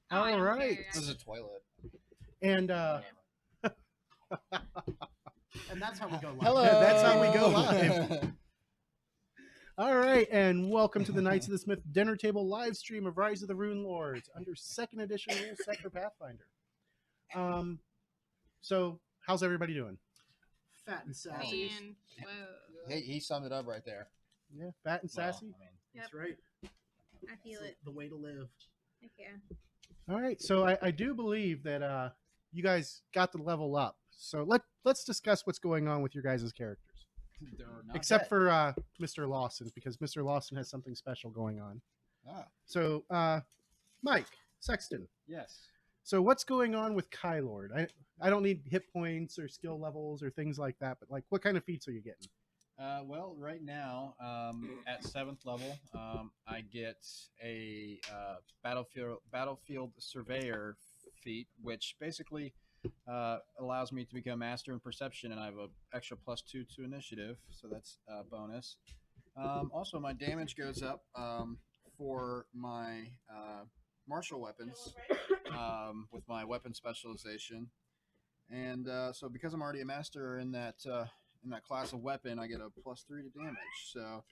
All right. This is a toilet. And And that's how we go live. Hello. That's how we go live. All right, and welcome to the Knights of the Smith Dinner Table live stream of Rise of the Runelords under second edition rule set for Pathfinder. So how's everybody doing? Fat and sassy. And whoa, He summed it up right there. Yeah, fat and sassy. Well, That's right. I feel it. The way to live. Heck yeah. All right, so I do believe that you guys got the level up. So let's discuss what's going on with your guys' characters. Except for Mr. Lawson, because Mr. Lawson has something special going on. Ah, So, Mike Sexton. Yes. So, what's going on with Kylord? I don't need hit points or skill levels or things like that, but like, what kind of feats are you getting? Well, right now, at 7th level, I get a battlefield surveyor feat, which basically allows me to become master in perception, and I have an extra +2 to initiative, so that's a bonus. Also, my damage goes up for my martial weapons with my weapon specialization, and so because I'm already a master in that class of weapon, I get a +3 to damage. So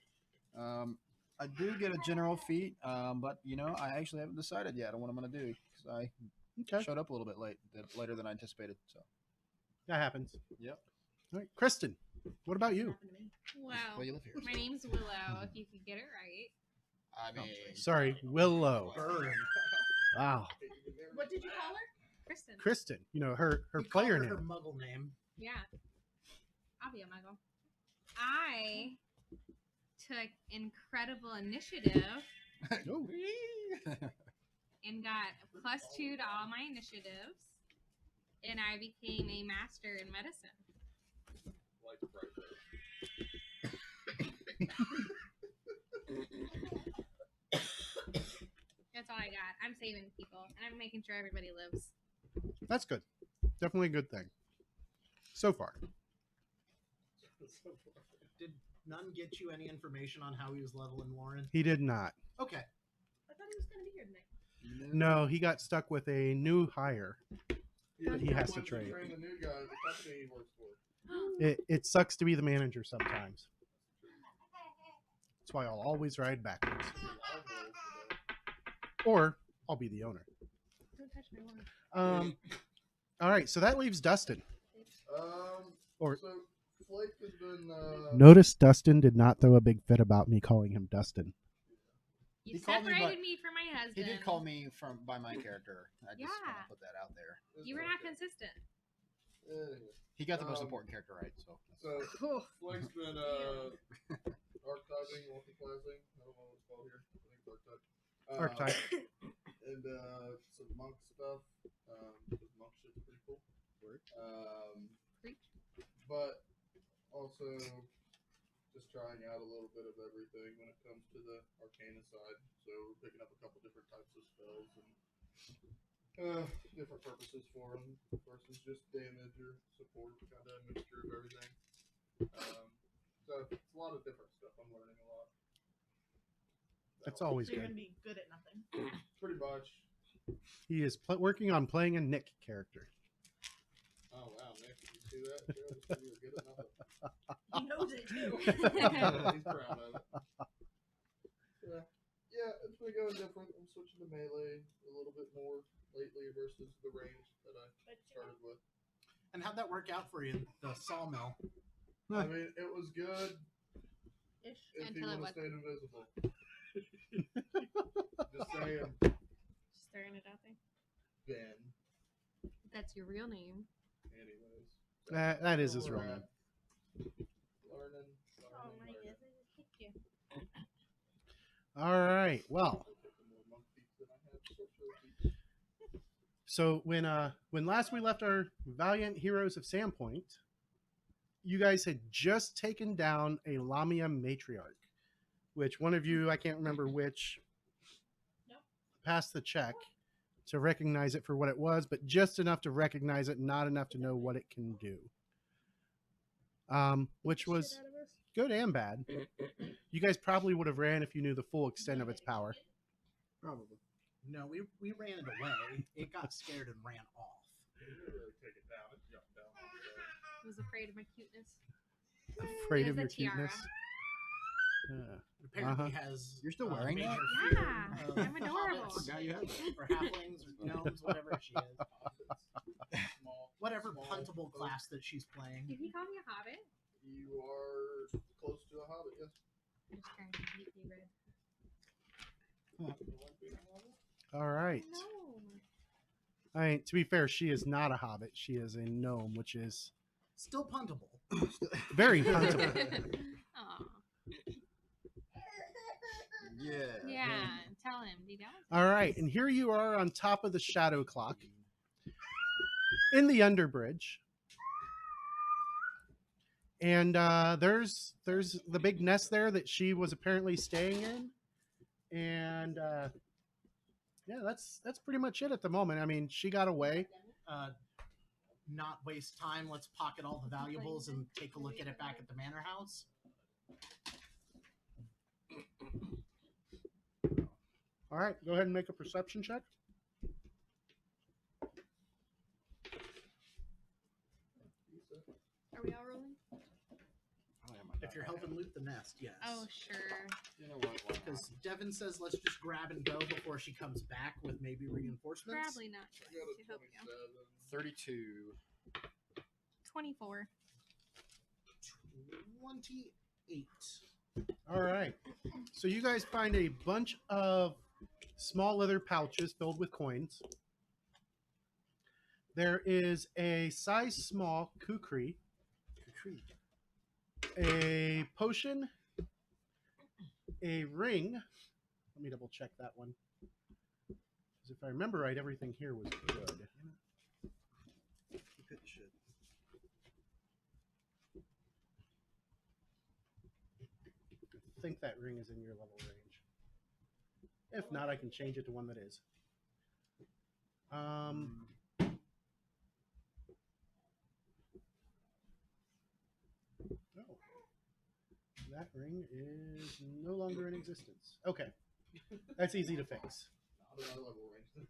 I do get a general feat, but I actually haven't decided yet on what I'm going to do because I Okay, showed up a little bit later than I anticipated. So, that happens. yep. All right, Kristen, what about you? Wow. Well, you live here. My name's Willow, if you could get it right. I mean, Sorry, Willow. Burn. Wow, What did you call her? Kristen. Kristen. Her You player called her name. her muggle name. Yeah. I'll be a muggle. I took incredible initiative Oh, and got +2 to all my initiatives. And I became a master in medicine. That's all I got. I'm saving people and I'm making sure everybody lives. that's good. Definitely a good thing. So far. Did none get you any information on how he was leveling Warren? He did not. Okay. I thought he was going to be here tonight. No, he got stuck with a new hire. He has to train. The new guy, the company he works for. It sucks to be the manager sometimes. That's why I'll always ride backwards. Or I'll be the owner. Don't touch my wand. All right, so that leaves Dustin. Or- So Flake has been. Notice Dustin did not throw a big fit about me calling him Dustin. You He called me separated by- me from my husband. He did call me by my character. I just want Yeah. to put that out there. You were not consistent. Anyway, He got the most Um, important character right. So so Cool. Flake's been archiving, multi-classing. I don't know what it's called here. I think it's archetype. Archetype. And some monk stuff. Because monk shit's pretty cool. Preach. But also just trying out a little bit of everything when it comes to the arcana side. So we're picking up a couple different types of spells and different purposes for them versus just damage or support, kind of a mixture of everything. So it's a lot of different stuff. I'm learning a lot. That's always So you're good. gonna be good at nothing. Pretty much. He is working on playing a Nick character. Oh wow, Nick, did you see that? Joe, just said you were good at nothing. He knows it too. He's proud of it. Yeah, it's been going different. I'm switching to melee a little bit more lately versus the range that I started with. And how'd that work out for you in the sawmill? I mean, it was good Ish. if he Until it would have was. stayed invisible. Just saying, Just throwing it out there. Ben. That's your real name. Anyways. That is his where real we're name. at. Learning. Oh my goodness, I just kicked you. All right. Well, so when last we left our valiant heroes of Sandpoint, you guys had just taken down a Lamia matriarch, which one of you, I can't remember which, passed the check to recognize it for what it was, but just enough to recognize it, not enough to know what it can do. Which was good and bad. You guys probably would have ran if you knew the full extent of its power. Probably. No, we ran it away. It got scared and ran off. It didn't really take it down. It jumped down. I was afraid of my cuteness. Afraid It of was your a tiara. cuteness. It apparently has. You're still wearing major that? fear Yeah, of I'm adorable. hobbits, Forgot you had that. or halflings or gnomes, whatever she is. Small. Whatever small puntable folk. class that she's playing. Did he call me a hobbit? You are close to a hobbit, yes. I'm just trying to keep you red. All right. No. I mean, to be fair, she is not a hobbit. She is a gnome, which is Still puntable. very huntable. Aw. Yeah. Yeah, tell him. Do you know? All right, and here you are on top of the shadow clock in the underbridge, and there's the big nest there that she was apparently staying in, and yeah, that's pretty much it at the moment. I mean, she got away. Not waste time. Let's pocket all the valuables and take a look at it back at the manor house. All right, go ahead and make a perception check. Are we all rolling? If you're helping loot the nest, yes. Oh, sure. You know what? why not? Because Devin says let's just grab and go before she comes back with maybe reinforcements. Probably not I going got to a help you. 27. 32. 24. 28. All right. So you guys find a bunch of small leather pouches filled with coins. There is a size small kukri, a potion, a ring. Let me double check that one. Because if I remember right, everything here was good. Keep it shit. I think that ring is in your level range. If not, I can change it to one that is. Oh, that ring is no longer in existence. Okay, that's easy to fix. Not at my level range.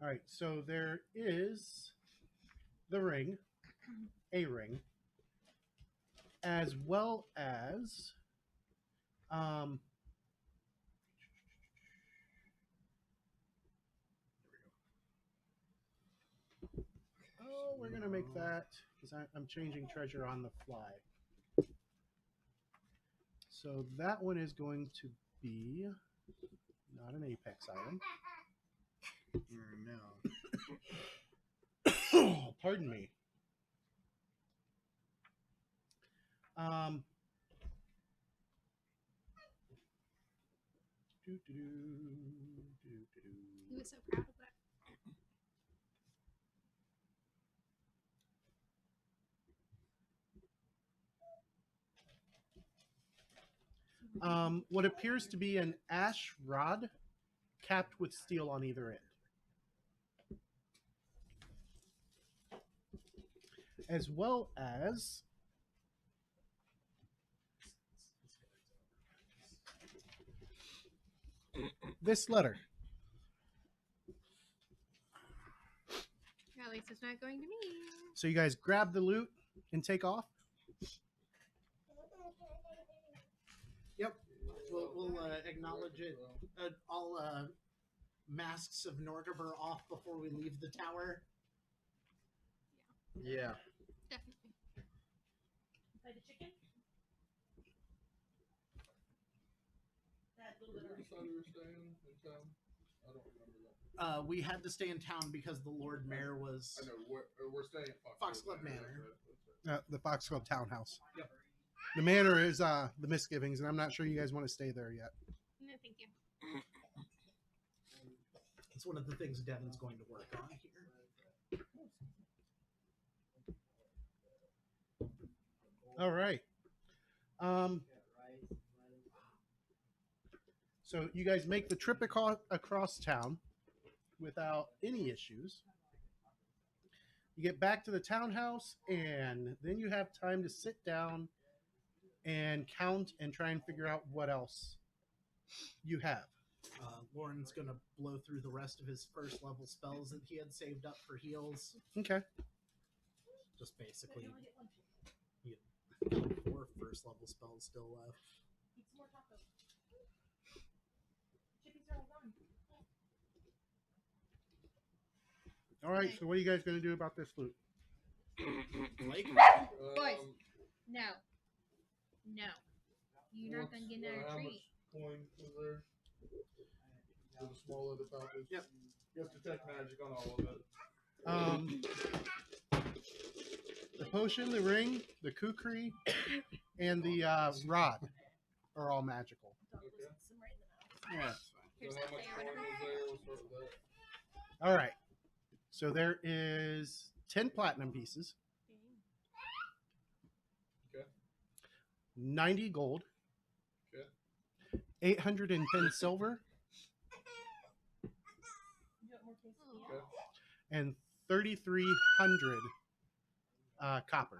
All right, so there is the ring, a ring, as well as oh, we're gonna make that because I'm changing treasure on the fly. So that one is going to be not an Apex item. No. Pardon me. He was so proud of that. What appears to be an ash rod capped with steel on either end. As well as this letter. At least it's not going to me. So you guys grab the loot and take off. Yep. We'll acknowledge it. All masks of Norgaber off before we leave the tower. Yeah. Definitely. Like the chicken? That little Did bit we of decide we were staying in town? I don't remember that. We had to stay in town because the Lord Mayor was. I know we're staying at Foxglove Manor. That's right. The Foxglove Townhouse. Yep. The manor is the Misgivings, and I'm not sure you guys want to stay there yet. No, thank you. It's one of the things Devin's going to work on here. All right. So you guys make the trip across town without any issues. You get back to the townhouse, and then you have time to sit down and count and try and figure out what else you have. Lauren's going to blow through the rest of his first level spells that he had saved up for heals. Okay. Just basically, he had 4 first level spells still left. Eat some more tacos. Chippies are all gone. All right. So what are you guys going to do about this loot? Like, Boys. No. No. You're not What's- going to get another how treat. much coin was there? For the small leather pouches? Yep. You have to detect magic on all of it. The potion, the ring, the kukri, and the rod are all magical. Dog Okay. listens some right in the mouth. Yeah, that's fine. Here's So that how much thing or coin whatever. was there? We'll start with that. All right. So there is 10 platinum pieces, Okay. 90 gold, Okay. 810 silver, You want more quesadilla? Okay. and 3,300 copper.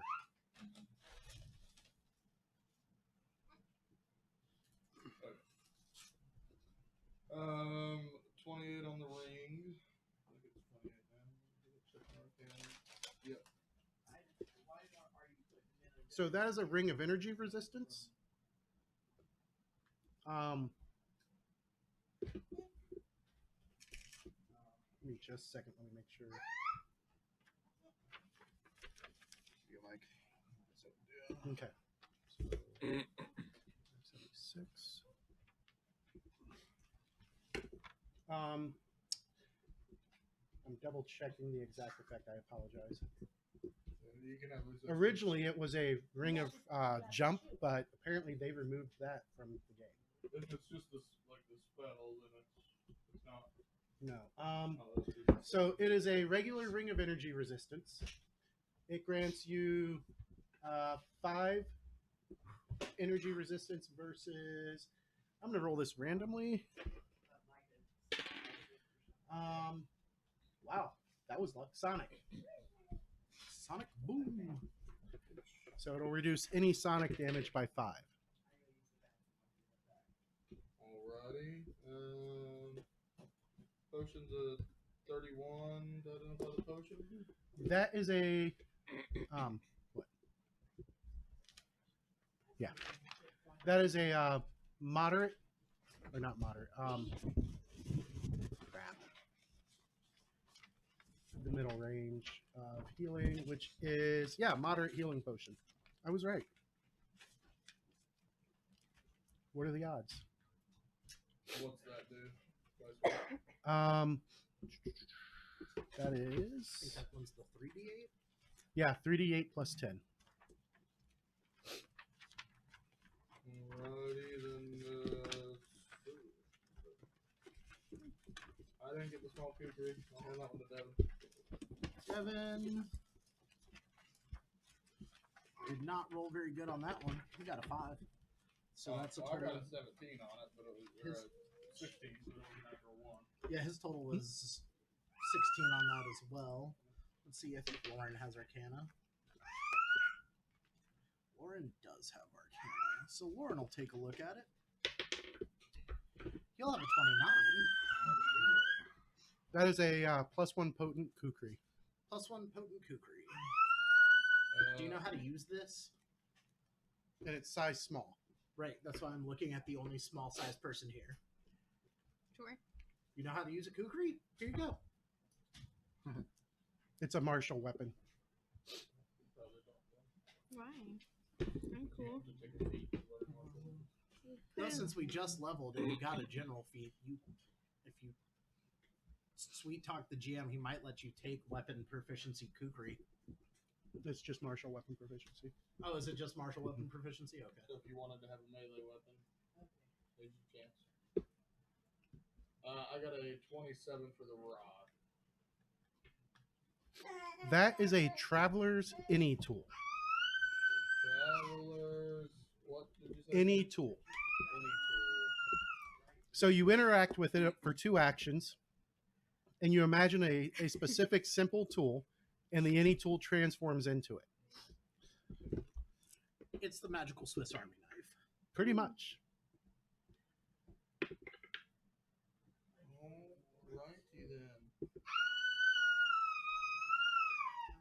28 on the ring. I think it's 28 now. Check my arcana. Yep. So that is a ring of energy resistance. Give me just a second. Let me make sure. You like? Okay. So, 76. I'm double checking the exact effect. I apologize. You can have resistance. Originally, it was a ring of jump, but apparently they removed that from the game. If it's just this, like the spell, then it's not. No. Oh, that's So it is a regular ring of energy resistance. It grants you 5 energy resistance versus. I'm going to roll this randomly. Wow, that was luck. Sonic. Sonic boom. So it'll reduce any sonic damage by 5. Alrighty. Potion's a 31. That identify the potion? That is a what? Yeah, that is a moderate or not moderate. Crap. The middle range of healing, which is moderate healing potion. I was right. What are the odds? What's that do? That I think is that one's the 3d8. 3d8 plus 10. Alrighty, then. I didn't get the small kukri. I'll hand that one to Devin. Devin did not roll very good on that one. He got a 5. So that's a I total. got a 17 on it, but it was His- 16, so it was a natural 1. Yeah, his total was 16 on that as well. Let's see if Lauren has Arcana. Lauren does have Arcana. So Lauren will take a look at it. He'll have a 29. That is a +1 potent kukri. +1 potent kukri. Do you know how to use this? And it's size small. Right, that's why I'm looking at the only small sized person here. Sure. You know how to use a kukri? Here you go. It's a martial weapon. Why? I'm cool. Well, since we just leveled and you got a general feat, if you sweet talk the GM, he might let you take weapon proficiency kukri. It's just martial weapon proficiency. Oh, is it just martial weapon proficiency? Okay. So if you wanted to have a melee weapon, there's your chance. I got a 27 for the rod. That is a traveler's any tool. Travelers, what did you say? Any tool. Any tool. So you interact with it for 2 actions, and you imagine a specific simple tool, and the any tool transforms into it. It's the magical Swiss Army knife. Pretty much. Alrighty then.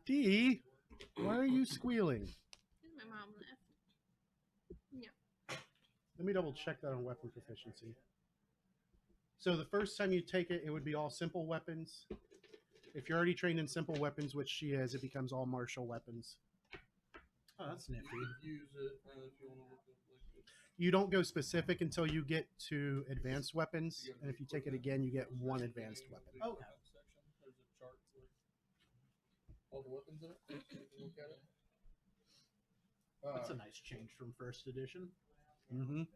Dee, why are you squealing? My mom left. Let me double check that on weapon proficiency. So the first time you take it, it would be all simple weapons. If you're already trained in simple weapons, which she is, it becomes all martial weapons. Oh, that's You nifty. could use it if you want to look up like You don't go specific until you get to advanced weapons, and if you take it again, you get 1 advanced weapon. Okay. Section. There's a chart with all the weapons in it. You can look at it. That's a nice change from first edition. Mm-hmm. Let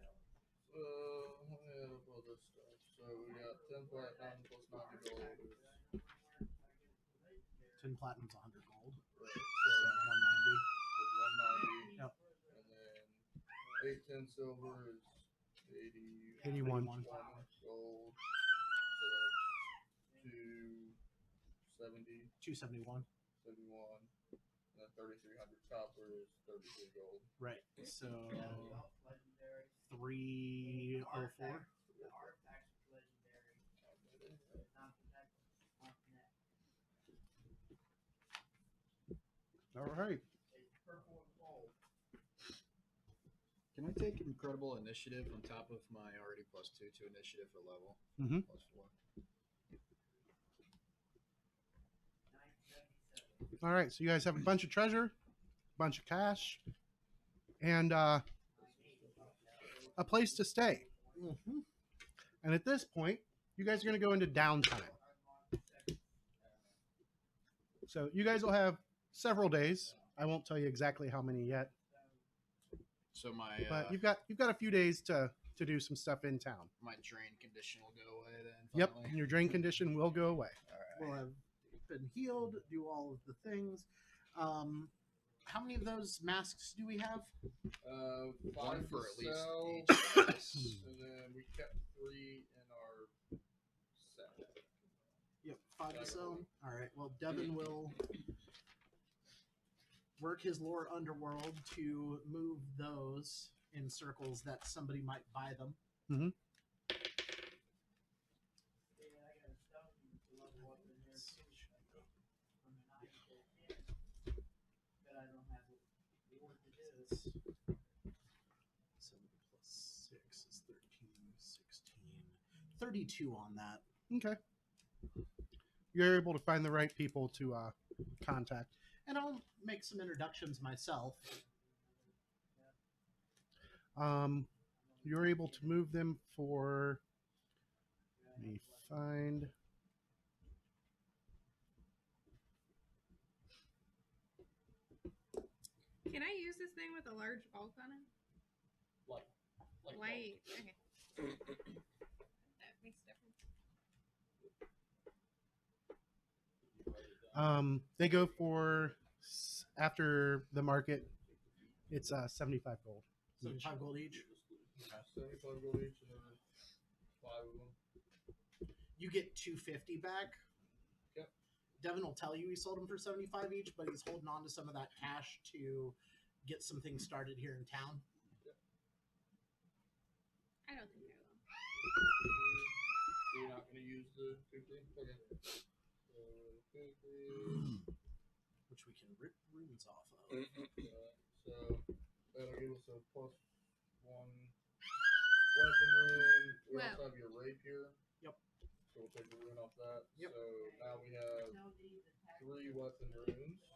me add up all this stuff. So we got 10 platinum plus 90 gold. 10 platinum's 100 gold. Right. So So 190. 190. Yep. And then 810 silver is 80. 81. 1 gold. So that's 270, 271. 71. And then 3,300 copper is 33 gold. Right. So 304. All right. take incredible initiative on top of my already +2 to initiative for level. Mhm. +4. All right, so you guys have a bunch of treasure, a bunch of cash, and a place to stay. Mm-hmm. And at this point, you guys are going to go into downtime. So you guys will have several days. I won't tell you exactly how many yet, So my but you've got a few days to do some stuff in town. my drain condition will go away then. Yep, Finally. and your drain condition will go away. We'll have been healed, do all of the things. How many of those masks do we have? One 5 for to at least sell, each of us. and then we kept 3 in our set. Yep, 5 to sell. All right. Well, Devin will work his lore underworld to move those in circles that somebody might buy them. Mhm. Seven plus 6 is 13, 16. 32 on that. Okay. You're able to find the right people to contact. And I'll make some introductions myself. You're able to move them for. Let me find. Can I use this thing with a large bulk on it? Light. Okay. That makes a difference. They go for after the market. It's 75 gold. 75 gold each. 75 gold each, and then 5 of them. You get 250 back. Yep. Devin will tell you he sold them for 75 each, but he's holding on to some of that cash to get some things started here in town. I don't think I will. You're not going to use the kukri? Okay. Which we can rip runes off of. So that'll give us a +1 weapon rune. We Wow. also have your rapier. Yep. So we'll take the rune off that. Yep. So now we have 3 weapon runes.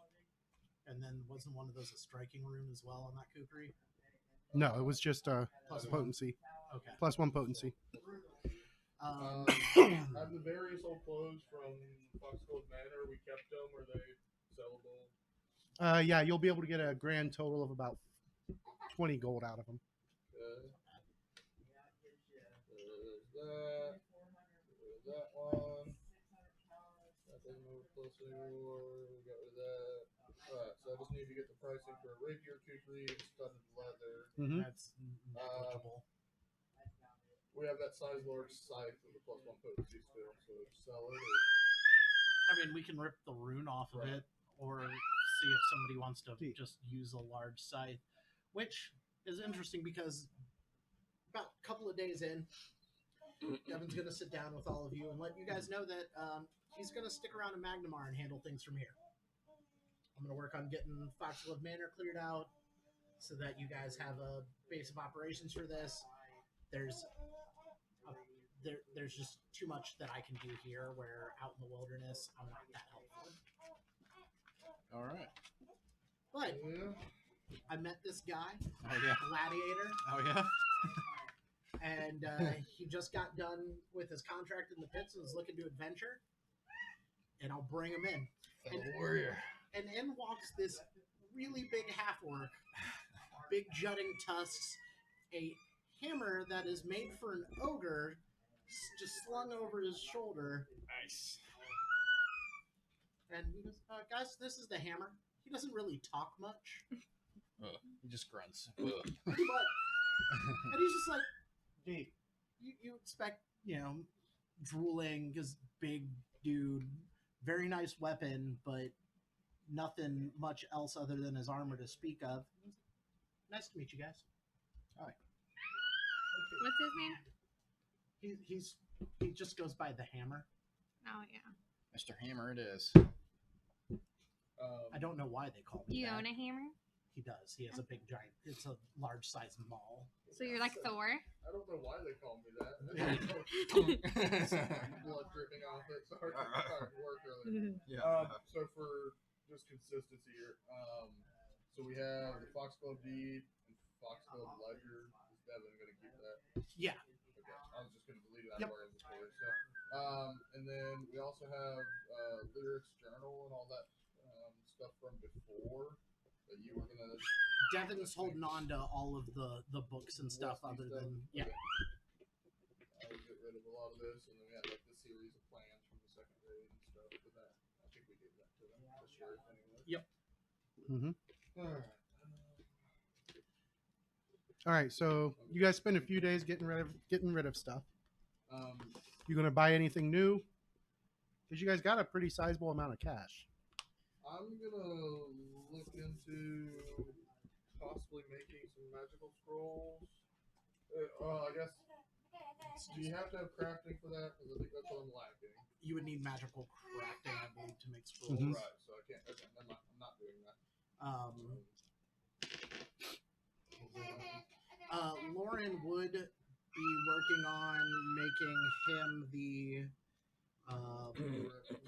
And then wasn't one of those a striking rune as well on that kukri? No, it was just Plus potency. Okay. +1 potency. Have the various old clothes from Foxglove Manor, we kept them? Were they sellable? Yeah, you'll be able to get a grand total of about 20 gold out of them. Okay. There's that. There's that one. That doesn't move plus anymore. We got rid of that. Alright, so I just need to get the pricing for a rapier kukri and studded leather. Mm-hmm. That's negligible. We have that size large scythe with a +1 potency still, so sell it. I mean, we can rip the rune off of it, or see if somebody wants to just use a large scythe, which is interesting because about a couple of days in, Devin's going to sit down with all of you and let you guys know that he's going to stick around in Magnamar and handle things from here. I'm going to work on getting Foxglove Manor cleared out so that you guys have a base of operations for this. There's just too much that I can do here, where out in the wilderness, I'm not that helpful. All right. But Yeah. I met this guy, Oh yeah. Gladiator, Oh yeah. and he just got done with his contract in the pits and is looking to adventure. And I'll bring him in. Fellow warrior. And in walks this really big half-orc, big jutting tusks, a hammer that is made for an ogre, just slung over his shoulder. Nice. And he goes, guys, this is the hammer. He doesn't really talk much. He just grunts. But, and he's just like, you expect, drooling, because big dude, very nice weapon, but nothing much else other than his armor to speak of. Nice to meet you guys. What's his name? He just goes by the hammer. Oh yeah. Mr. Hammer it is. I don't know why they call me You that. own a hammer? He does. He has a big giant. It's a large size mall. So you're like Thor. I don't know why they call me that. Blood dripping off it. So hard to work earlier. So for just consistency here, so we have the Foxglove Deed and Foxglove Ledger. Is Devin going to keep that? Yeah. Okay. I was just going to delete it out of our inventory. So, and then we also have Lyrics Journal and all that stuff from before that you were going to. Devin's holding on to all of the books and stuff other than Okay. I would get rid of a lot of this, and then we had like the series of plans from the second raid and stuff. But that I think we gave that to them this year anyway. Yep. Mm-hmm. All right. All right, so you guys spend a few days getting rid of stuff. Um, You gonna buy anything new? Because you guys got a pretty sizable amount of cash. I'm gonna look into possibly making some magical scrolls. I guess. Do you have to have crafting for that? Because I think that's what I'm lacking. you would need magical crafting, I believe, to make scrolls. Mhm. Right. So I can't. Okay, never mind. I'm not doing that. Lauren would be working on making him the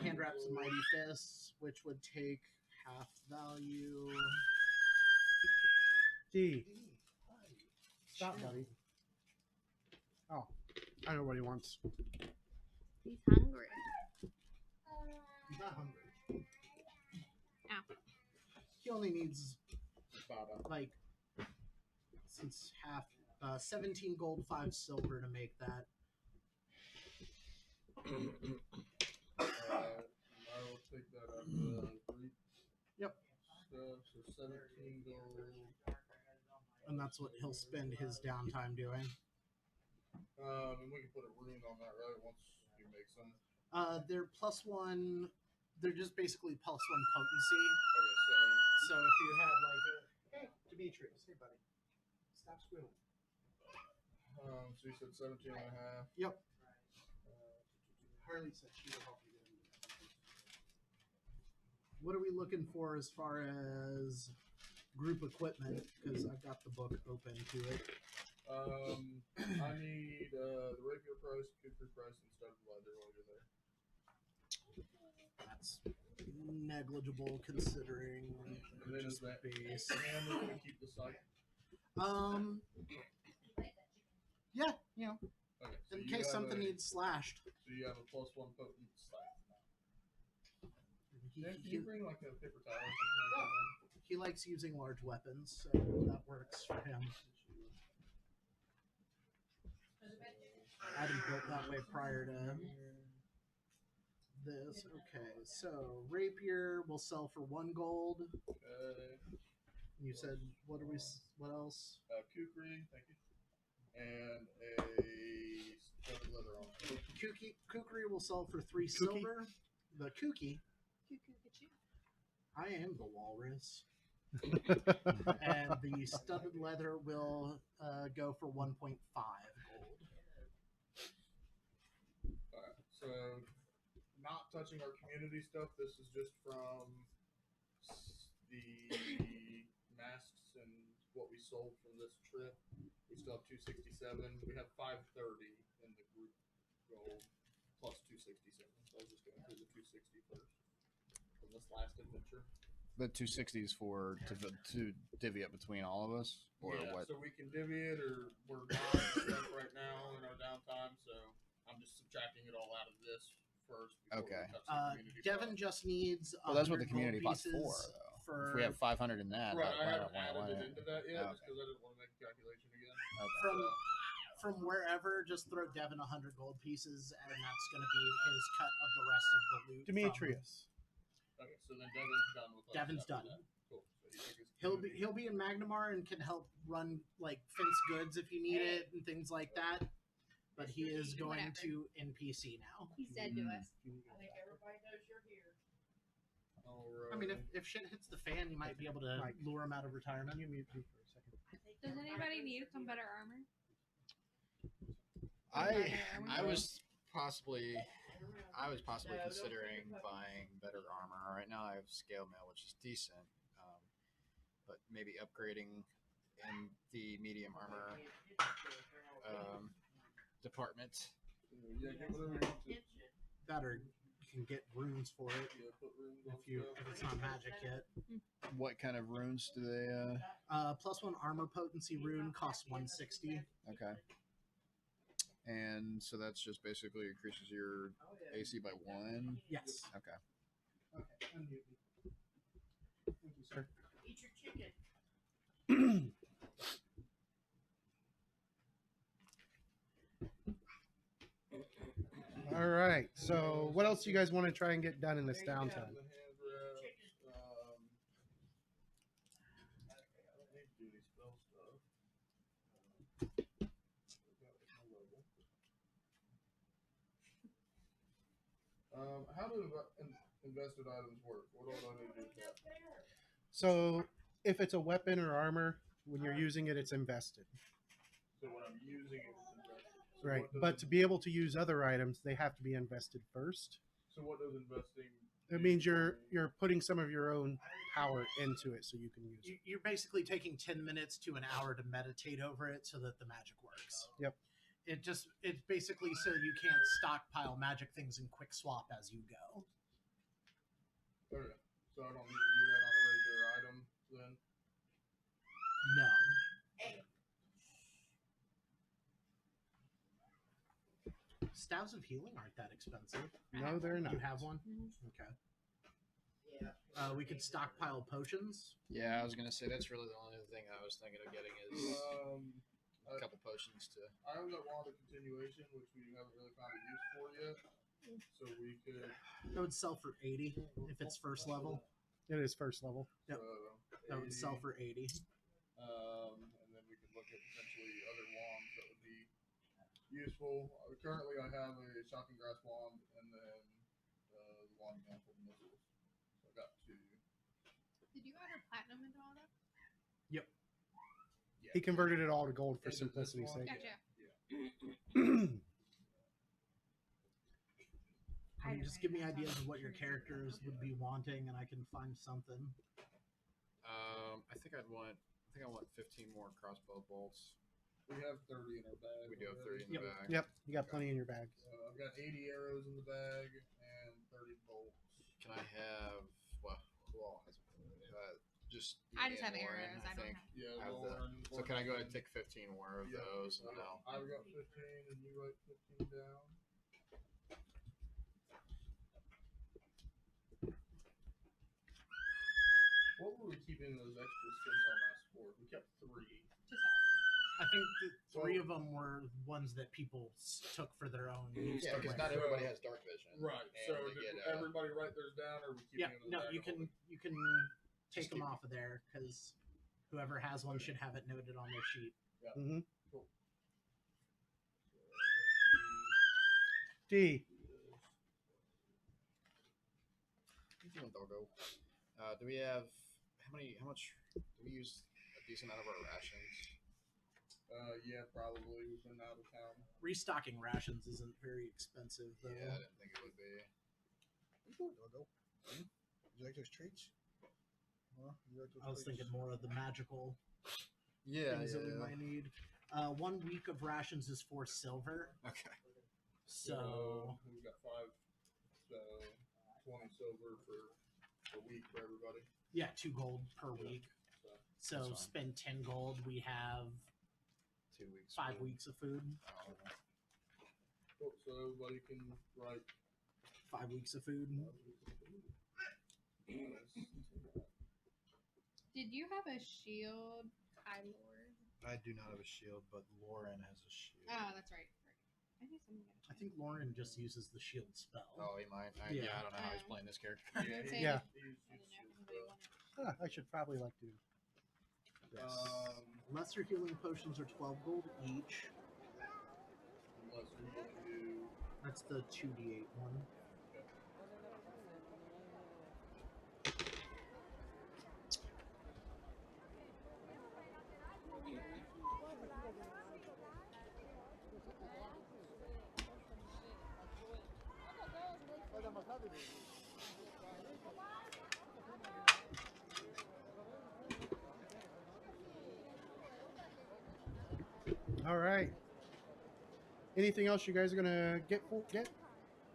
hand wraps of mighty fists, which would take half value. D. Stop, buddy. Oh, I know what he wants. He's hungry. He's not hungry. Ow. He only needs Baba. like since half 17 gold, 5 silver to make that. I will take that out of the Greek Yep. stuff. So 17 gold. And that's what he'll spend his downtime doing. And we can put a rune on that, right? Once you make some. They're +1. They're just basically +1 potency. Okay, So if you had like hey, Demetrius, hey buddy, stop squealing. so you said 17 and a half. Yep. Harley said she will help you get into that. What are we looking for as far as group equipment? Because I've got the book open to it. I need the rapier price, cooper price, and studded leather while you're there. That's negligible considering And then just is that base. and we're gonna keep the site. Yeah, you know, Okay, so in you case have something a, needs slashed. So you have a +1 potent site. He, Can he, you bring like a paper towel or something like that? he likes using large weapons, so that works for him. I had him built that way prior to this. Okay, so rapier will sell for 1 gold. Okay. You said what are we? What else? Kukri, thank you. And a studded leather on it. Kukri will sell for 3 silver. The Kuki, I am the walrus. And the studded leather will go for 1.5 gold. Alright, so not touching our community stuff. This is just from the masks and what we sold from this trip. We still have 267. We have 530 in the group gold plus 267. So I was just going through the 260 first from this last adventure. The 260 is for to divvy up between all of us, or yeah, what? so we can divvy it, or we're not stuck right now in our downtime. So I'm just subtracting it all out of this first. Okay. We touch the community Devin pot. just needs. Well, that's what the 100 community gold pot's for, pieces though. for If we have 500 in that, Right, I why haven't don't added we? it into that yet, Okay. just because I didn't want to make a calculation again. from from wherever. Just throw Devin 100 gold pieces, and that's going to be his cut of the rest of the loot. Demetrius. Okay, so then Devin's done with us Devin's after done. that. Cool. So you think it's He'll be in Magnamar and can help run like fence goods if you need it and things like that. But he is going Whatever. to NPC now. He said to us. I think everybody knows you're here. Alright. I mean, if shit hits the fan, you might be able to Mike. lure him out of retirement. You mute me for a second. Does anybody need some better armor? I was possibly considering buying better armor. Right now I have scale mail, which is decent. but maybe upgrading in the medium armor department. Yeah, get whatever you want to. Better you can get runes for it Yeah, put rooms on if it's not magic yet. What kind of runes do they? +1 armor potency rune costs 160. Okay. And so that's just basically increases your AC by 1. Yes. Okay. Okay, unmute me. Thank you, sir. Eat your chicken. All right. So, what else do you guys want to try and get done in this downtime? The hand wraps, I don't need to do any spell stuff. How do invested items work? What do I need to do with that? So, if it's a weapon or armor, when you're using it, it's invested. So when I'm using it, it's invested. So Right. what does But to be able to use other items, they have to be invested first. So what does investing? It means you're putting some of your own power into it so you can use it. You're basically taking 10 minutes to an hour to meditate over it so that the magic works. Yep. It's basically so you can't stockpile magic things and quick swap as you go. Okay. So I don't need to do that on a regular item then. No. Staves of healing aren't that expensive. No, they're not. You have one? Mhm. Okay. Yeah. We could stockpile potions. Yeah, I was gonna say that's really the only thing I was thinking of getting is a I couple potions to. I have that wand of continuation, which we haven't really found a use for yet. So we could. That would sell for 80 if it's first level. It is first level. Yep. That would 80, sell for 80. and then we could look at potentially other wands that would be useful. Currently, I have a shocking grass wand and then the wand of manifold missiles. So I got 2. Did you add her platinum into all that? Yep. Yeah. He converted it all to gold for Into this simplicity's one? sake. Gotcha. I mean, just give me ideas of what your characters would be wanting, and I can find something. I think I want 15 more crossbow bolts. We have 30 in our bag. We do have 30 in Yep. the bag. Yep, you got plenty in your bag. I've got 80 arrows in the bag and 30 bolts. Can I have who all has just I just me have and Lauren, arrows. I don't think. have. Yeah, Have Lauren. So can I go ahead and take 15 more of Yeah. those and then I'll I've got 15 and you write 15 down. What were we keeping those extra stints on mass for? We kept 3. To sell. I think the 3 of them were ones that people took for their own use. yeah, to because wear. not everybody has dark vision. Right. And So they did get, everybody write theirs down, or are we keeping Yeah, them in the no, bag you of can holding? take Just them keep off of there because whoever has one should have it noted on their sheet. Hmm Cool. D. Come on, doggo. Do we have how much do we use a decent amount of our rations? Yeah, probably. We've been out of town. Restocking rations isn't very expensive, though. Yeah, I didn't think it would be. Doggo. Would you like those treats? Huh? You like those I was treats? thinking more of the magical Yeah, things that we might need. 1 week of rations is 4 silver, Okay. so we've got 5, so 20 silver for a week for everybody. yeah, 2 gold per week. So That's fine. spend 10 gold. We have 2 weeks. 5 worth. weeks of food. Oh, Cool. So everybody can write 5 weeks of food. Did you have a shield, High Lord? I do not have a shield, but Lauren has a shield. Oh, that's right. I knew something got I think Lauren just uses the shield spell. Oh, he might. Yeah. Yeah, I don't know how he's playing this character. I was gonna say, Yeah. He's I didn't know if just, anybody wanted. I should probably like to. Lesser healing potions are 12 gold each. unless we want to do. That's the 2d8 one. All right. Anything else you guys are gonna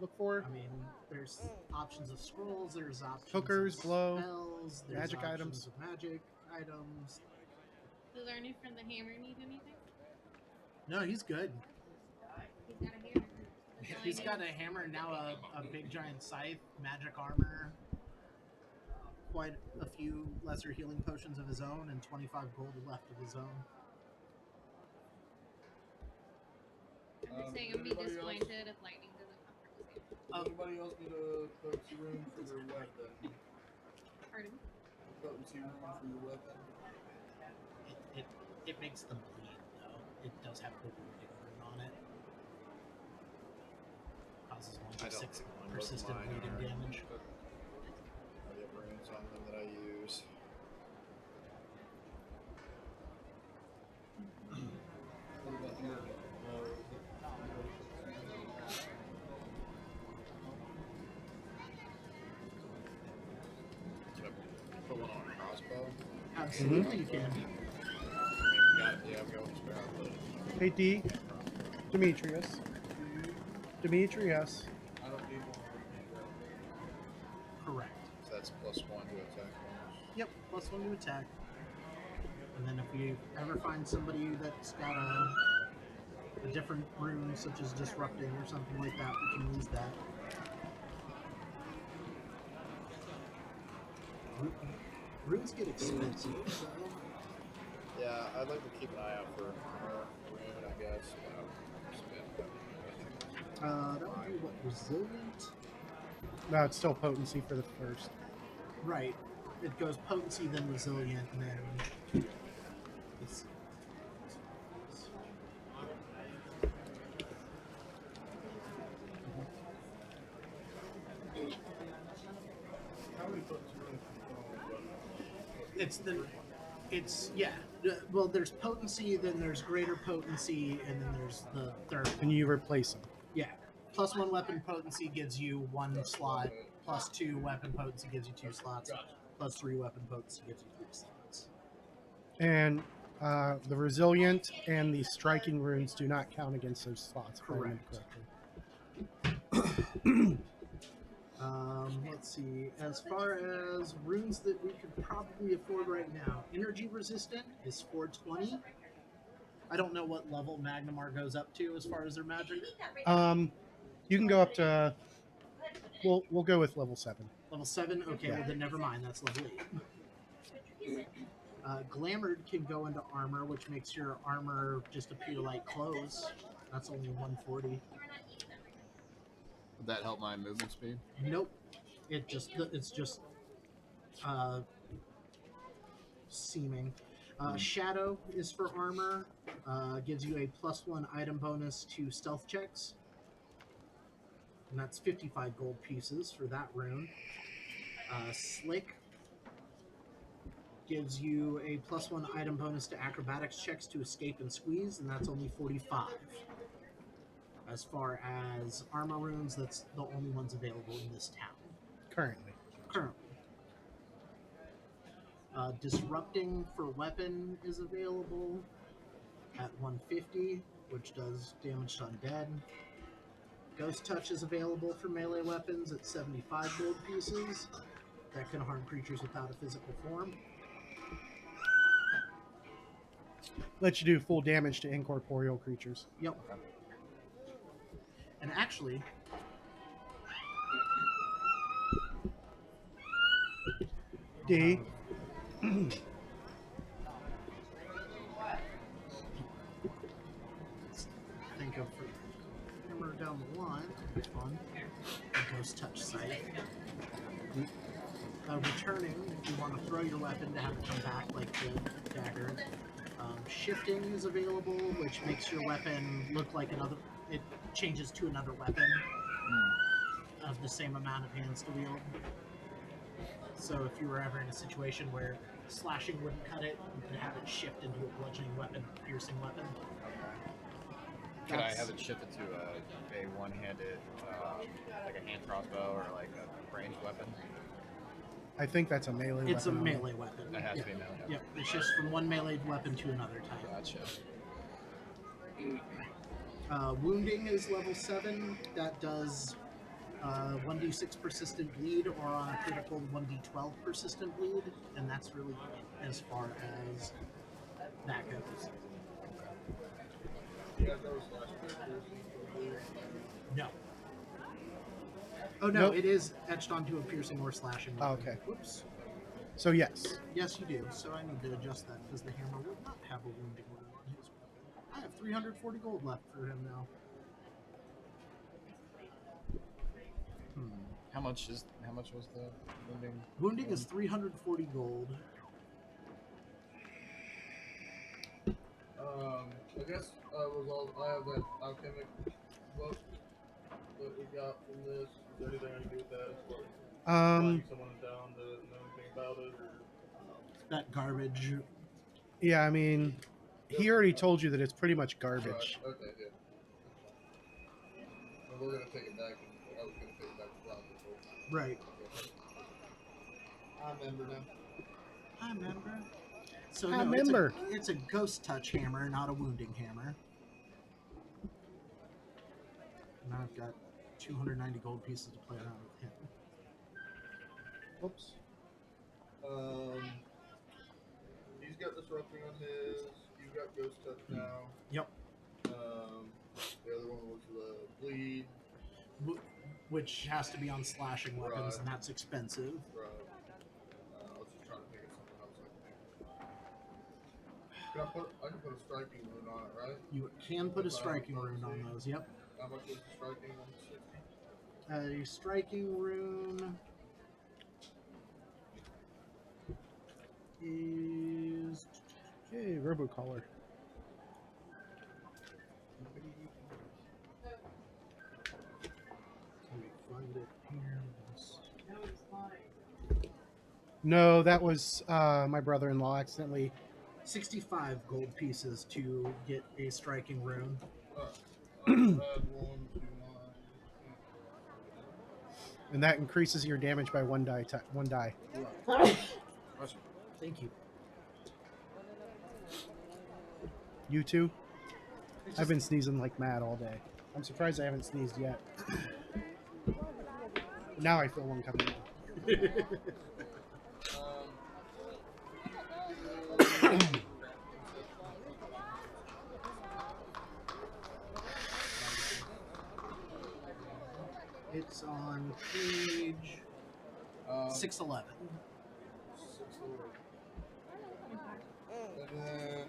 look for? I mean, there's options of scrolls. There's options Hookers, of glow, spells. There's magic options items. of magic items. Does our new friend the hammer need anything? No, he's good. He's got a hammer. That's all I He's need. got a hammer and now a big giant scythe, magic armor, quite a few lesser healing potions of his own, and 25 gold left of his own. I'm just saying, I'd be anybody else? disappointed if lightning doesn't come from his hammer. Anybody else need a potency room for their weapon? Pardon? Potency room for your weapon? It makes them bleed, though. It does have the wounding rune on it. Causes I don't 1d6 think mine, both persistent mine bleeding are. damage. I have runes on them that I use. What about your Can I put one on a crossbow? Absolutely, you can. I mean, yeah, I'm going spare but Hey, Demetrius. Demetrius. I don't need one. Correct. so that's +1 to attack bonus. Yep, +1 to attack. And then if we ever find somebody that's got a different rune, such as disrupting or something like that, we can use that. Runes get expensive, so Yeah, I'd like to keep an eye out for armor rune, I guess. that would be what, resilient? No, it's still potency for the first. Right. It goes potency, then resilient, and then it's How many potency rooms do you it's yeah. Well, there's potency, then there's greater potency, and then there's the third. And you replace them. Yeah. +1 weapon potency gives you 1 slot. +2 weapon potency gives you 2 slots. +3 weapon potency gives you 3 slots. And the resilient and the striking runes do not count against those slots. if I remember Correct. correctly. Let's see. As far as runes that we could probably afford right now, energy resistant is 420. I don't know what level Magnamar goes up to as far as their magic. You can go up to. We'll go with level 7. Level 7? Okay, well then never mind. That's level 8. Glamored can go into armor, which makes your armor just appear like clothes. That's only 140. Would that help my movement speed? Nope. It's just seeming. Shadow is for armor. Gives you a +1 item bonus to stealth checks. And that's 55 gold pieces for that rune. Slick gives you a +1 item bonus to acrobatics checks to escape and squeeze, and that's only 45. As far as armor runes, that's the only ones available in this town Currently. currently. Disrupting for weapon is available at 150, which does damage to undead. Ghost Touch is available for melee weapons at 75 gold pieces. That can harm creatures without a physical form. Let you do full damage to incorporeal creatures. Yep. And actually, D. think of hammer down the line. That's fun. A Ghost Touch scythe. Returning, if you want to throw your weapon to have it come back like the dagger. Shifting is available, which makes your weapon look like another. It changes to another weapon of the same amount of hands to wield. So if you were ever in a situation where slashing wouldn't cut it, you could have it shift into a bludgeoning weapon, piercing weapon. Could I have it shifted to a one-handed, like a hand crossbow or like a ranged weapon? I think that's a melee It's a weapon. melee weapon. That has yeah. to be melee. Yep, it's just from one melee weapon to another type. Gotcha. Wounding is level 7. That does 1d6 persistent bleed, or on a critical 1d12 persistent bleed, and that's really as far as that goes. You have no slash piercing for the blue. No. Oh no, Nope. it is etched onto a piercing or slashing Oh, weapon. okay. Whoops. So yes. Yes, you do. So I need to adjust that because the hammer would not have a wounding wound on his weapon. I have 340 gold left for him now. How much was the wounding? Wounding is 340 gold. I guess I have that alchemic book that we got from this. Is there anything I can do with that? As far as flying someone down to know anything about it? Or... That garbage. Yeah, I mean, he already told you that it's pretty much garbage. Right. Okay, yeah. Well, we're gonna take it back. I was gonna take it back to Rob before. Right. I remember now. I remember. So I no, remember. It's a ghost touch hammer, not a wounding hammer. And I've got 290 gold pieces to play around with him. Oops. He's got disrupting on his. You've got ghost touch now. Yep. The other one was the bleed. Which has to be on slashing weapons, Right. and that's expensive. Right. I was just trying to think of something else I can do. I can put a striking rune on it, right? You can put a striking rune on those, yep. How much was the striking? 160? A striking rune is... Hey, robocaller. Let me find it here. No, that was my brother-in-law accidentally. 65 gold pieces to get a striking rune. Add 1 to And that increases your damage by one die. One die. Thank you. You too? I've been sneezing like mad all day. I'm surprised I haven't sneezed yet. Now I feel one coming in. It's on page 611. And then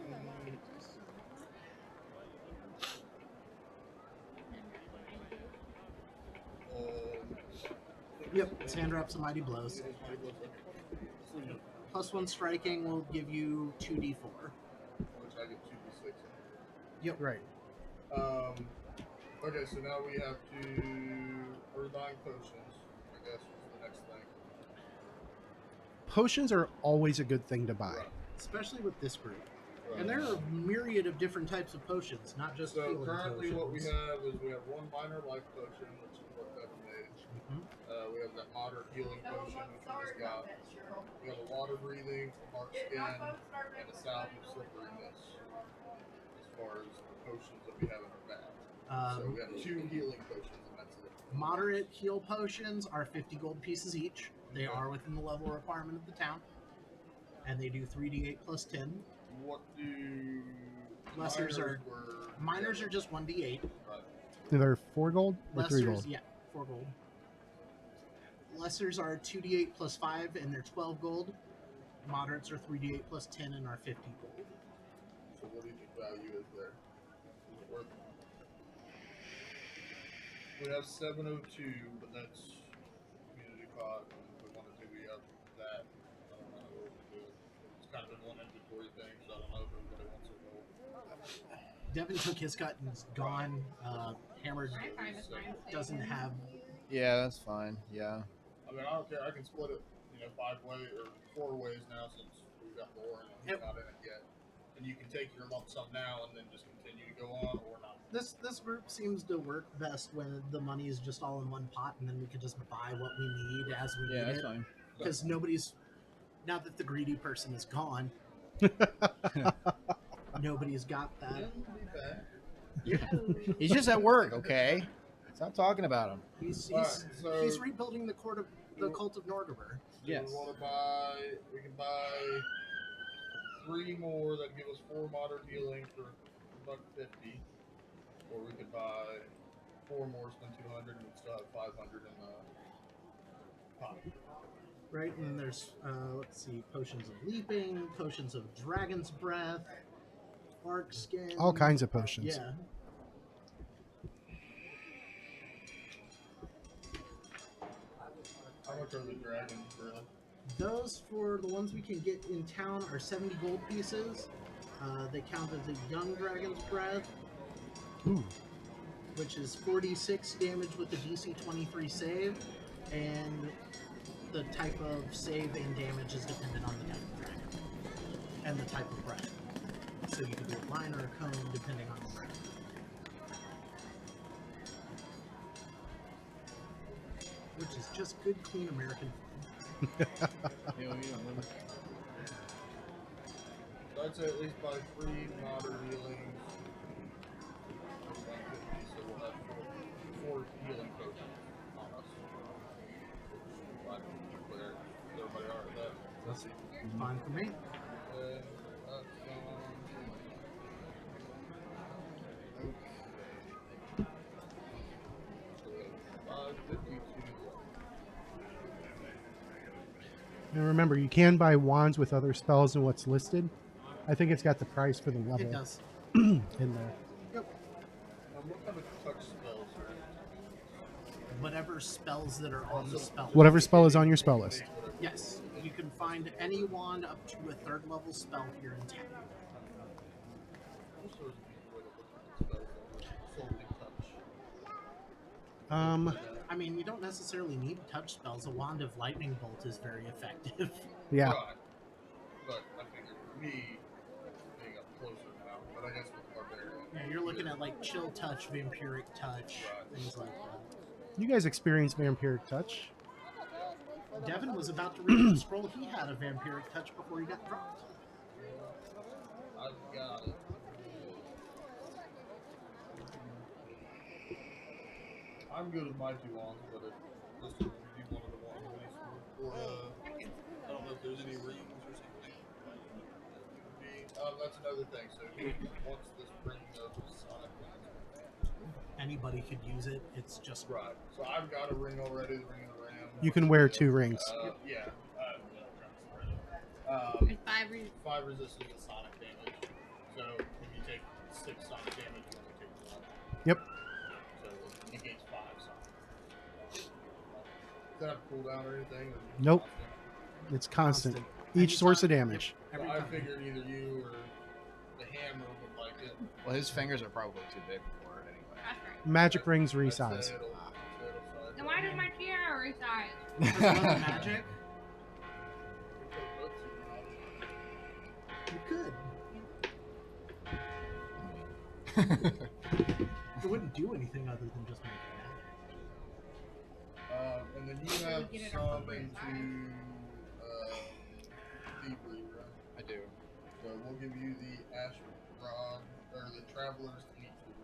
Yep, it's hand wraps and mighty blows. Plus 1 striking will give you 2d4. which I get 2d6. Yep. Right. Okay, so now we have to. We're buying potions, I guess, is the next thing. Potions are always a good thing to buy. Right. Especially with this group. Right. And there are a myriad of different types of potions, not just So healing currently, what we potions. have is we have 1 minor life potion, which is what Pepper made. Mhm. We have that moderate healing potion, which we just got. We have a water breathing, mark skin, and a salve of slipperiness. As far as the potions that we have in our bag. So we have 2 healing potions, and that's it. Moderate heal potions are 50 gold pieces each. They are within the level requirement of the town. And they do 3d8 plus 10. What do Minors are just 1d8. Right. They're 4 gold or 3 Lessers, gold? yeah, 4 gold. Lessers are 2d8 plus 5 and they're 12 gold. Moderates are 3d8 plus 10 and are 50 gold. So what do you think value is there? Is it worth it? We have 702, but that's community cost. If we wanted to, we have that. I don't know what we do. It's kind of been one inventory thing, so I don't know if everybody wants it or not. Devin took his cut and is gone. Hammered I'm fine with mine. doesn't have. Yeah, that's fine. Yeah. I mean, I don't care. I can split it, 5 ways or 4 ways now since we've got Lauren and he's Yep. not in it yet. And you can take your lump sum now and then just continue to go on or not. This group seems to work best when the money is just all in one pot, and then we can just buy what we need as we Yeah, need that's it. fine. Because nobody's, now that the greedy person is gone, nobody's got that. He'll be back. He's just at work, okay? Stop talking about him. He's Alright, so- he's rebuilding the cult of Norgaber. Yes. We want to we can buy 3 more that give us 4 modern healing for $150. Or we could buy 4 more, spend 200, and we'd still have 500 in the pot. Right, and there's let's see, potions of leaping, potions of dragon's breath, bark skin, All kinds of potions. Yeah. How much are the dragons, really? Those for the ones we can get in town are 70 gold pieces. They count as a young dragon's breath, Ooh. which is 46 damage with the DC 23 save, and the type of save and damage is dependent on the type of dragon and the type of breath. So you can do a line or a cone depending on the breath. Which is just good, clean American fun. So I'd say at least buy 3 modern healings. So we'll have 4 healing potions on us. I don't know where everybody are at that. That's fine for me. And that's gone. And remember, you can buy wands with other spells than what's listed. I think it's got the price for the level It does. in there. Yep. What kind of touch spells are Whatever spells that are on the spell. Whatever spell is on your spell list. Yes, you can find any wand up to a 3rd level spell here in town. I mean, you don't necessarily need touch spells. A wand of lightning bolt is very effective. Yeah. Right. But I figured for me, being up closer now, but I guess with barbarian. Yeah, you're looking at like chill touch, vampiric touch, things like that. You guys experienced vampiric touch. Devin was about to read the scroll. He had a vampiric touch before he got dropped. I've got it. I'm good with my 2 wands, but if this would be one of the wands or I don't know if there's any rings or something. That's another thing. So who wants this ring of Sonic Lands? Anybody could use it. It's just Right. So I've got a ring already, the ring of the Ram. You can wear 2 rings. Yeah. There's 5 reasons. 5 resistance to sonic damage. So if you take 6 sonic damage, you only take 1. Yep. So it negates 5 sonic. Does that have a cooldown or anything? Or Nope. It's constant. Each source of damage. So I figured either you or the hammer would like it. Well, his fingers are probably too big for it anyway. That's right. Magic rings I'd say resize. it'll Then why does my tiara resize? Because of the magic. You could. It wouldn't do anything other than just make it And then you have get it some off the into thievery, right? I do. So we'll give you the Ash Rod, or the Traveler's Fleet Tool.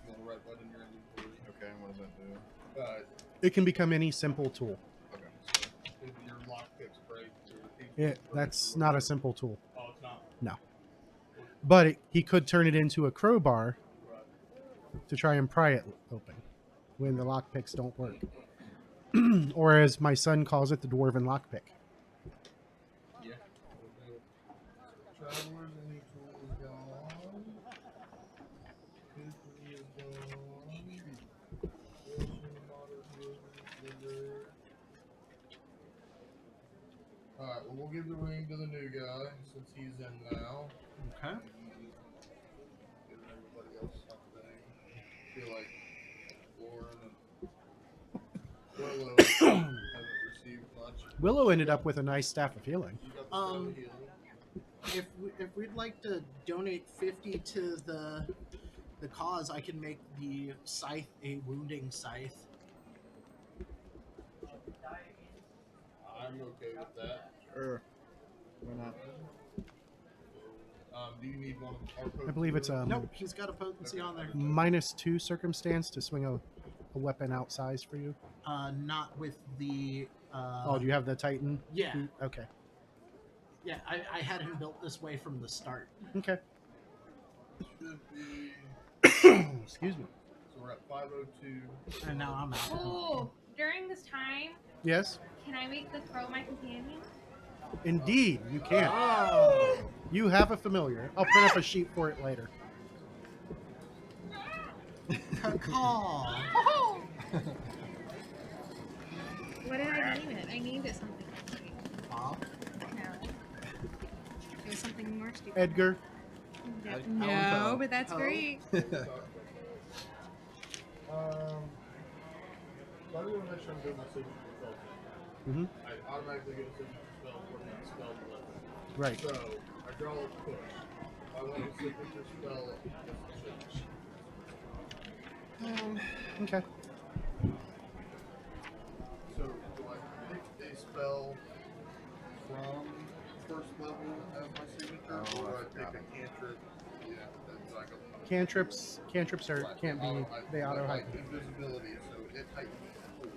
You want to write that in your inventory. Okay, what does that do? It can become any simple tool. Okay. So if your lockpicks break, or your thief Yeah, break, that's or- not a simple tool. Oh, it's not. But he could turn it into a crowbar Right. to try and pry it open when the lockpicks don't work. Or as my son calls it, the dwarven lockpick. Yeah. Traveler's any tool is gone. History is gone. Alright, well, we'll give the ring to the new guy since he's in now. Okay. Give everybody else something. I feel like Lauren and Willow haven't received much. Willow ended up with a nice staff of healing. You got the spell healing. If we'd like to donate 50 to the cause, I can make the scythe a wounding scythe. I'm okay with that. Sure. Why not? Do you need one of our potency? I believe it's Nope, he's got a potency on there. -2 circumstance to swing a weapon outsized for you. Not with the. Oh, do you have the Titan? Yeah. Okay. Yeah, I had him built this way from the start. Okay. Should be. Excuse me. So we're at 502. And now I'm out. Oh, during this time, Yes, can I make the crow my companion? indeed, you can. Oh. You have a familiar. I'll print up a sheet for it later. Caw. Oh! What did I name it? I named it something. Bob. No. It was something more stupid. Edgar. No, but that's Oh. great. So I just want to make sure I'm doing my signature spell. Mm-hmm. I automatically get a signature spell from that spell weapon. Right. So I draw a push. I want a signature spell. Okay. So do I pick a spell from first level as my signature, or do I pick a cantrip? Yeah, that's like a Cantrips can't be. They auto like heighten. invisibility, so it heightens 4.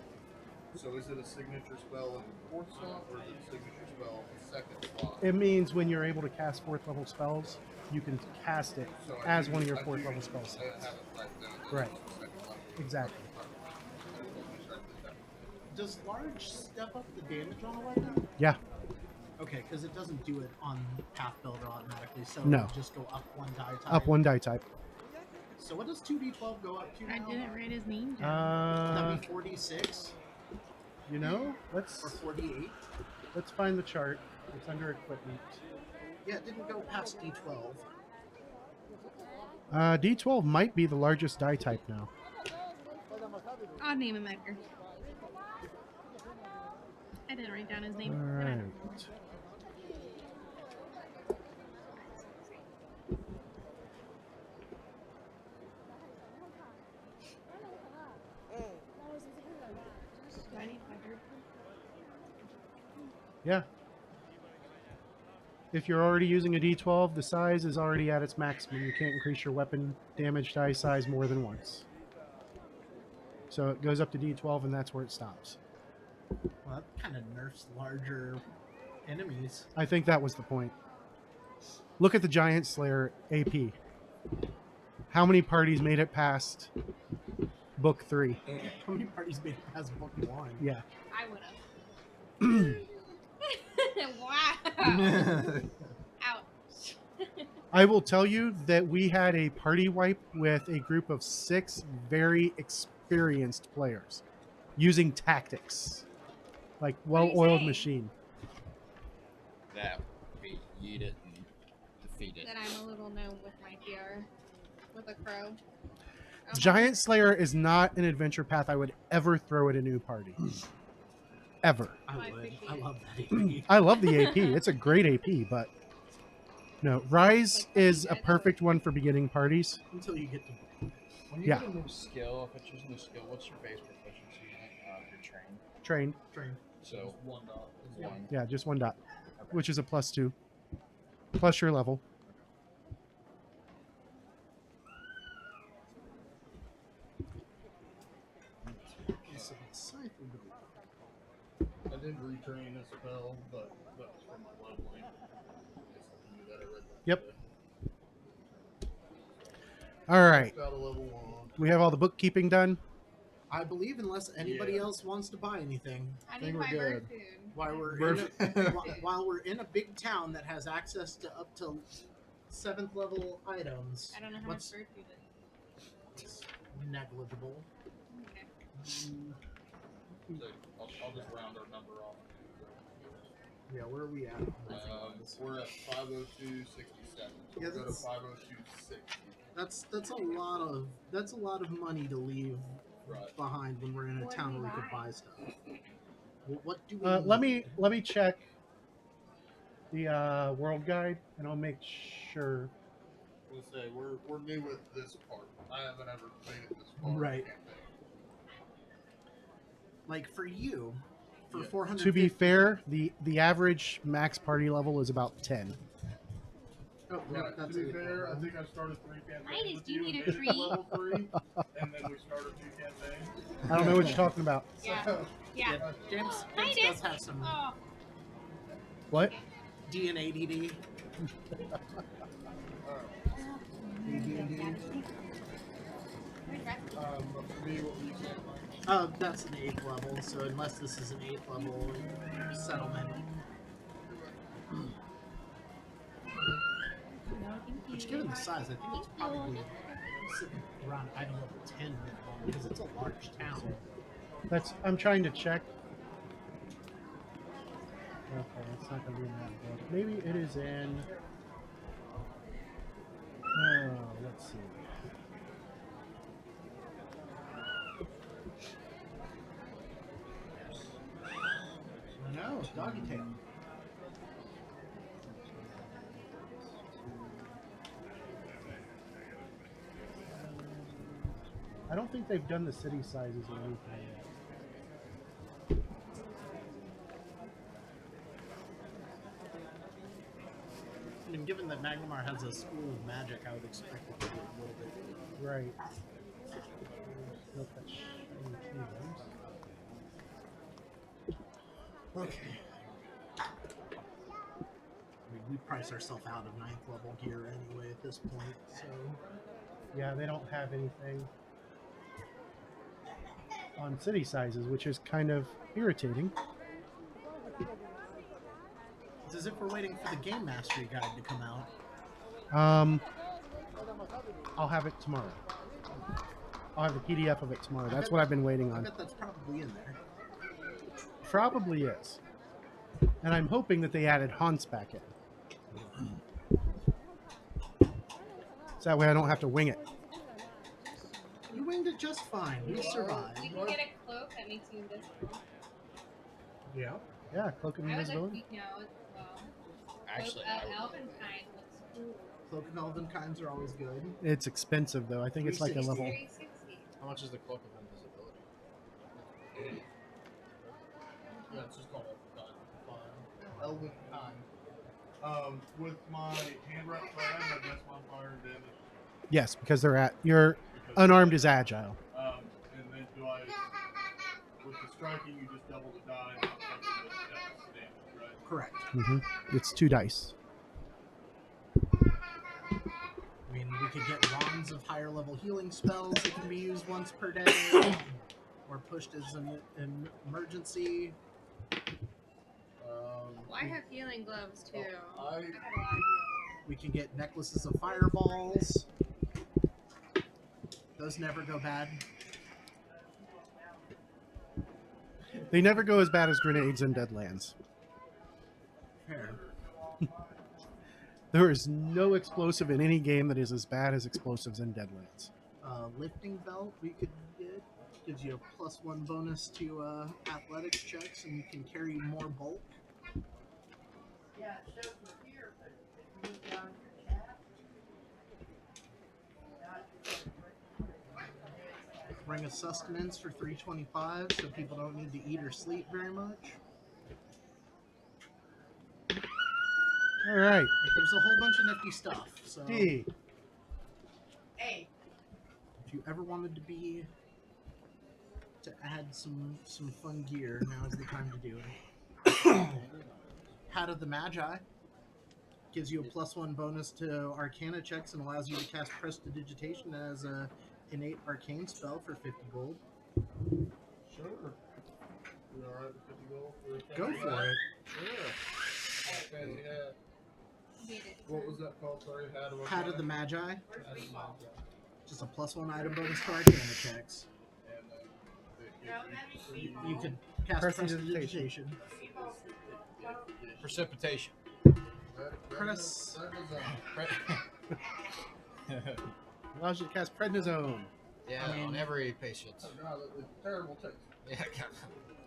So is it a signature spell in the 4th slot, or is it a signature spell in the 2nd slot? It means when you're able to cast 4th level spells, you can cast it So I as do- one of your I 4th do- level spells. I have it right then. Right. It's the 2nd level. Exactly. Does large step up the damage on a weapon? Yeah. Okay, because it doesn't do it on half builder automatically, so No. it'll just go up one die type. Up one die type. So what does 2d12 go up to I now? didn't write his name down. That'd be 46 You know, or let's 48. find the chart. It's under equipment. Yeah, it didn't go past d12. D12 might be the largest die type now. I'll name him Edgar. I didn't write down his name. All but I right. don't know. Do I need 100? Yeah. If you're already using a D12, the size is already at its maximum. You can't increase your weapon damage die size more than once. So it goes up to D12, and that's where it stops. Well, that kind of nerfs larger enemies. I think that was the point. Look at the Giant Slayer AP. How many parties made it past Book 3? How many parties made it past book 1? Yeah. I would have. Wow. Ouch. I will tell you that we had a party wipe with a group of 6 very experienced players using tactics. Like well-oiled saying? machine. That we eat it and defeat it. That I'm a little known with my PR. With a crow. Okay. Giant Slayer is not an adventure path I would ever throw at a new party. Ever. I I would. appreciate I it. love that AP. I love the AP. It's a great AP, but no. Rise is a perfect one for beginning parties. Until you get to When you Yeah. get a new skill, if it's just a new skill, what's your base proficiency in it? Your train. Train. train. So One dot. Yeah. one. Yeah, just 1 dot, which is a +2. Plus your level. So the scythe will go. I did retrain a spell, but that was from my leveling. I can do that at red. Yep. All right. Got a level 1. We have all the bookkeeping done. I believe unless anybody Yeah. else wants to buy anything, I think need we're my bird good. food. while we're Bird- while we're in a big town that has access to up to 7th level items, I don't know how what's much bird food it it's negligible. is. Okay. So I'll just round our number off. Yeah, where are we at? We're at 502.67. So Yeah, we'll go to that's- 502.60. That's a lot of money to leave Right. behind when we're in a What do town we where we could buy? buy stuff. Well, what do we? Let need? me check the world guide, and I'll make sure. We'll say we're new with this part. I haven't ever played it this far. in the Right. campaign. Like for you, for Yeah. 400. To be fair, the average max party level is about 10. Oh, no, Right. that's To be it. fair, I think I started 3 campaigns Linus, with do you you need and a made it to treat? level 3, and then we started 2 campaigns. I don't know what you're talking about. Yeah. So, Yeah. James Hi, does Disc. have some Oh, What? okay. D and ADD. but for me, what were you saying, Mike? That's an 8th level, so unless this is an 8th level settlement, which given the size, I think it's probably sitting around item level 10 minimum because it's a large town. I'm trying to check. Okay, it's not gonna be in that book. Maybe it is in. Oh, let's see. No, doggy tail. I don't think they've done the city sizes or anything yet. I mean, given that Magnamar has a school of magic, I would expect it to be a little bit. Right. No touch any kingdoms. Okay. I mean, we price ourselves out of 9th level gear anyway at this point, so. Yeah, they don't have anything on city sizes, which is kind of irritating. It's as if we're waiting for the Game Mastery Guide to come out. I'll have it tomorrow. I'll have the PDF of it tomorrow. That's what I've been waiting I on. bet that's probably in there. Probably is. And I'm hoping that they added Hans back in. So that way I don't have to wing it. You winged it just fine. You survived. You can get a cloak that makes you invisible. Yeah. Yeah, cloak of I would invisibility. like no, well. Actually, Cloak I of would- Elvenkind looks cool. Cloak and Elven kinds are always good. It's expensive though. I think it's like a level. 360. how much is the cloak of invisibility? Yeah, it's just called Elven Kind. With my hand wrap grab, I guess modifier and damage. Yes, because you're unarmed is agile. And then do I, with the striking, you just double the die, not touch the dex damage, right? Correct. It's 2 dice. I mean, we could get wands of higher level healing spells that can be used once per day, or pushed as an emergency. Well, I have healing gloves too. I- I have a lot of healing. We can get necklaces of fireballs. Those never go bad. They never go as bad as grenades in Deadlands. Fair. There is no explosive in any game that is as bad as explosives in Deadlands. Lifting belt we could get. Gives you a +1 bonus to athletics checks, and you can carry more bulk. Yeah, it shows from here, but if you move down your tab, Ring of sustenance for 325, so people don't need to eat or sleep very much. All right. Like, there's a whole bunch of nifty stuff. So D. hey, if you ever wanted to add some fun gear, now is the time to do it. Hat of the Magi gives you a +1 bonus to Arcana checks and allows you to cast Prestidigitation as a innate arcane spell for 50 gold. Sure. You alright with 50 gold? Go for it. Sure. Fancy hat. Made it. What was that called? Sorry, hat of what Hat of kind? the Magi, Hat of the Magi. just a +1 item bonus to Arcana checks. And then You could cast Prestidigitation. Prestidigitation. Precipitation. Press. Allows you to cast Prednisone. Yeah, I mean- on every patient. Oh god, it's terrible taste. Yeah,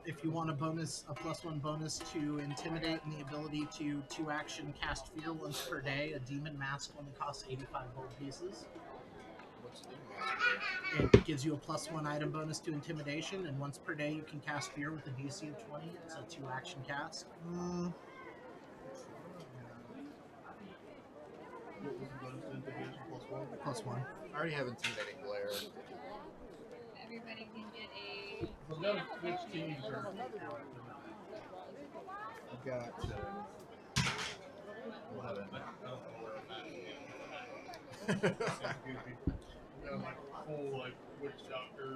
If you want a +1 bonus to Intimidate and the ability to 2-action cast Fear once per day, a Demon Mask only costs 85 gold pieces. what's the It gives you a +1 item bonus to Intimidation, and once per day you can cast Fear with a DC of 20. It's a 2-action cast. What was the bonus to intimidation? +1? +1. I already have intimidating glare. Everybody can get a. So I've got a 16. I've got 11. Got like full like witch doctor.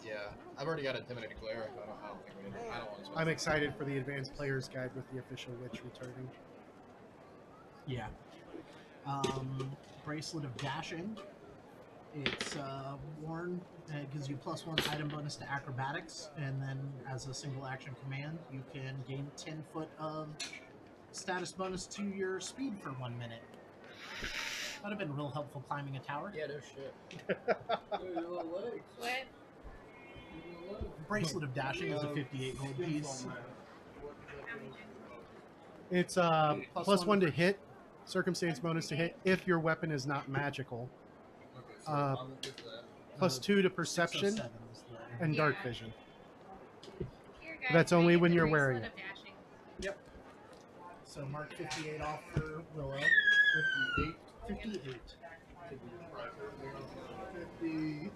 Yeah, I've already got intimidating glare. I don't think I don't want to. I'm excited for the advanced player's guide with the official witch returning. Yeah. Bracelet of Dashing. It's worn. It gives you +1 item bonus to acrobatics, and then as a single action command, you can gain 10 foot of status bonus to your speed for 1 minute. That'd have been real helpful climbing a tower. Yeah, no shit. Your little legs. What? Your little legs. Bracelet of Dashing is a 58 gold piece. It's +1 to hit, circumstance bonus to hit if your weapon is not magical. Okay, so Uh, I'll look at that. +2 to perception 607 is the- and dark Yeah. vision. Here, That's guys, only get when the you're bracelet wearing of Dashing. So mark 58 off for Willow. 58. 58. 50.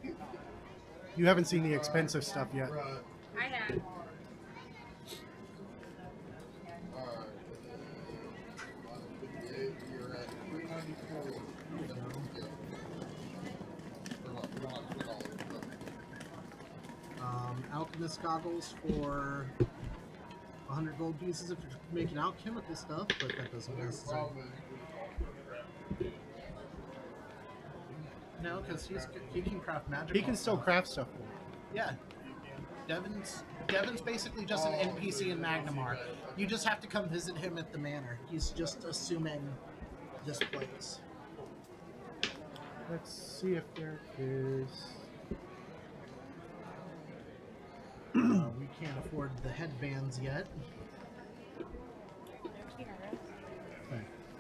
You haven't seen the expensive stuff yet. Right. I have. Alright. Minus 58. You're at 394. Yeah. Alchemist goggles for 100 gold pieces if you're making alchemical stuff, but that doesn't necessarily. No, because he can craft magic. He can still craft stuff for you. Yeah. Devin's basically just an NPC in Magnamar. You just have to come visit him at the manor. He's just assuming this place. Let's see if there is. We can't afford the headbands yet.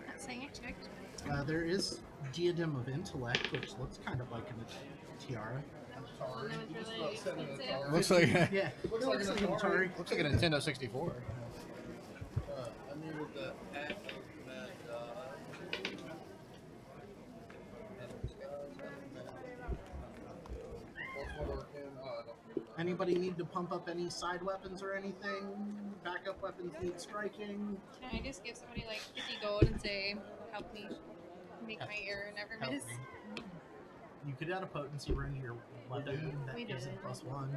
Not saying I checked. There is Diadem of Intellect, which looks kind of like a tiara. I know it's really expensive. Looks like Yeah, Looks like an Atari. looks like a Nintendo 64. I needed the hat of Mad God. Anybody need to pump up any side weapons or anything? Backup weapons need striking. Can I just give somebody like 50 gold and say, help me make my error never Help miss? me. You could add a potency rune to your weapon that We gives did. it +1.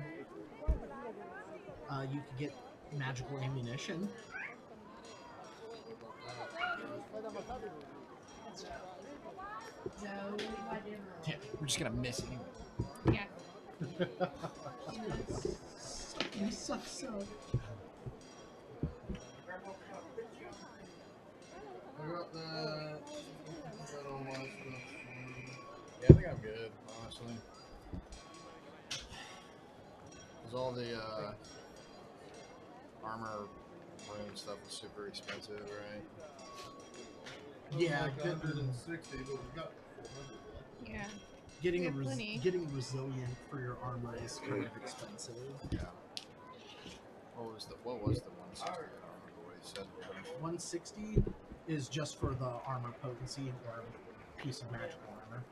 You could get magical ammunition. No, I didn't. Yeah, we're just gonna miss it. Yeah. You suck so. I got that. Got all my stuff. Yeah, I think I'm good, honestly. Because all the armor rune stuff is super expensive, right? Yeah, Like good. 160, but we got 400 left. Yeah. Getting We a have plenty. getting resilient for your armor is kind of expensive. Yeah. What was the one? I don't remember what he said. 160 is just for the armor potency or piece of magical armor.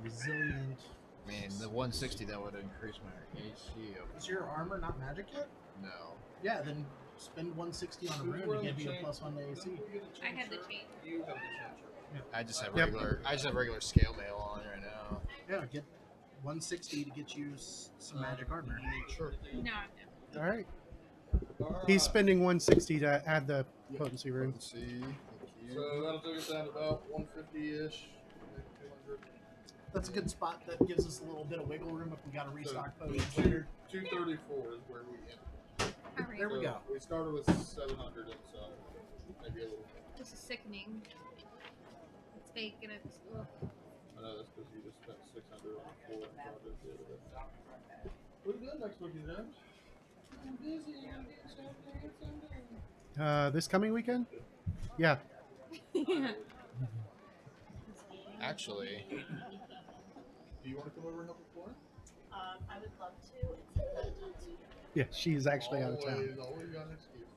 Resilient. I mean, the 160 that would increase my AC. Is your armor not magic yet? No. Yeah, then spend 160 on a rune to give you a +1 to AC. I had the chain. You have the chain. I just have Yep. regular. I just have regular scale mail on right now. Yeah, get 160 to get you some magic armor. Sure. No, All right. He's spending 160 to add the potency rune. Let's see. Thank you. So that'll take us down to about 150-ish. Maybe 200. That's a good spot. That gives us a little bit of wiggle room if we got to restock potions later. 234 is where we ended. Alright. There we go. We started with 700 and so maybe a little more. This is sickening. It's fake and it's. Ugh. I know that's because you just spent 600 on 4 projects the other day. What are you doing next weekend, James? I'm busy. I'm getting stuff done. This coming weekend? Yeah. Yeah. Actually, Do you want to come over and help with Lauren? I would love to. It's Yeah, she's actually out of town. Always got an excuse.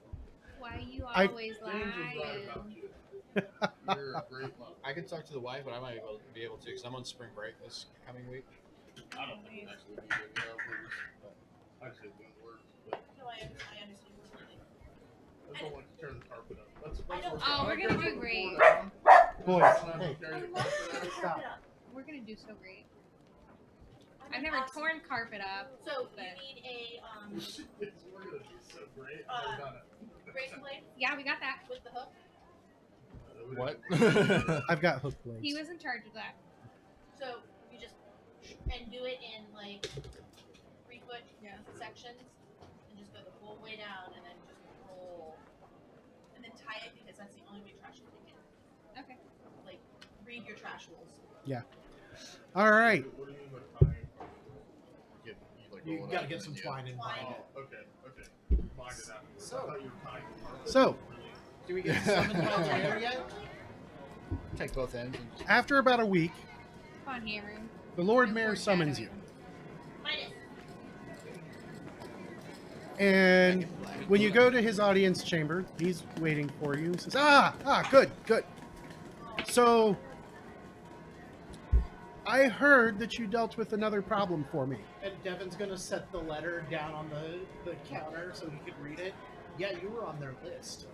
why you I- always James was right lie. about you. You're a great mother. I can talk to the wife, but I might be able to because I'm on spring break this coming week. I don't think it'd actually be good. I just hate doing the work. But No, I understand completely. I just don't like to tear the carpet up. That's I don't- Oh, we're gonna do great. Boys, hey, Stop. We're gonna do so great. I've never torn carpet up. So but- you need a We're gonna do so great. razor blade Yeah, we got that. with the hook. What? I've got hook blades. He was in charge of that. So you just and do it in like 3-foot sections, and just go the whole way down, and then just roll, and then tie it because that's the only way trash can take it. Okay. Like read your trash rules. All right. What do you mean by tying? You gotta get some twine and bind Oh, it. okay. Bind it out. So- I thought you were tying the carpet. So, Do we get summoned by the mayor yet? Take both ends. And after about a week, Come on, Hammer. the Lord Mayor summons you. Minus. And when you go to his audience chamber, he's waiting for you. He says, good. So, I heard that you dealt with another problem for me. And Devin's gonna set the letter down on the counter so he could read it. Yeah, you were on their list.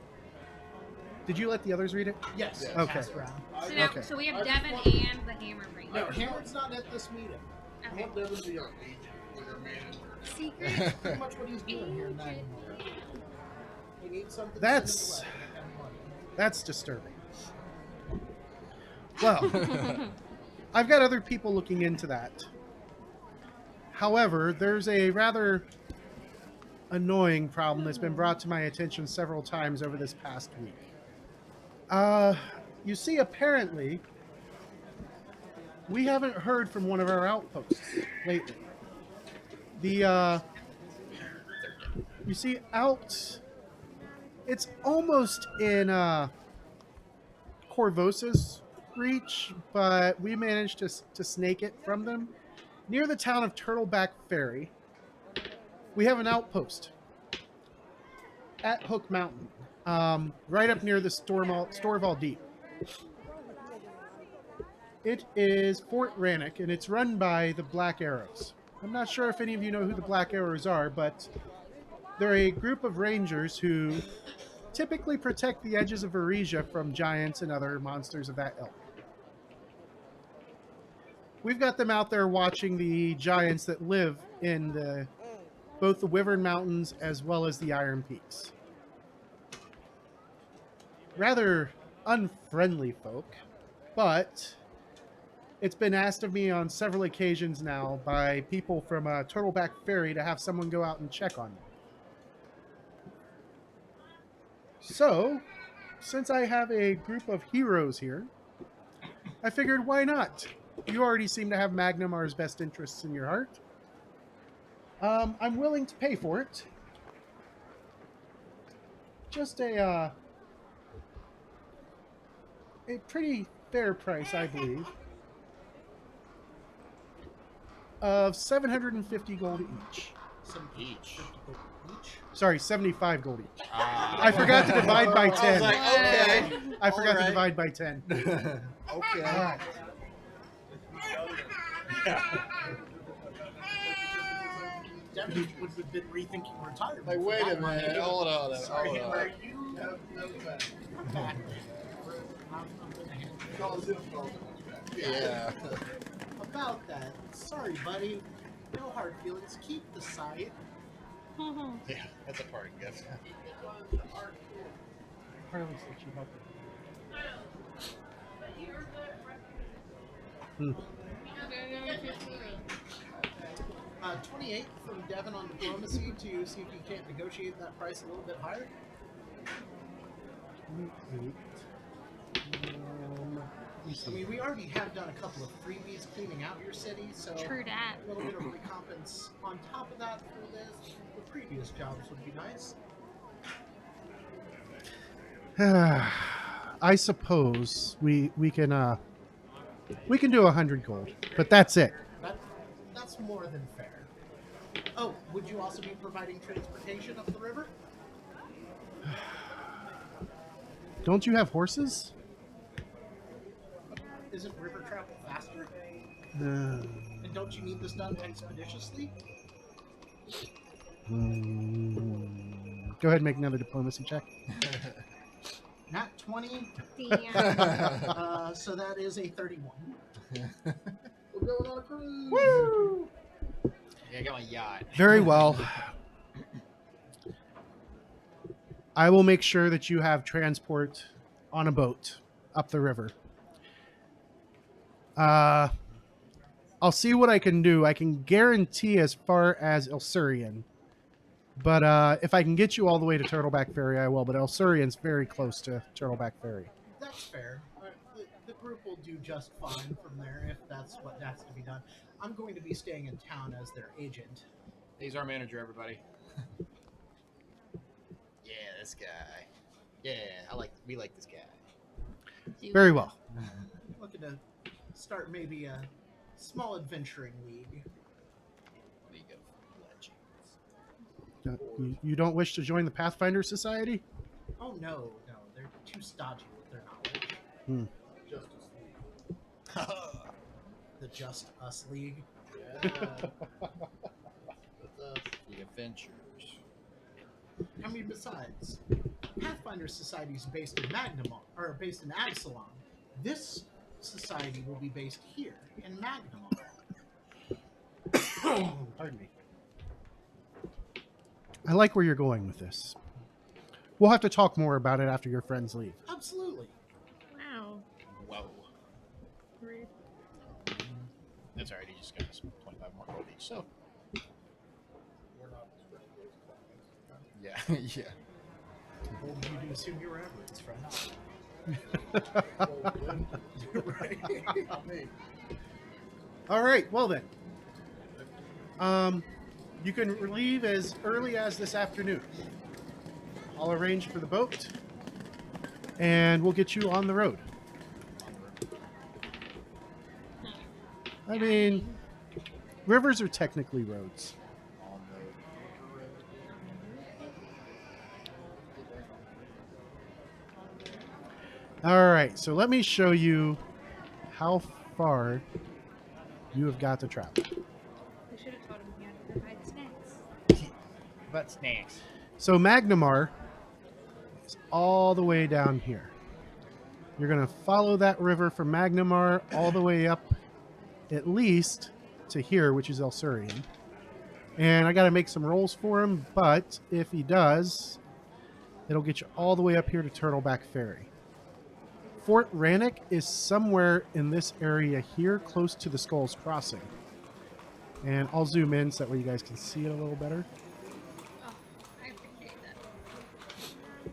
Did you let the others read it? Yes. Yeah. Okay. Passed around. So now, Okay. so we I have just Devin want- and the Hammer brain. No, Hammer's not at this meeting. I Okay. want Devin to be our agent, like our manager. Secret. Pretty much what he's doing here in Magnemore. He needs something. That's- send him a letter and money. That's disturbing. Well, I've got other people looking into that. However, there's a rather annoying problem that's been brought to my attention several times over this past week. You see, apparently, we haven't heard from one of our outposts lately. You see, it's almost in, Corvosa's reach, but we managed to snake it from them. Near the town of Turtleback Ferry, we have an outpost at Hook Mountain, right up near the Storval Deep. It is Fort Rannoch, and it's run by the Black Arrows. I'm not sure if any of you know who the Black Arrows are, but they're a group of rangers who typically protect the edges of Varesia from giants and other monsters of that ilk. We've got them out there watching the giants that live in both the Wyvern Mountains as well as the Iron Peaks. Rather unfriendly folk, but it's been asked of me on several occasions now by people from Turtleback Ferry to have someone go out and check on them. So, since I have a group of heroes here, I figured why not? You already seem to have Magnemar's best interests in your heart. I'm willing to pay for it. Just a pretty fair price, I believe, of 750 gold each. each. Sorry, 75 gold each. Ah. I forgot to divide by I was 10. like, okay. I forgot to Alright. divide by 10. Okay. All right. Devin would have been rethinking retirement. Like, for wait that a money. minute. Hold on. Sorry, Hold Hammer, on. you come back. I'm gonna handle it. Calls him, calls him. Yeah. About that, sorry, buddy. No hard feelings. Keep the site. Yeah, that's a parting gift. Harley said she helped me. 28 from Devin on diplomacy to see if you can't negotiate that price a little bit higher. 28. Let me I see. mean, we already have done a couple of freebies cleaning out your city, so True that. a little bit of recompense on top of that for this. The previous jobs would be nice. I suppose we can do 100 gold, but that's it. That's more than fair. Oh, would you also be providing transportation up the river? Don't you have horses? Isn't river travel faster? Uh, And don't you need this done expeditiously? Go ahead and make another diplomacy check. Not 20. Damn. So that is a 31. We're going on a cruise. Woo! Yeah, I got my yacht. Very well. I will make sure that you have transport on a boat up the river. I'll see what I can do. I can guarantee as far as Elsurian. But if I can get you all the way to Turtleback Ferry, I will. But Elsurian's very close to Turtleback Ferry. That's fair. The group will do just fine from there if that's what has to be done. I'm going to be staying in town as their agent. He's our manager, everybody. Yeah, this guy. Yeah, we like this guy. Very well. Looking to start maybe a small adventuring league. League of Legends. You don't wish to join the Pathfinder Society? Oh no, they're too stodgy with their knowledge. Justice League. The Just Us League. Yeah. That's us. The Adventures. I mean, besides, Pathfinder Society is based in Magnum, or based in Absalom. This society will be based here in Magnum. Pardon me. I like where you're going with this. We'll have to talk more about it after your friends leave. Absolutely. Wow. Whoa. Rude. That's alright, he just got us 25 more gold each, so. We're not as friendly as clients. Yeah, yeah. What would you do assume you were Everett's friend? Oh, good. Right. Not me. All right. Well then, you can leave as early as this afternoon. I'll arrange for the boat, and we'll get you on the road. I mean, rivers are technically roads. On All right. So let me show you how far you have got to travel. We should have told him he had to provide snacks. But snacks. So Magnamar is all the way down here. You're going to follow that river from Magnamar all the way up at least to here, which is Elsurian. And I got to make some rolls for him, but if he does, it'll get you all the way up here to Turtleback Ferry. Fort Rannoch is somewhere in this area here, close to the Skulls Crossing. And I'll zoom in so that way you guys can see it a little better. Oh, I appreciate that.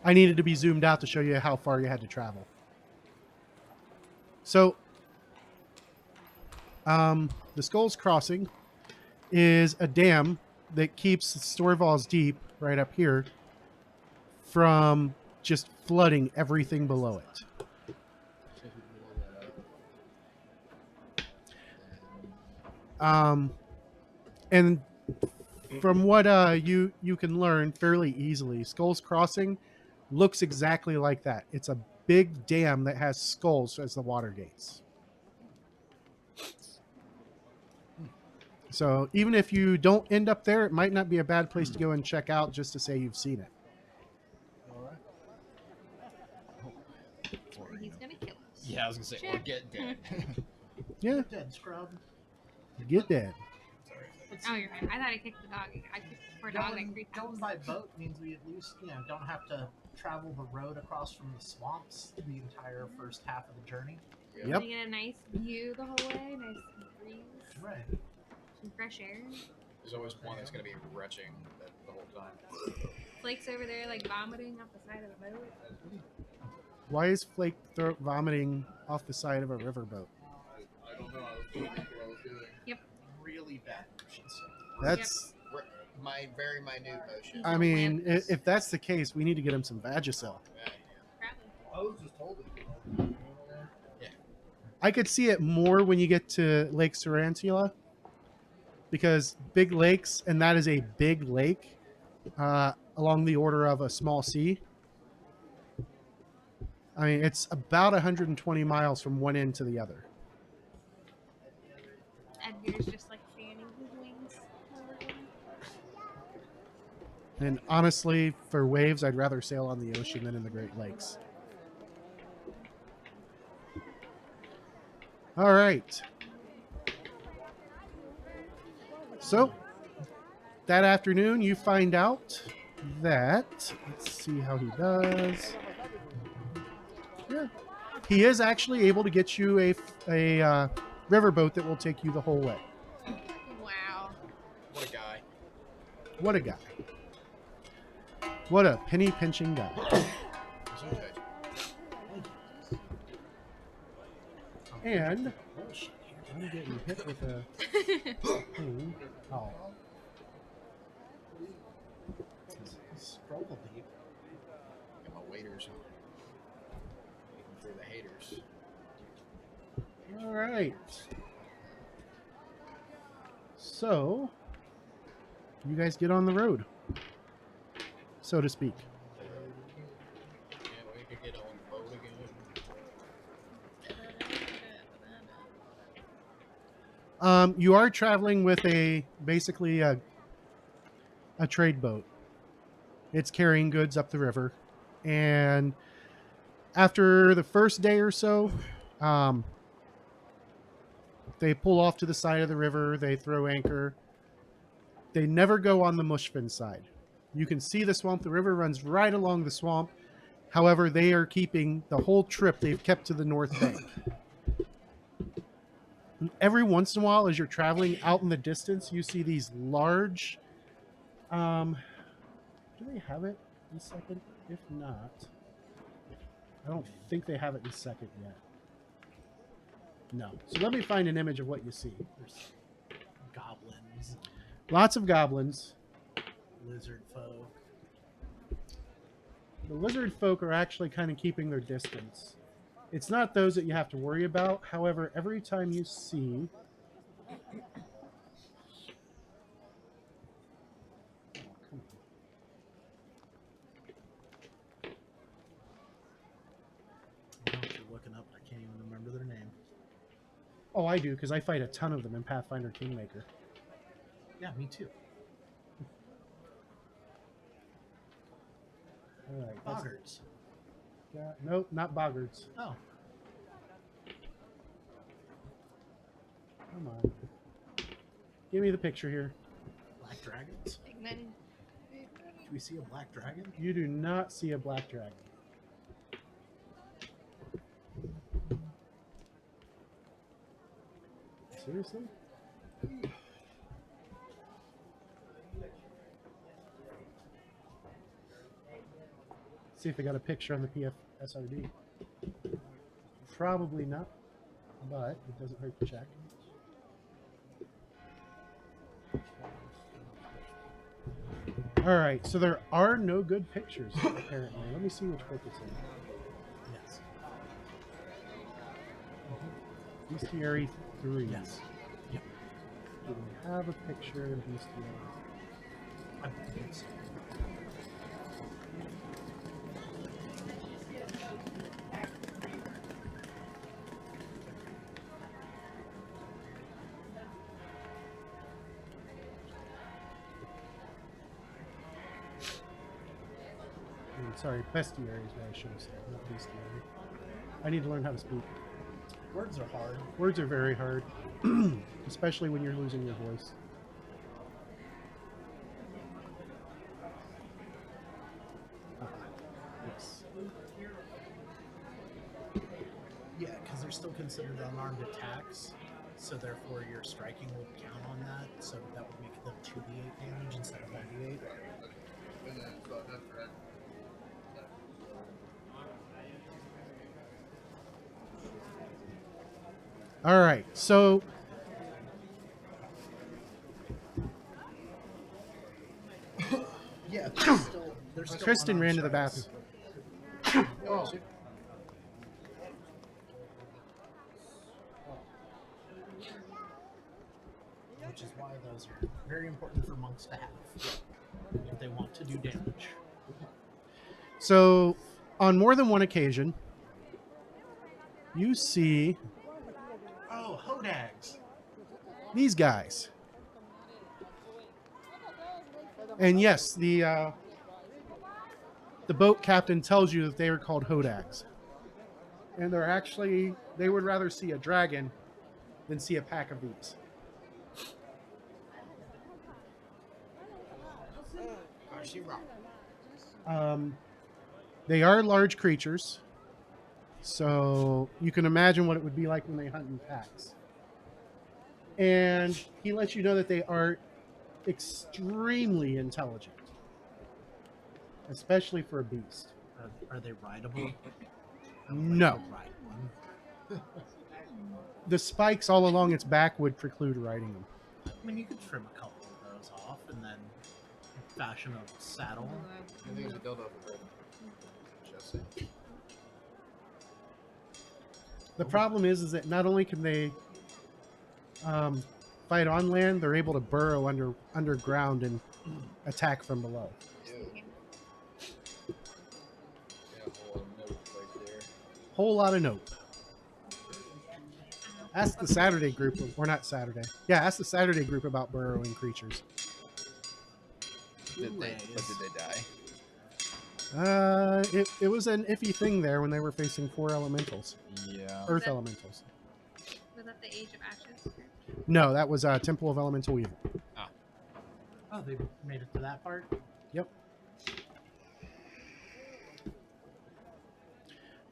I needed to be zoomed out to show you how far you had to travel. So, the Skulls Crossing is a dam that keeps Storval's Deep, right up here, from just flooding everything below it. And from what you can learn fairly easily, Skulls Crossing looks exactly like that. It's a big dam that has skulls as the water gates. So even if you don't end up there, it might not be a bad place to go and check out just to say you've seen it. He's gonna kill us. Yeah, I was gonna say, or Check. get dead. Yeah, Dead scrub. get that. It's, Oh, you're right. I thought I kicked the dog. I kicked for a dog like 3 going times. by boat means we at least, don't have to travel the road across from the swamps the entire first half of the journey. Yep. We get a nice view the whole way, nice breeze, Right. some fresh air. There's always one that's gonna be retching the whole time. Flake's over there like vomiting off the side of the boat. Why is Flake vomiting off the side of a riverboat? I don't know. I was doing what I was doing. Really bad motion sickness. That's. My very minute motion. I mean, if that's the case, we need to get him some Vagisil. Probably. I was just holding it. I could see it more when you get to Lake Sarantula, because big lakes, and that is a big lake along the order of a small sea. I mean, it's about 120 miles from one end to the other. Edgar's just like fanning his wings. And honestly, for waves, I'd rather sail on the ocean than in the Great Lakes. All right. So, that afternoon, you find out that, let's see how he does. Yeah. He is actually able to get you a riverboat that will take you the whole way. Wow. What a guy. What a guy. What a penny pinching guy. And I'm getting hit with a thing. Oh. Struggle deep. Got my waders on. Waiting for the haters. All right. So, you guys get on the road, so to speak. Yeah, we could get on the boat again. You are traveling with basically a trade boat. It's carrying goods up the river, and after the first day or so, they pull off to the side of the river. They throw anchor. They never go on the Mushfin side. You can see the swamp. The river runs right along the swamp. However, they are keeping the whole trip. They've kept to the north bank. And every once in a while, as you're traveling out in the distance, you see these large. Do they have it in second? If not, I don't think they have it in second yet. No. So let me find an image of what you see. There's goblins, Lots of goblins. lizard folk. The lizard folk are actually kind of keeping their distance. It's not those that you have to worry about. However, every time you see... Oh, come on. I know what you're looking up, but I can't even remember their name. Oh, I do, because I fight a ton of them in Pathfinder Kingmaker. Yeah, me too. All right. that's- Boggarts. Nope, not boggards. Oh, Come on. Give me the picture here. black dragons. Big men. Do we see a black dragon? You do not see a black dragon. Seriously? See if I got a picture on the PFSRD. Probably not, but it doesn't hurt to check. All right, so there are no good pictures apparently. Let me see which book it's in. Yes. Bestiary 3. Yes. Yep. Do we have a picture of Bestiary? I think so. Sorry, bestiary is what I should have said, not bestiary. I need to learn how to speak. Words are hard. Words are very hard, especially when you're losing your voice. Yes. Yeah, because they're still considered unarmed attacks, so therefore your striking would count on that, so that would make them 2d8 damage instead of 1d8. And then so after that, All right, so Yeah, they're still Kristen ran to the unarmed bathroom. oh, strikes, which is why those are very important for monks to have if they want to do damage. So, on more than one occasion, you see Oh, hodags. these guys. And yes, the boat captain tells you that they are called hodags. And they would rather see a dragon than see a pack of these. They are large creatures, so you can imagine what it would be like when they hunt in packs. And he lets you know that they are extremely intelligent, especially for a beast. Are they rideable? No. Ride one. The spikes all along its back would preclude riding them. I mean, you could trim a couple of those off and then fashion a saddle. I think it's a dildo for Britain. Just saying. The problem is that not only can they fight on land, they're able to burrow underground and attack from below. Ew. Yeah, a whole note right there. Whole lot of nope. Ask the Saturday group, or not Saturday. Yeah, ask the Saturday group about burrowing creatures. Did they die? It was an iffy thing there when they were facing 4 elementals. Yeah. Earth elementals. Was that the Age of Ashes? No, that was Temple of Elemental Evil. Oh, they made it to that part? Yep.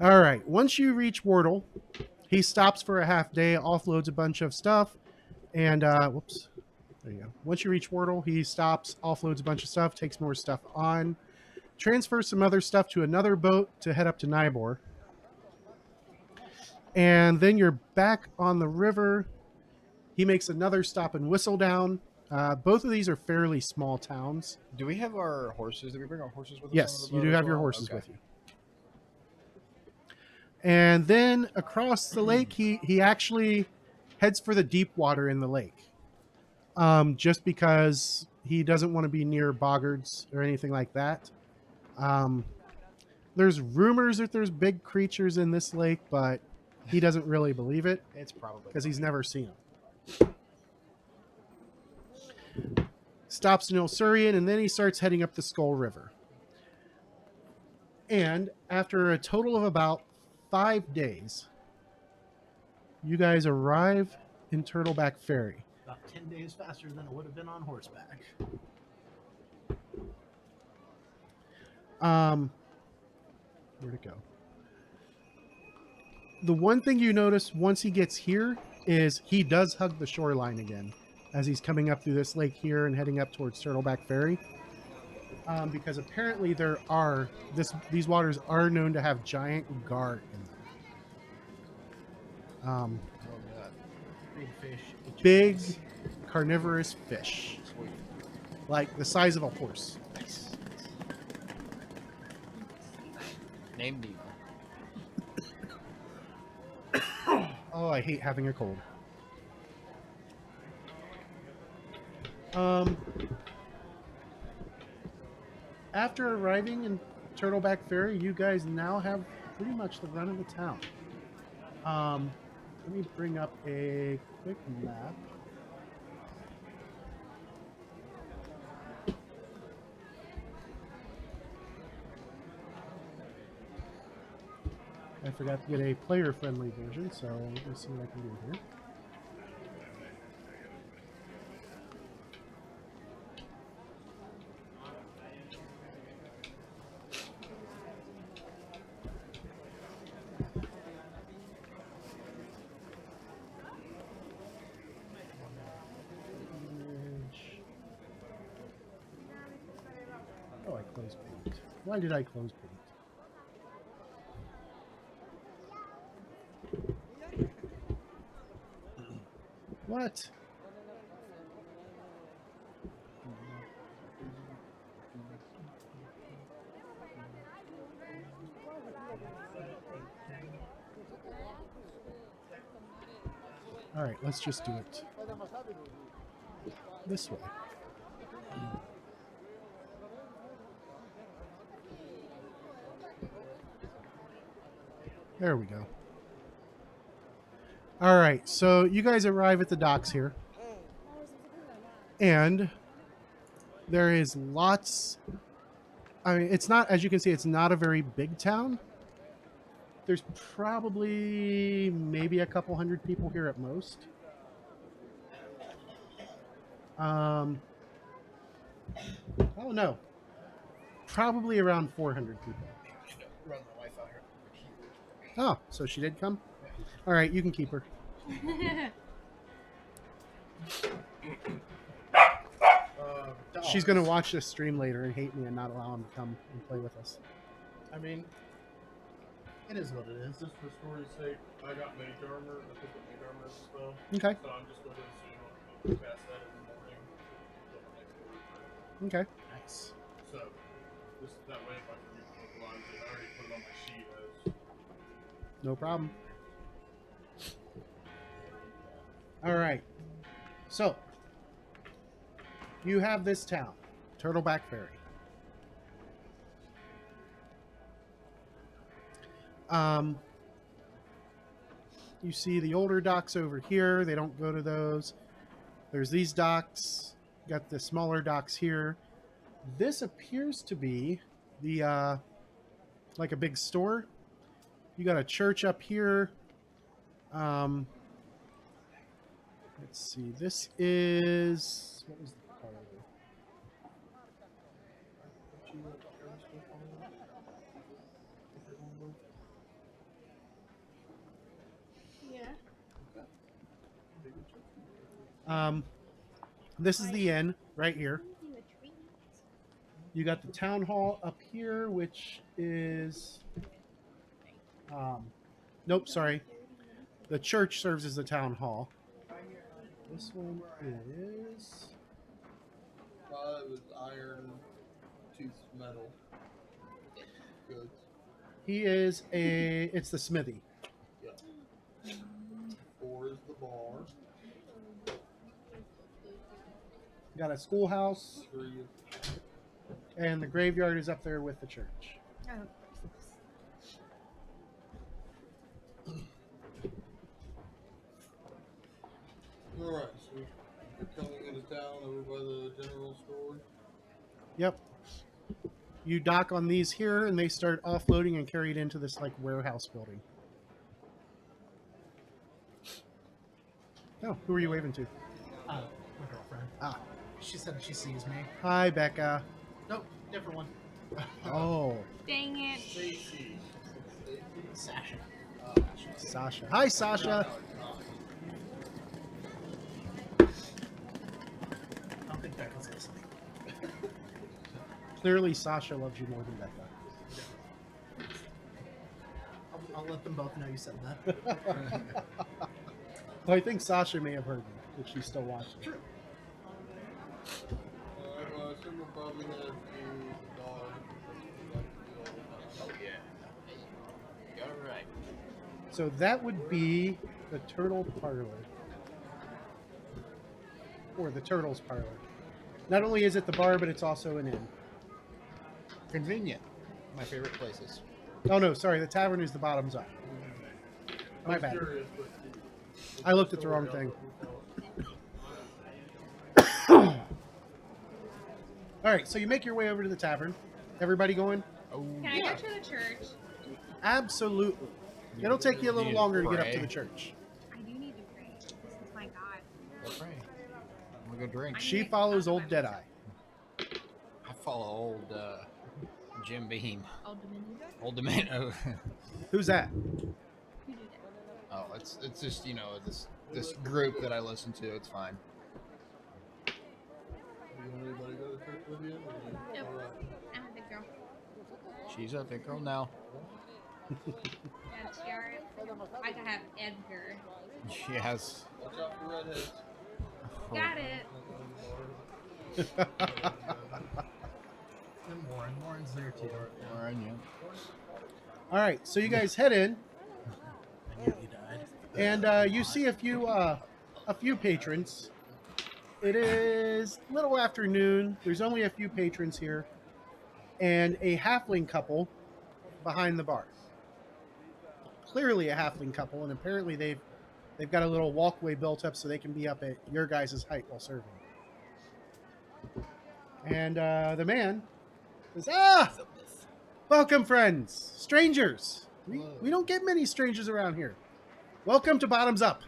All right. Once you reach Wardle, he stops for a half day, offloads a bunch of stuff, and whoops. There you go. Once you reach Wardle, he stops, offloads a bunch of stuff, takes more stuff on, transfers some other stuff to another boat to head up to Nybor. And then you're back on the river. He makes another stop in Whistledown. Both of these are fairly small towns. Do we have our horses? Did we bring our horses with us? Yes, on the you boat do as have your well? horses Okay. with you. And then across the lake, he actually heads for the deep water in the lake. Just because he doesn't want to be near boggards or anything like that. There's rumors that there's big creatures in this lake, but he doesn't really believe it It's probably because he's never seen them. Stops in Ilsurian, and then he starts heading up the Skull River. And after a total of about 5 days, you guys arrive in Turtleback Ferry. About 10 days faster than it would have been on horseback. Where'd it go? The one thing you notice once he gets here is he does hug the shoreline again as he's coming up through this lake here and heading up towards Turtleback Ferry. Because apparently these waters are known to have giant gar in them. Oh god. Big fish. Big carnivorous fish, Sweet. like the size of a horse. Nice. Name Nemo. Oh, I hate having a cold. After arriving in Turtleback Ferry, you guys now have pretty much the run of the town. Let me bring up a quick map. I forgot to get a player-friendly version, so let's see what I can do here. Oh, I closed paint. Why did I close paint? What? All right, let's just do it this way. There we go. All right, so you guys arrive at the docks here, and there is lots. I mean, it's not, as you can see, it's not a very big town. There's probably maybe a couple hundred people here at most. Oh no, probably around 400 people. Run the Wi-Fi. Oh, so she did come? All right, you can keep her. She's going to watch this stream later and hate me and not allow him to come and play with us. I mean, it is what it is. Just for story's sake, I got mage armor. I picked up mage armor as a spell. Okay. So I'm just going to assume I'll cast that in the morning. Until the next day. Okay. Nice. So, just that way if I forget to localize it, I already put it on my sheet as. No problem. All right. So, you have this town, Turtleback Ferry. You see the older docks over here. They don't go to those. There's these docks. You got the smaller docks here. This appears to be the like a big store. You got a church up here. Let's see. This is what was the parlor? This is the inn right here. You got the town hall up here, which is nope, sorry. The church serves as the town hall. This one is 5 is iron, 2's metal. Good. it's the smithy. Yeah. 4 is the bar. Got a schoolhouse, 3 is and the graveyard is up there with the church. Alright, so you're coming into town over by the general store. Yep. You dock on these here, and they start offloading and carried into this like warehouse building. Oh, who are you waving to? My girlfriend. Ah. She said she sees me. Hi, Becca. Nope, different one. Oh, Dang it. Stacy. Sasha. Sasha. Hi, Sasha. I don't think Becca's listening. Clearly, Sasha loves you more than Becca. I'll let them both know you said that. Well, I think Sasha may have heard me if she's still watching. True. Well, I assume we'll probably have you dog. Oh yeah. You're right. So that would be the Turtle Parlor. Or the Turtles Parlor. Not only is it the bar, but it's also an inn. Convenient. My favorite places. Oh no, sorry, the tavern is the bottoms up. My bad. Curious, but I looked at the wrong thing. All right, so you make your way over to the tavern. Everybody going? Oh, Can I go to the church? Absolutely. It'll take you a little longer to get up to the church. I do need to pray. This is my God. go pray. I'm gonna go drink. She follows old Deadeye. I follow old Jim Beam. Old Dominion. Old Domino. Who's that? Who did it? Oh, it's just this group that I listen to. It's fine. you want anybody to go to church with you? Nope. Alright. I'm a big girl. She's a big girl now. Yeah, tiara. I could have Edgar. She has. Watch out for redheads. Got it. And Warren. Warren's there too. Warren, yeah. All right, so you guys head in, I knew you died. and you see a few patrons. It is little after noon. There's only a few patrons here, and a halfling couple behind the bar. Clearly a halfling couple, and apparently they've They've got a little walkway built up so they can be up at your guys' height while serving. And the man says, welcome, friends, strangers. We don't get many strangers around here. Welcome to Bottoms Up.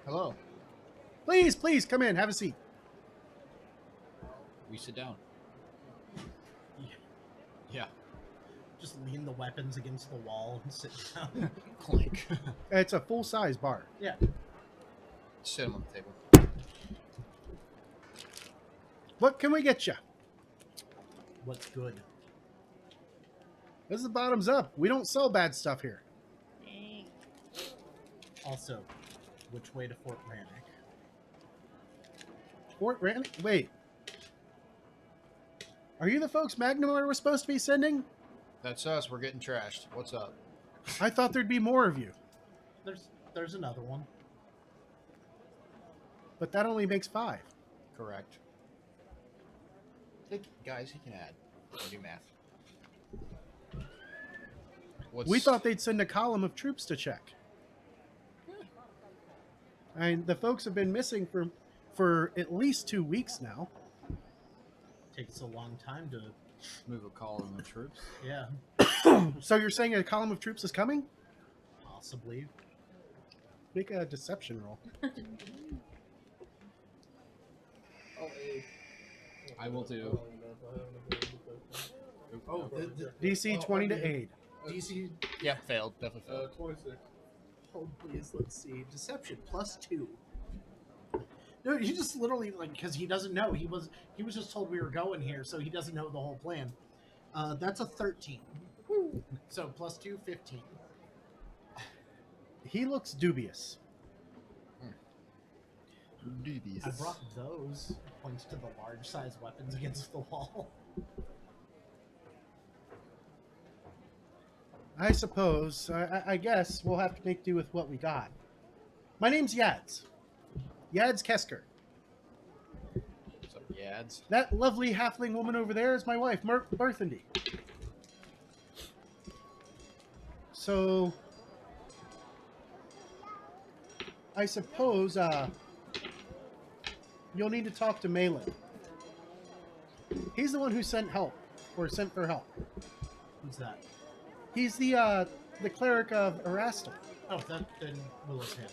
Hello. Please come in. Have a seat. We sit down. Yeah. Just lean the weapons against the wall and sit down. Clink. It's a full-size bar. Yeah. Sit him on the table. What can we get you? What's good? This is Bottoms Up. We don't sell bad stuff here. Also, which way to Fort Rannoch? Fort Rannoch? Wait. Are you the folks Magnamore was supposed to be sending? That's us. We're getting trashed. What's up? I thought there'd be more of you. There's another one. But that only makes 5. Correct. Guys, he can add. I do math. We thought they'd send a column of troops to check. And the folks have been missing for at least 2 weeks now. Takes a long time to move a column of troops. Yeah. So you're saying a column of troops is coming? Possibly. Make a deception roll. I will do. Oh, DC 20 to aid. DC. Yeah, failed. Definitely failed. 26. Oh, please, let's see. Deception +2. No, he just literally because he doesn't know. He was just told we were going here, so he doesn't know the whole plan. That's a 13. So +2, 15. He looks dubious. Dubious. I brought those. Points to the large size weapons against the wall. I suppose. I guess we'll have to make do with what we got. My name's Yads. Yads Kesker. What's up, Yads? That lovely halfling woman over there is my wife, Berthandy. So, I suppose you'll need to talk to Malin. He's the one who sent help, or sent for help. Who's that? He's the cleric of Erastil. Oh, then Willow's hand.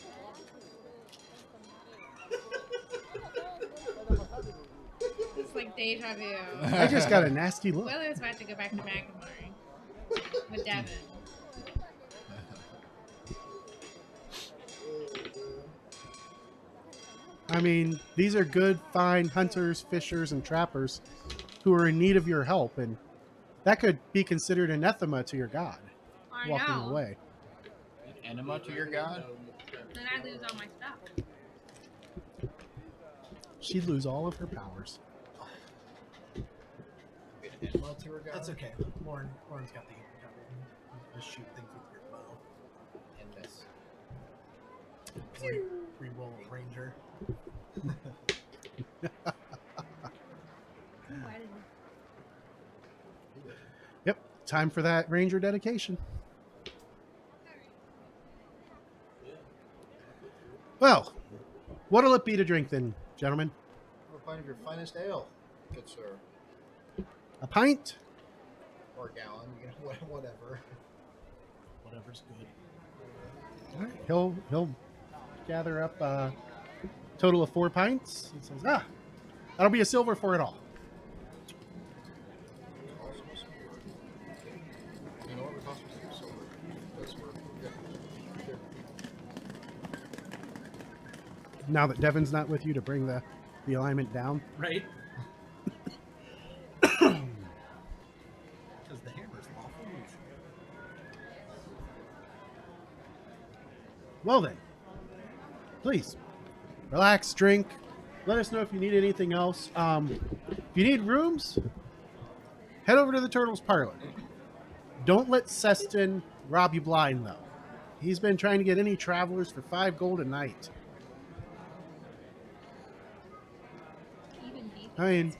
It's like deja vu. I just got a nasty look. Willow's about to go back to Magnemar with Devin. I mean, these are good, fine hunters, fishers, and trappers who are in need of your help, and that could be considered anathema to your god. I Walking know. away. Enema to your god? Then I lose all my stuff. She'd lose all of her powers. Enema to her god? That's okay. Lauren's got the covered. Just shoot things with your bow. And miss. Re-roll a ranger. Yep, time for that ranger dedication. Well, what'll it be to drink then, gentlemen? A pint of your finest ale, good sir. A pint? Or a gallon, you know, whatever. Whatever's good. All right, he'll gather up a total of 4 pints. He says, that'll be a silver for it all. You know what? It costs me some silver. That's worth it. Now that Devin's not with you to bring the alignment down. Right? Because the hammer's lawful use. Well then, please, relax, drink. Let us know if you need anything else. If you need rooms, head over to the Turtles Parlor. Don't let Seston rob you blind, though. He's been trying to get any travelers for 5 gold a night. Even deep. I mean,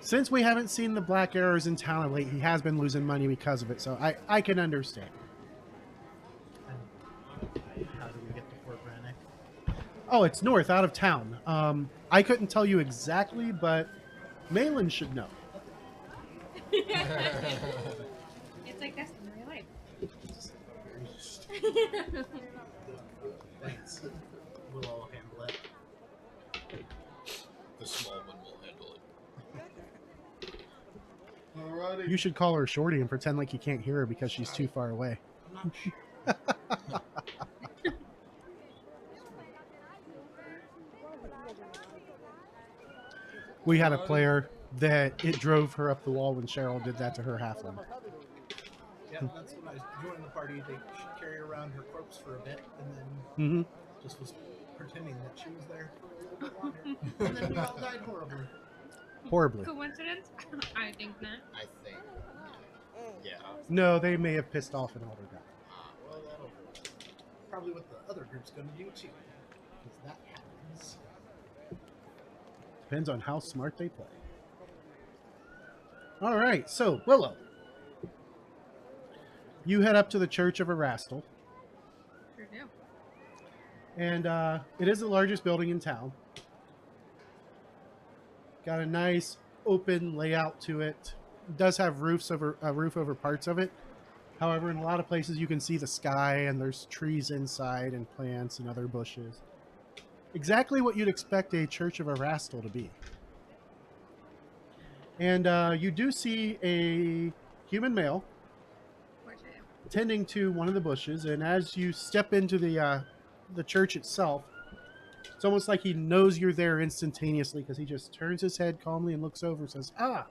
since we haven't seen the Black Arrows in town of late, he has been losing money because of it, so I can understand. How do we Oh, it's north, out of town. I couldn't tell you exactly, but Malin should know. It's like this in real life. Thanks. We'll all handle it. The small one will handle it. Alrighty. You should call her Shorty and pretend like you can't hear her because she's too far away. I'm not sure. We had a player that it drove her up the wall when Cheryl did that to her halfling. Yeah, that's when I joined the party. They carried around her corpse for a bit, and then Mm-hmm. just was pretending that she was there for a little bit longer. And then we all died horribly. Horribly. Coincidence? I think not. I think. Yeah. No, they may have pissed off an older guy. Well, that'll. Probably what the other group's going to do too, because that happens. Depends on how smart they play. All right, so Willow, you head up to the Church of Erastil, Sure do. and it is the largest building in town. Got a nice open layout to it. It does have roofs over a roof over parts of it. However, in a lot of places you can see the sky, and there's trees inside and plants and other bushes. Exactly what you'd expect a Church of Erastil to be. And you do see a human male Of course I do. tending to one of the bushes, and as you step into the church itself, it's almost like he knows you're there instantaneously, because he just turns his head calmly and looks over and says, "Ah,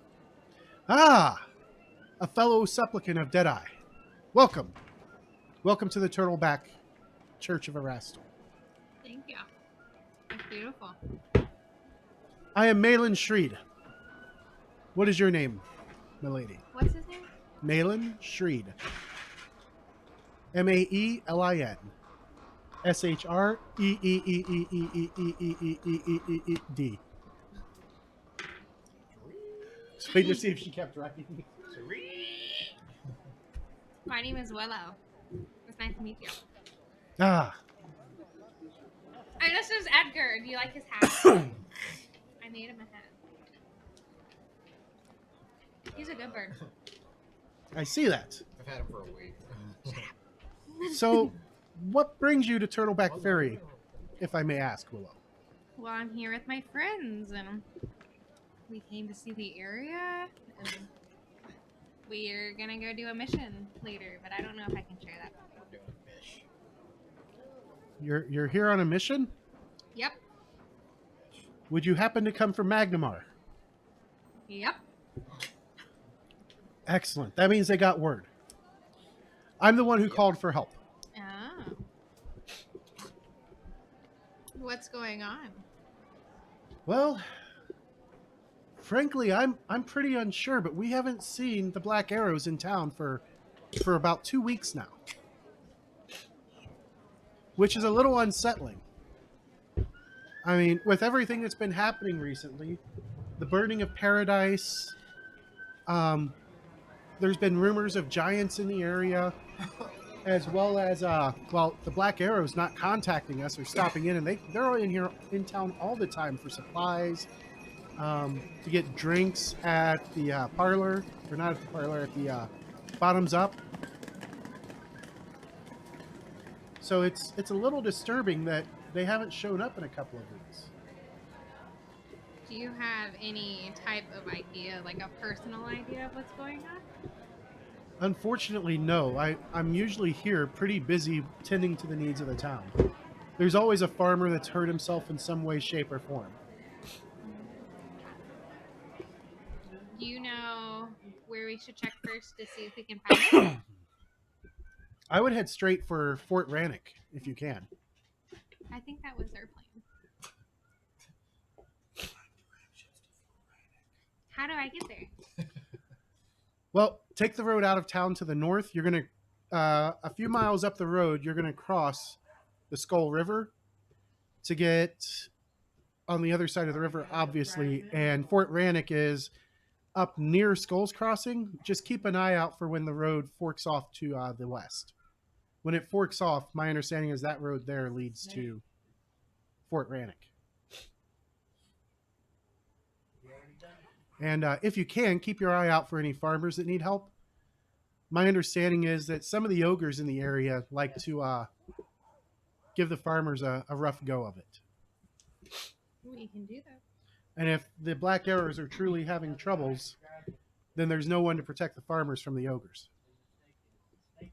a fellow supplicant of Deadeye. Welcome. Welcome to the Turtleback Church of Erastil. Thank you. It's beautiful. I am Malin Shreed. What is your name, milady?" What's his name? Malin Shreed. Maelin. Shreed. Just wait to see if she kept writing. My name is Willow. It's nice to meet you. Ah, And this is Edgar. Do you like his hat? I made him a hat. He's a good bird. I see that. I've had him for a week. So, what brings you to Turtleback Ferry, if I may ask, Willow? Well, I'm here with my friends, and we came to see the area. And we're gonna go do a mission later, but I don't know if I can share that. We're doing a fish. You're here on a mission? Yep. Would you happen to come from Magnamar? Yep. Excellent. That means they got word. I'm the one who called for help. Oh. What's going on? Well, frankly, I'm pretty unsure, but we haven't seen the Black Arrows in town for about 2 weeks now, which is a little unsettling. I mean, with everything that's been happening recently, the burning of Paradise, there's been rumors of giants in the area, as well as the Black Arrows not contacting us or stopping in, and they're in here in town all the time for supplies, to get drinks at the parlor, or not at the parlor, at the Bottoms Up. So it's a little disturbing that they haven't shown up in a couple of weeks. Do you have any type of idea, like a personal idea of what's going on? Unfortunately, no. I'm usually here pretty busy tending to the needs of the town. There's always a farmer that's hurt himself in some way, shape, or form. Do you know where we should check first to see if we can find it? I would head straight for Fort Rannoch, if you can. I think that was their plan. How do I get there? Well, take the road out of town to the north. You're going to, a few miles up the road, you're going to cross the Skull River to get on the other side of the river, obviously. And Fort Rannoch is up near Skull's Crossing. Just keep an eye out for when the road forks off to the west. When it forks off, my understanding is that road there leads to Fort Rannoch. And if you can, keep your eye out for any farmers that need help. My understanding is that some of the ogres in the area like to give the farmers a rough go of it. We can do that. And if the Black Arrows are truly having troubles, then there's no one to protect the farmers from the ogres. That's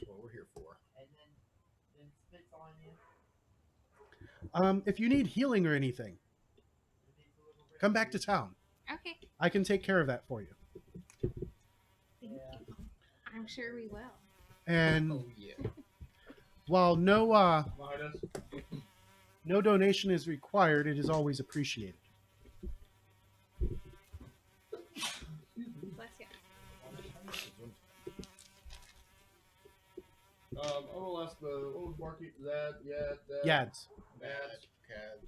what we're here for. If you need healing or anything, come back to town. Okay. I can take care of that for you. Thank you. I'm sure we will. And Oh yeah. while no Behind us. no donation is required, it is always appreciated. Bless you. I will ask the what was barkeep that Yads. Bad cat.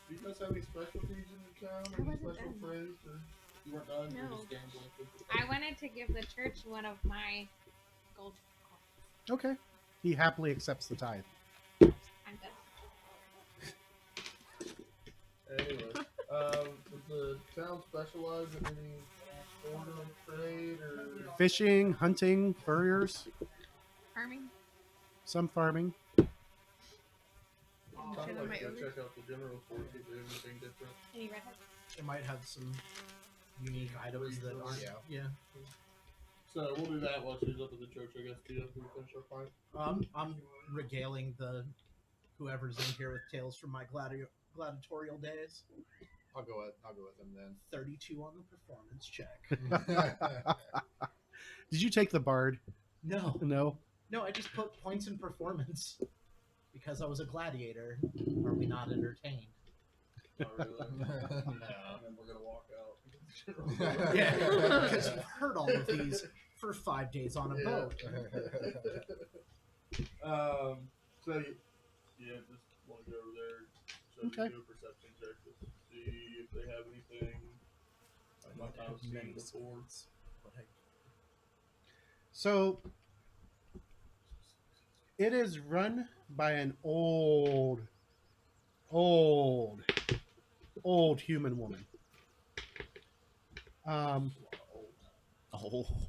Do you guys have any specialties in the town? I Any wasn't special done. trades? Or you weren't done? You were No. just gambling? I wanted to give the church one of my gold coins. Okay. He happily accepts the tithe. I'm good. Anyway, does the town specialize in any sort of trade or? Fishing, hunting, furriers, Farming. some farming. I'd Should I like my to ogre? check out the general store, see if there's anything different. Any redheads? It might have some unique items that aren't. Yeah. So we'll do that while she's up at the church, I guess, too, after we finish our fight. I'm regaling the whoever's in here with tales from my gladiatorial days. I'll go with him then. 32 on the performance check. Did you take the bard? No, No. I just put points in performance because I was a gladiator. Are we not entertained? Not really. No. And then we're gonna walk out. Yeah, because you've heard all of these for 5 days on a Yeah. boat. So yeah, just want to go over there. So Okay. do a perception check to see if they have anything I might not have seen before. So it is run by an old human woman.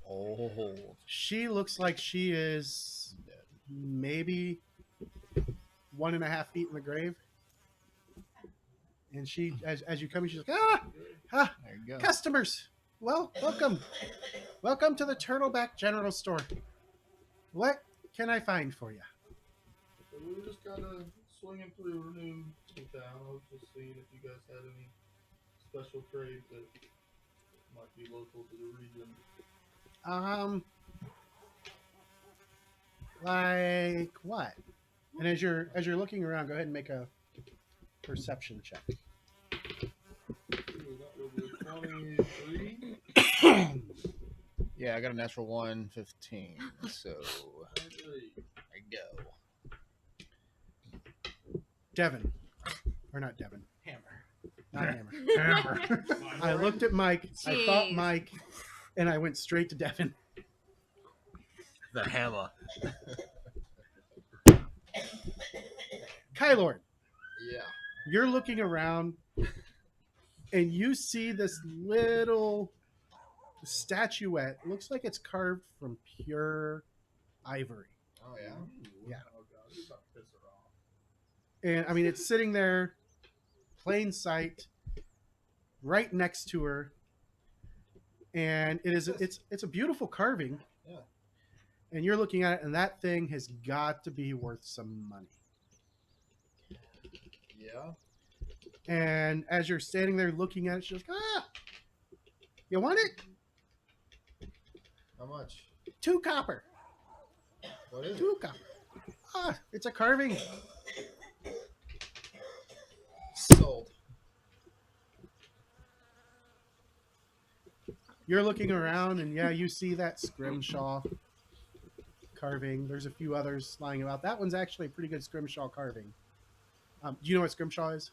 Old. She looks like she is maybe 1.5 feet in the grave. And she, as you come in, she's like, There you go. customers, well, welcome to the Turtleback General Store. What can I find for you? So we were just kind of swinging through Renew in town. I was just seeing if you guys had any special trades that might be local to the region. Like what? And as you're looking around, go ahead and make a perception check. Ooh, that was a 23. Yeah, I got a natural 115. So there you go. Devin, or not Devin, Hammer. not Hammer. Hammer. I looked at Mike. I thought Jeez. Mike, and I went straight to Devin. The hammer. Kylord, Yeah. you're looking around, and you see this little statuette. Looks like it's carved from pure ivory. Oh yeah. Yeah. Oh god, he's about to piss her off. And I mean, it's sitting there, plain sight, right next to her, and it's a beautiful carving. Yeah. And you're looking at it, and that thing has got to be worth some money. Yeah. And as you're standing there looking at it, she's like, you want it? How much? 2 copper. What is it? 2 copper. It's a carving. Sold. You're looking around, and yeah, you see that scrimshaw carving. There's a few others lying about. That one's actually a pretty good scrimshaw carving. Do you know what scrimshaw is?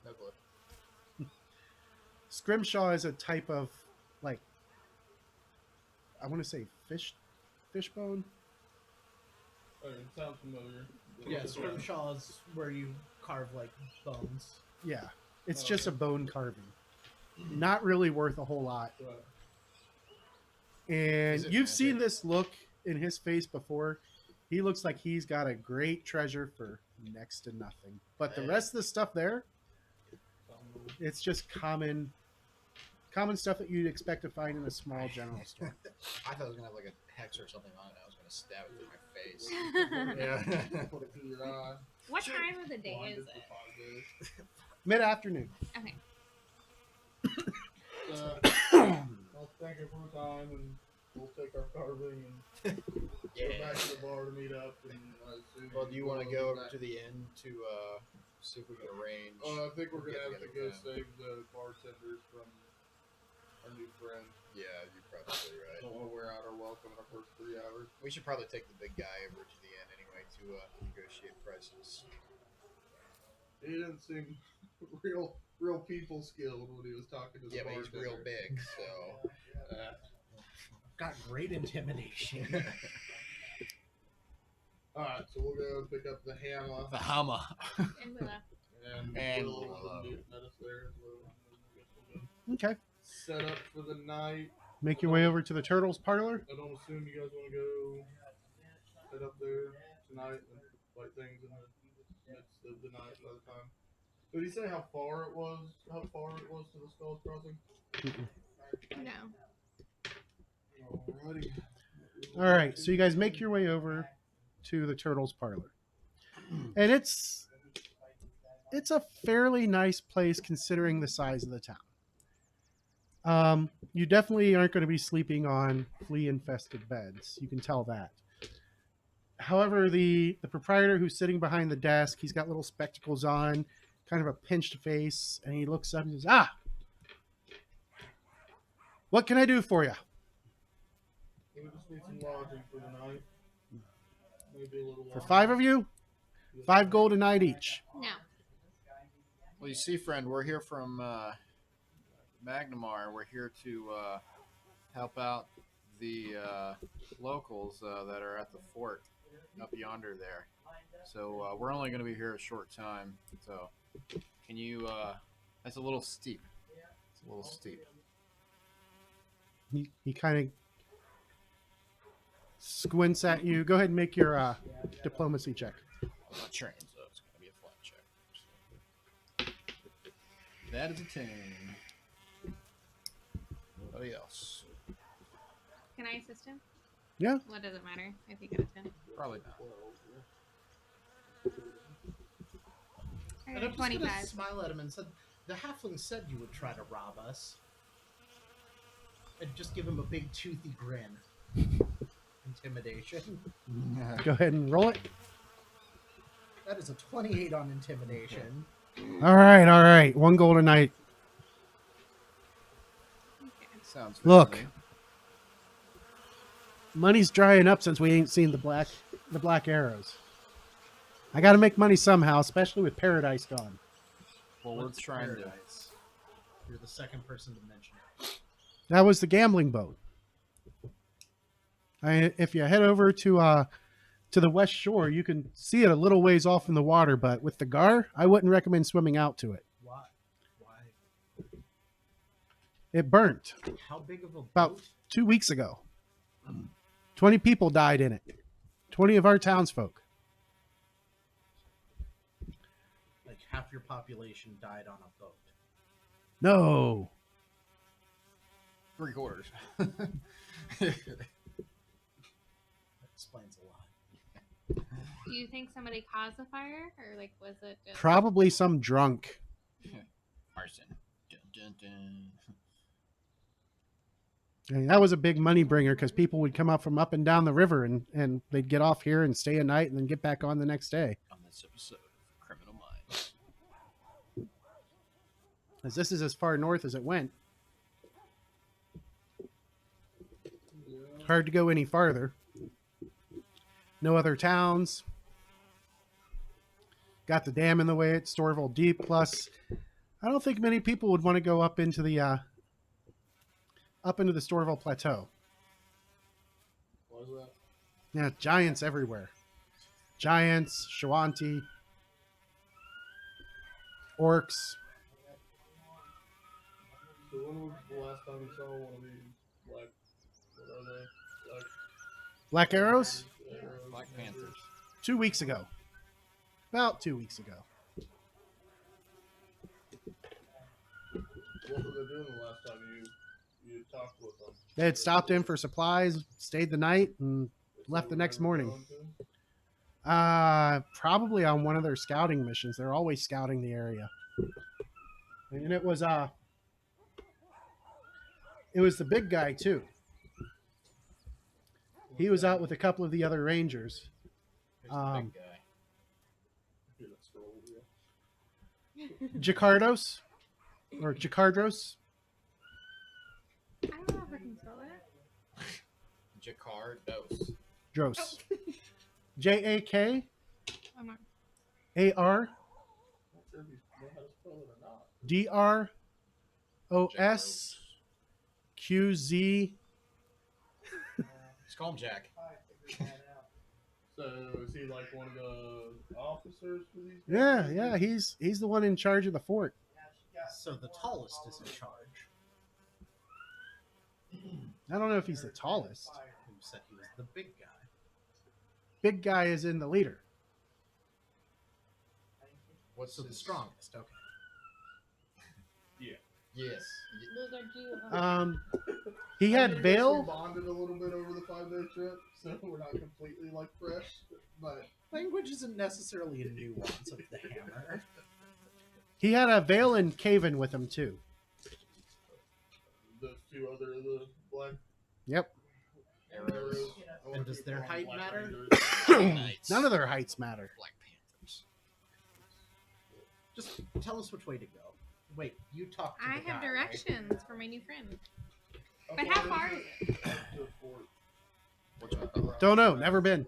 No clue. Scrimshaw is a type of, like, I want to say fish bone. It sounds familiar. Yeah, scrimshaw is where you carve like bones. Yeah, it's just a bone carving. Not really worth a whole lot. Right. And Is it you've seen magic? this look in his face before. He looks like he's got a great treasure for next to nothing. But the rest of the stuff there, it's just common stuff that you'd expect to find in a small general store. I thought it was gonna have like a hex or something on it. I was gonna stab it through my face. Yeah. Put it through your eye. What time of the day Blinded is for it? 5 days. Mid-afternoon. Okay. I'll thank you for the time, and we'll take our carving and go Yeah. back to the bar to meet up. And I assume Well, do you want to go over back. to the inn to see if we can arrange? I think we're gonna have to go together. save the bartenders from our new friend. Yeah, you're probably right. Don't want to wear out our welcome in our first 3 hours. We should probably take the big guy over to the inn anyway to negotiate prices. He didn't seem real people skilled when he was talking to the Yeah, but he's real bartender. big, so. Got great intimidation. Alright, so we'll go pick up the hammer The hammer. And Willow. and Willow. Will met us there as well. Okay. Set up for the night. Make your way over to the Turtles parlor. I don't assume you guys want to go head up there tonight and fight things in the midst of the night by the time. Did he say how far it was? How far it was to the Skulls Crossing? No. Alrighty. All right, so you guys make your way over to the Turtles parlor, and it's a fairly nice place considering the size of the town. You definitely aren't going to be sleeping on flea-infested beds. You can tell that. However, the proprietor who's sitting behind the desk, he's got little spectacles on, kind of a pinched face, and he looks up and says, "Ah, what can I do for you?" We just need some lodging for the night. Maybe a little For longer. 5 of you, 5 gold a night each. No. Well, you see, friend, we're here from Magnamar. We're here to help out the locals that are at the fort up yonder there. So we're only going to be here a short time. So can you? That's a little steep. It's a little steep. He kind of squints at you. Go ahead and make your diplomacy check. I'm not trained, so it's going to be a flat check. That is a 10. Nobody else. Can I assist him? Yeah. What does it matter if you get a 10? Probably not. I And got I'm a just gonna 25. smile at him and said, "The halfling said you would try to rob us." And just give him a big toothy grin. Intimidation. Go ahead and roll it. That is a 28 on intimidation. All right. 1 gold a night. Sounds Look. friendly. Money's drying up since we ain't seen the black arrows. I got to make money somehow, especially with Paradise gone. Well, we're What's trying to. paradise? You're the second person to mention it. That was the gambling boat. If you head over to the west shore, you can see it a little ways off in the water. But with the Gar, I wouldn't recommend swimming out to it. Why? Why? It burnt How big of a about boat? 2 weeks ago. 20 people died in it. 20 of our townsfolk. Like half your population died on a boat. No. 3/4. That explains a lot. Do you think somebody caused the fire, or like was it just? Probably some drunk. Arson. Dun, dun, dun. I mean, that was a big money bringer because people would come up from up and down the river and they'd get off here and stay a night and then get back on the next day. On this episode of Criminal Minds. As this is as far north as it went. Hard to go any farther. No other towns. Got the dam in the way at Storville Deep. Plus, I don't think many people would want to go up into the Storville Plateau. What is that? Yeah, giants everywhere. giants, Shawanti, orcs. So when was the last time you saw one of these black? What are they? Black arrows? Arrows, Black Panthers. 2 weeks ago. About 2 weeks ago. What were they doing the last time you talked with them? They had stopped in for supplies, stayed the night, and left the next morning. Probably on one of their scouting missions. They're always scouting the area. And it was the big guy too. He was out with a couple of the other rangers. Who's the big guy? Jacardos or Jacardros. I don't know if I can spell that. Jacardos. Dros. Jakar. I'm not. DROSQZ. Just call him Jack. So is he like one of the officers for these? Yeah, yeah, he's the one in charge of the fort. So the tallest is in charge. I don't know if he's the tallest. Who said he was the big guy? Big guy is in the leader. What's So the his- strongest. Okay. Yes. He had We Vale. bonded a little bit over the 5-day trip, so we're not completely like fresh. But Language isn't necessarily a nuance of the hammer. He had a Vale and Caven with him too. those two other the black Yep. Arrows. And does their height matter? Knights. None of their heights matter. Black Panthers. Just tell us which way to go. Wait, you talked to I the guy, have right? directions for my new friend. But how far is it? Don't know. Never been.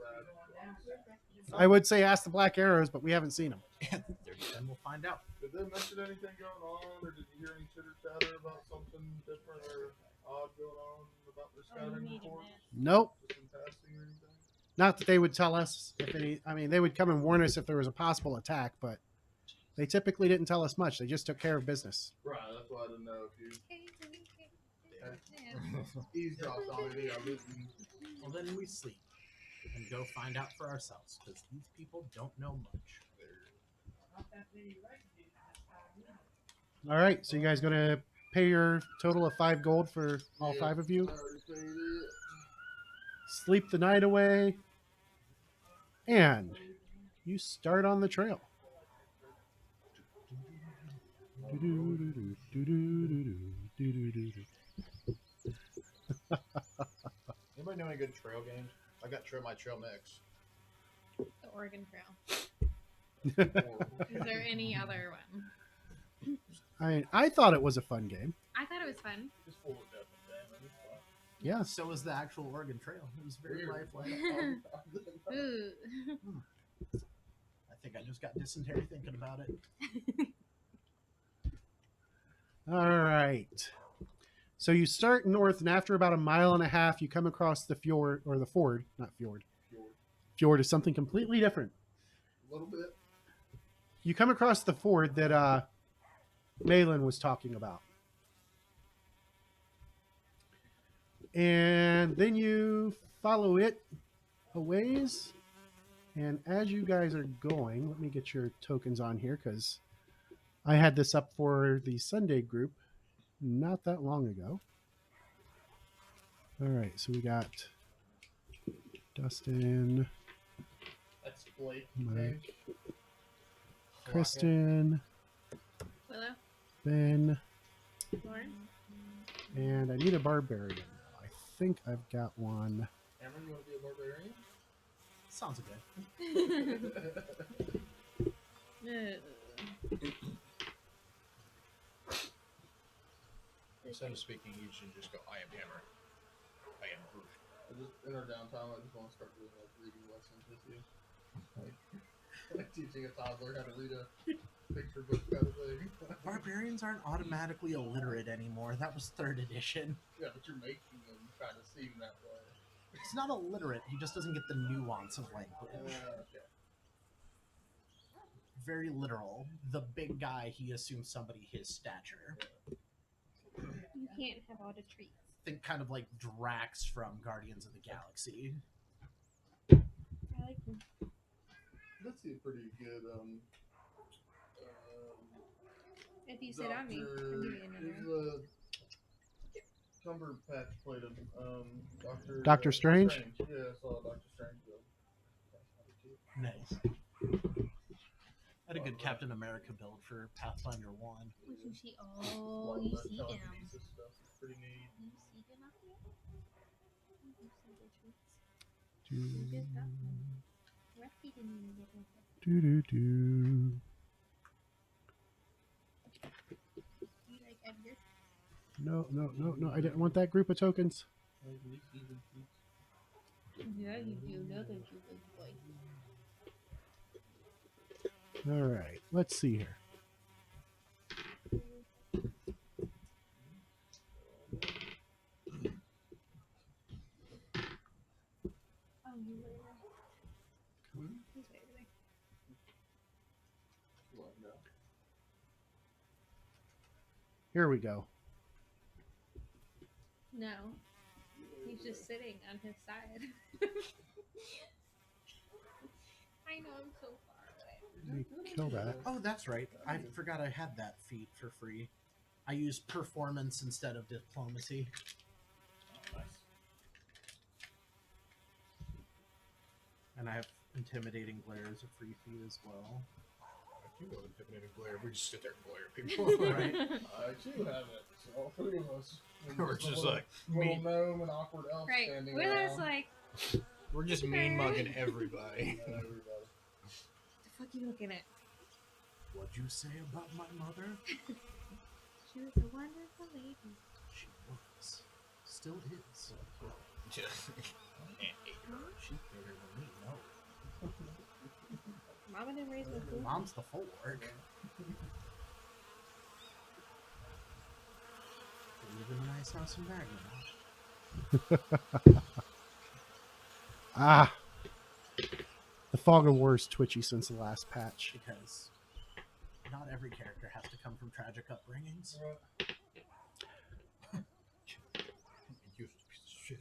I would say ask the Black Arrows, but we haven't seen them. Then we'll find out. Did they mention anything going on, or did you hear any chitter chatter about something different or odd going on about their scouting reports? Nope. Just in passing or anything? Not that they would tell us if any. I mean, they would come and warn us if there was a possible attack, but they typically didn't tell us much. They just took care of business. Right, that's why I didn't know if you eavesdropped on it. Well, then we sleep and go find out for ourselves because these people don't know much. All right. So you guys going to pay your total of 5 gold for all 5 of you? I already paid it. Sleep the night away, and you start on the trail. Anybody know any good trail games? I got my trail mix. The Oregon Trail. Is there any other one? I mean, I thought it was a fun game. I thought it was fun. Just full of death and damage. Yeah. So was the actual Oregon Trail. It was very Weird. lifelike. Ooh. I think I just got dysentery thinking about it. All right. So you start north, and after about 1.5 miles, you come across the fjord, or the ford, not fjord. Fjord is something completely different. A little bit. You come across the ford that Malin was talking about. And then you follow it a ways. And as you guys are going, let me get your tokens on here because I had this up for the Sunday group not that long ago. All right, so we got Dustin, That's Blake. Mike, Kristen, Willow? Ben, Lauren? and I need a barbarian. I think I've got one. Cameron, you want to be a barbarian? Sounds good. Instead of speaking, you should just go, I am hammer. I am Groot. I just in our downtime, I just want to start doing like reading lessons with you, like teaching a toddler how to read a picture book kind of thing. Barbarians aren't automatically illiterate anymore. That was 3rd edition. Yeah, but you're making them kind of seem that way. He's not illiterate. He just doesn't get the nuance of language. Okay. very literal. The big guy, he assumes somebody his stature. You can't have all the treats. Think kind of like Drax from Guardians of the Galaxy. I like them. That's a pretty good. If you sit on me, I'll give you another. Who's Cumber Patch played him? Doctor Strange? Yeah, I saw Doctor Strange build. Nice. I had a good Captain America build for Pathfinder 1. We can see A lot all of you that see them. telekinesis stuff is pretty neat. You see them up here? You see the treats. You just got them. Rusty didn't even get them. Do do do. You like Edgar? No. I didn't want that group of tokens. Yeah, you do. Look at you, big boy. All right, let's see here. Oh, you were right. He's right over there. Here we go. No. He's just sitting on his side. I know, I'm so far away. Let me kill that. Oh, that's right. I forgot I had that feat for free. I used performance instead of diplomacy. And I have intimidating glare as a free feat as well. I do have intimidating glare. We just sit there and glare at people. Right? I too have it. So all three of us. We're just like little gnome and awkward elf Right. standing Willow's around. like, we're just mean mugging everybody. Everybody. the fuck you looking at? What'd you say about my mother? She was a wonderful lady. She was. Still is. She's bigger than me, no. Mama didn't raise me food. Mom's the fork. We live in a nice house in Bagman. Ah, the Fog of War is twitchy since the last patch. Because not every character has to come from tragic upbringings. Useless piece of shit.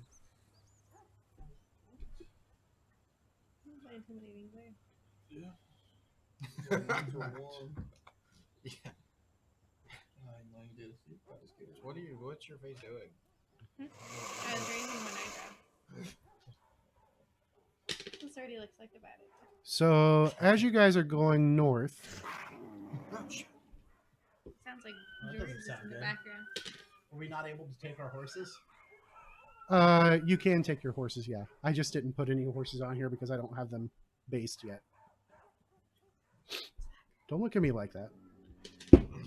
My intimidating glare. Yeah. Yeah. What's your face doing? I was raising one eyebrow. This already looks like a bad idea. So as you guys are going north, Sounds like That George doesn't is sound in the good. background. Were we not able to take our horses? you can take your horses. Yeah, I just didn't put any horses on here because I don't have them based yet. Don't look at me like that.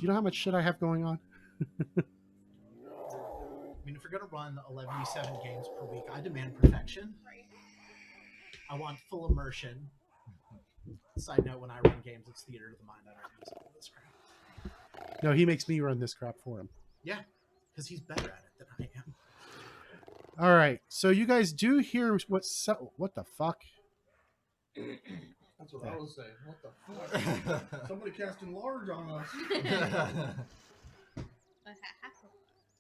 You know how much shit I have going on? I mean, if we're going to run 11v7 games per week, I demand perfection. I want full immersion. Side note, when I run games, it's theater of the mind. I don't use all this crap. No, he makes me run this crap for him. Yeah, because he's better at it than I am. All right, so you guys do hear what the fuck? That's what I was saying. What the fuck? Somebody casting large on us.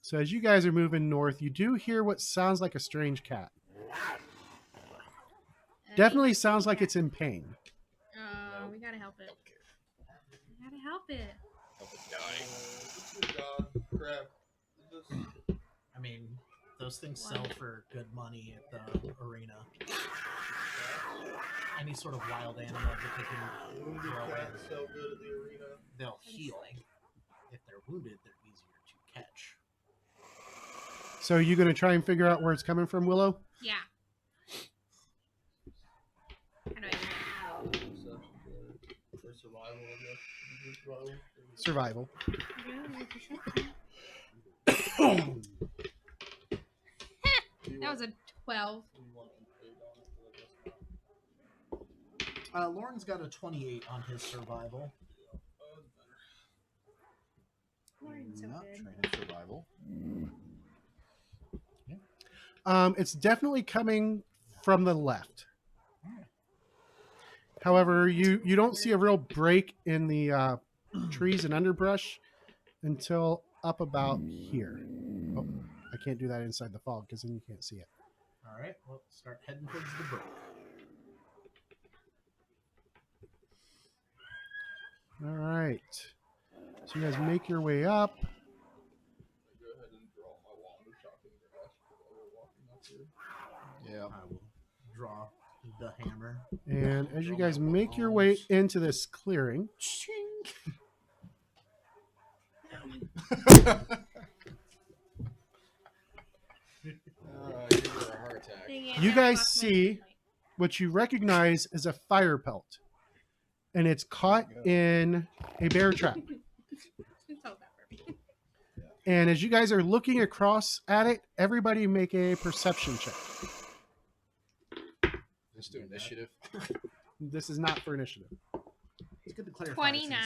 So as you guys are moving north, you do hear what sounds like a strange cat. Definitely sounds like it's in pain. Oh, we gotta help it. We gotta help it. Good God, crap. I mean, those things sell for good money at the arena. Any sort of wild animal that they can Wounded throw in, cats so good at the arena. they'll heal. If they're wounded, they're easier to catch. So are you going to try and figure out where it's coming from, Willow? Yeah. How do I do that? For survival, I guess. Survival. That was a 12. Lauren's got a 28 on his survival. Lauren's so Not good. trained survival. It's definitely coming from the left. However, you don't see a real break in the trees and underbrush until up about here. Oh, I can't do that inside the fog because then you can't see it. All right, well, start heading towards the brook. All right. So you guys make your way up. Go ahead and draw my wand of shocking grass while we're walking up here. Yeah. I will draw the hammer. And as you Draw guys my make your way wands. into this clearing, You're gonna get a heart attack. Dang it, You I guys lost my see- point. what you recognize as a fire pelt. And it's caught in a bear trap. It's all that for me. And as you guys are looking across at it, everybody make a perception check. Let's do initiative. This is not for initiative. It's good to clarify. 29.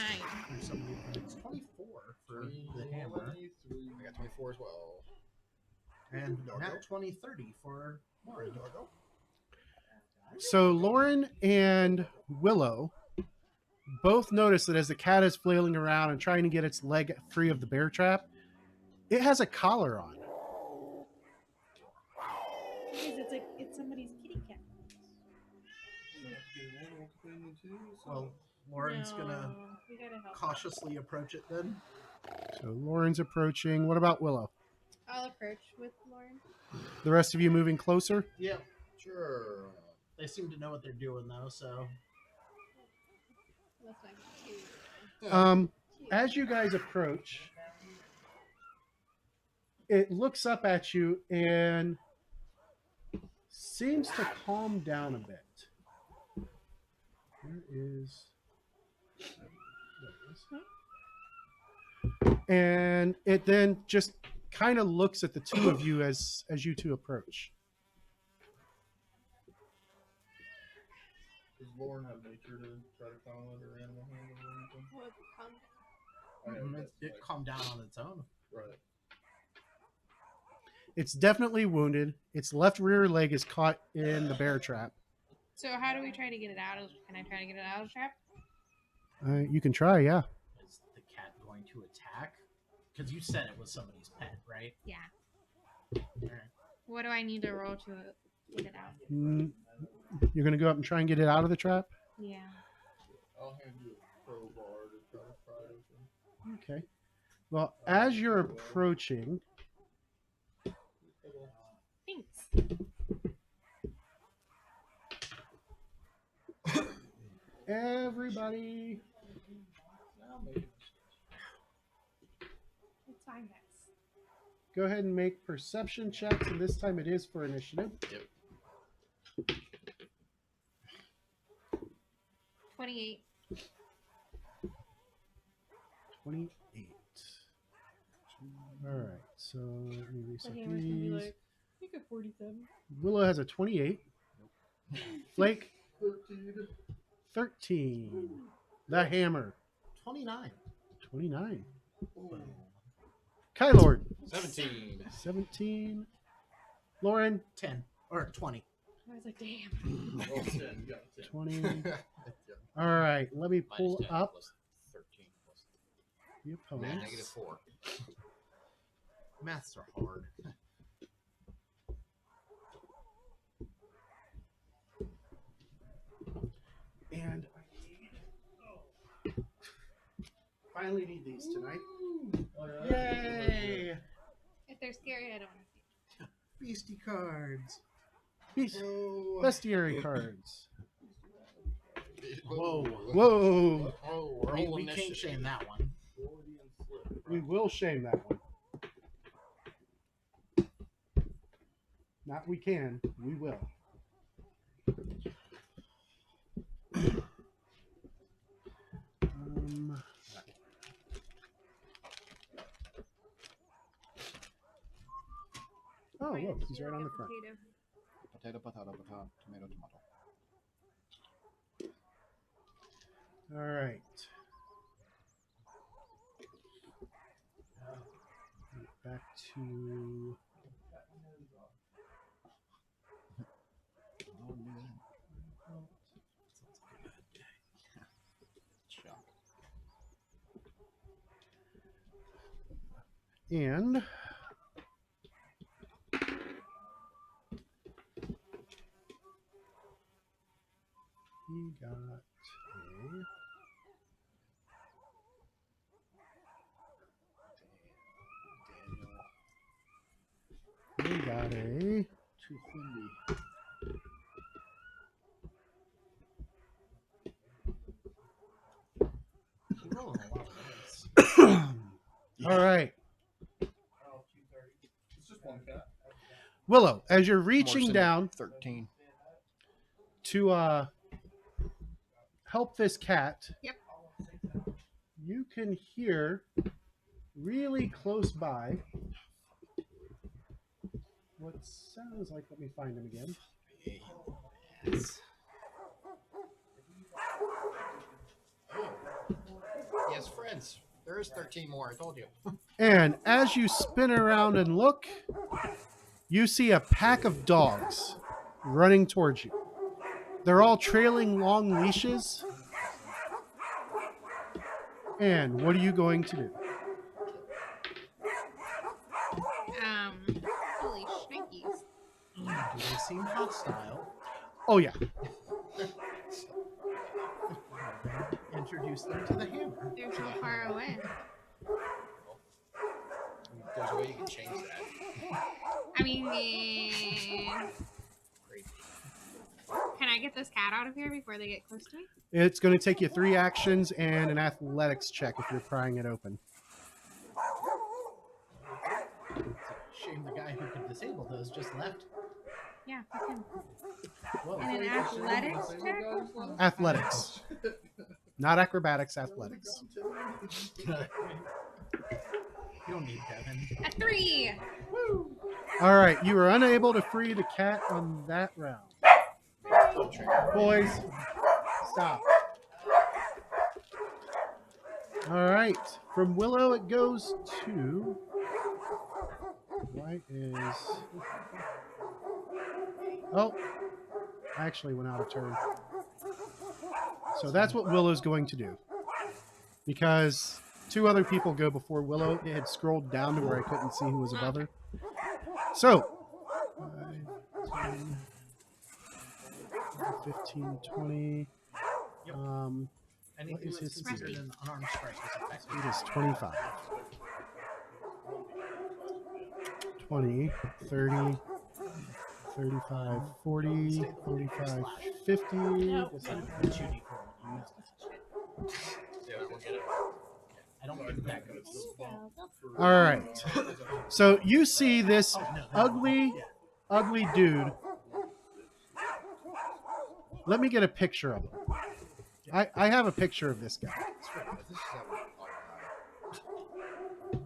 It's 24 for the hammer. I got 24 as well. And nat 20, 30 for Lauren. So Lauren and Willow both notice that as the cat is flailing around and trying to get its leg free of the bear trap, it has a collar on. Because it's somebody's kitty cat. Well, Lauren's No, gonna we gotta help. cautiously approach it then. So Lauren's approaching. What about Willow? I'll approach with Lauren. The rest of you moving closer? Yeah, Sure. they seem to know what they're doing though. So Looks like 2. As you guys approach, it looks up at you and seems to calm down a bit. Where is... And it then just kind of looks at the two of you as you two approach. Does Lauren have nature to try to calm it or animal handling or anything? Well, calm down. I know, it, that's it calmed down on its own. right. It's definitely wounded. Its left rear leg is caught in the bear trap. So how do we try to get it out of? Can I try to get it out of the trap? You can try, yeah. Is the cat going to attack? Because you said it was somebody's pet, right? Yeah. Alright. What do I need to roll to get it out? Mm, You're going to go up and try and get it out of the trap? Yeah. I'll hand you a crowbar to try to pry open. Okay. Well, as you're approaching, Thanks. everybody, It's fine, guys. go ahead and make perception checks, and this time it is for initiative. 28. 28. All right, so let me reset The hammer's gonna be these. like, you got 47. Willow has a 28. Flake, 13. 13. The hammer, 29. 29. Kylord, 17. 17. Lauren, 10 or 20. I was like, damn. Oh, 10. You got 10. 20. All right, let me pull Minus 10 up plus 13 plus the opponents. -4. Maths are hard. And finally need these tonight. Yay! If they're scary, I don't want to see. Beastie cards. Beast, Oh, bestiary cards. Whoa. Whoa! Oh, we're We all can't initiative. shame that one. Freudian slip. We will shame that one. Not we can, we will. Oh, look, he's right on the front. Potato, potato, potato, tomato, tomato. All right. Back to And he got a Too windy. You're rolling a lot of dice. All right. It's just one cat. Willow, as you're reaching down 13. to help this cat, Yep. you can hear really close by what sounds like, let me find him again. Yes. He has friends. There is 13 more, I told you. And as you spin around and look, you see a pack of dogs running towards you. They're all trailing long leashes. And what are you going to do? Holy shnikes. Do they seem hostile? Oh, yeah. Introduce them to the hammer. They're so far away. There's a way you can change that. I mean, can I get this cat out of here before they get close to me? It's going to take you 3 actions and an athletics check if you're prying it open. It's a shame the guy who could disable those just left. Yeah, fuck him. Whoa. And an athletics check? Athletics. Not acrobatics, athletics. You don't need Devin. A 3! All right, you were unable to free the cat on that round. Boys, stop. All right, from Willow it goes to... Right is... Oh, I actually went out of turn. So that's what Willow's going to do. Because 2 other people go before Willow. It had scrolled down to where I couldn't see who was above her. So, 5, 10, 15, 20. Yep. Anything is that's his considered speed? an unarmed strike is effective. It is 25. 20, 30, 35, 40, 45, 50. No, Does no, that- it's 2d4. You missed it. Yeah, we'll get it. I don't think that goes. All right. So you see this Oh, no, ugly, yeah. ugly dude. Let me get a picture of him. I have a picture of this guy.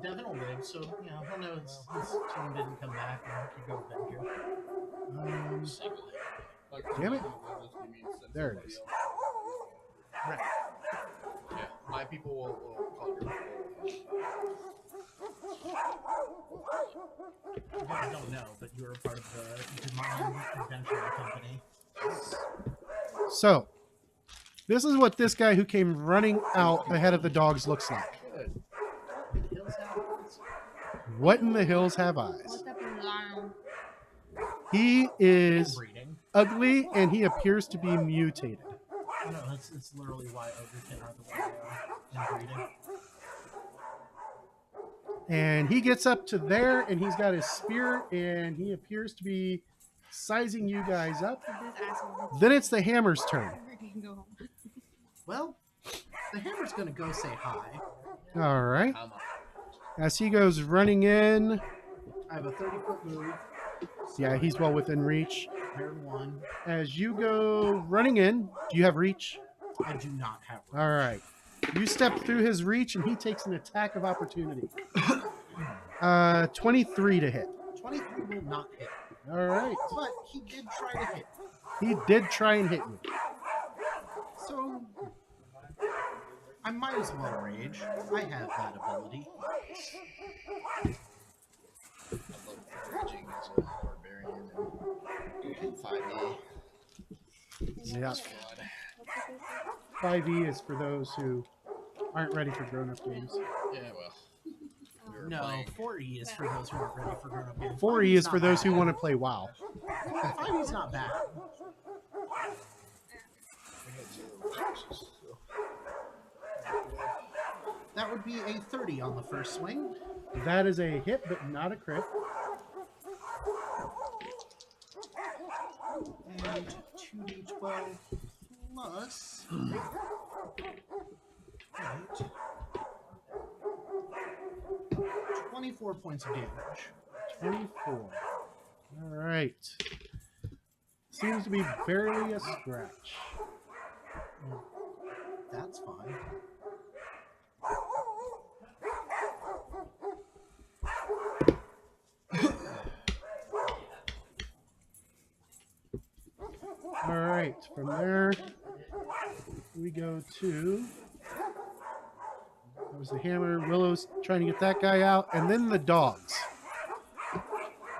Devin will live, so you know he'll know his team didn't come back and he could go avenge you. Like, Damn it. you mean send There it somebody is. else. Right. Yeah, my people will call your You guys don't know, but you're a part of the Demon Adventure Company. So, this is what this guy who came running out ahead of the dogs looks like. Hills have eyes. What in the hills have eyes? What's up in his arm? He is Breeding. ugly and he appears to be mutated. Oh, no, it's literally why Overkin are the way they are in breeding. And he gets up to there and he's got his spear and he appears to be sizing you guys up. This asshole. Then it's the hammer's turn. Can go home. Well, the hammer's gonna go say hi. All right. I'm up. As he goes running in, I have a 30-foot move. yeah, he's well within reach. Turn 1. As you go running in, do you have reach? I do not have. All right. You step through his reach and he takes an attack of opportunity. 23 to hit. 23 will not hit, All right. but he did try to hit. He did try and hit you. So I might as well rage. I have that ability. I love raging as a barbarian and 5e. Yeah. God. 5e is for those who aren't ready for grown-up games. Yeah, well, we were you're No, playing. 4E is for those who aren't ready for grown-up games. 4E is for those who want to play WoW. 5E's not bad. We had 0 successes, so. That would be a 30 on the first swing. That is a hit, but not a crit. And 2d12 plus 8. 24 points of damage. 24. All right. Seems to be barely a scratch. That's fine. All right. From there, we go to. That was the hammer. Willow's trying to get that guy out, and then the dogs.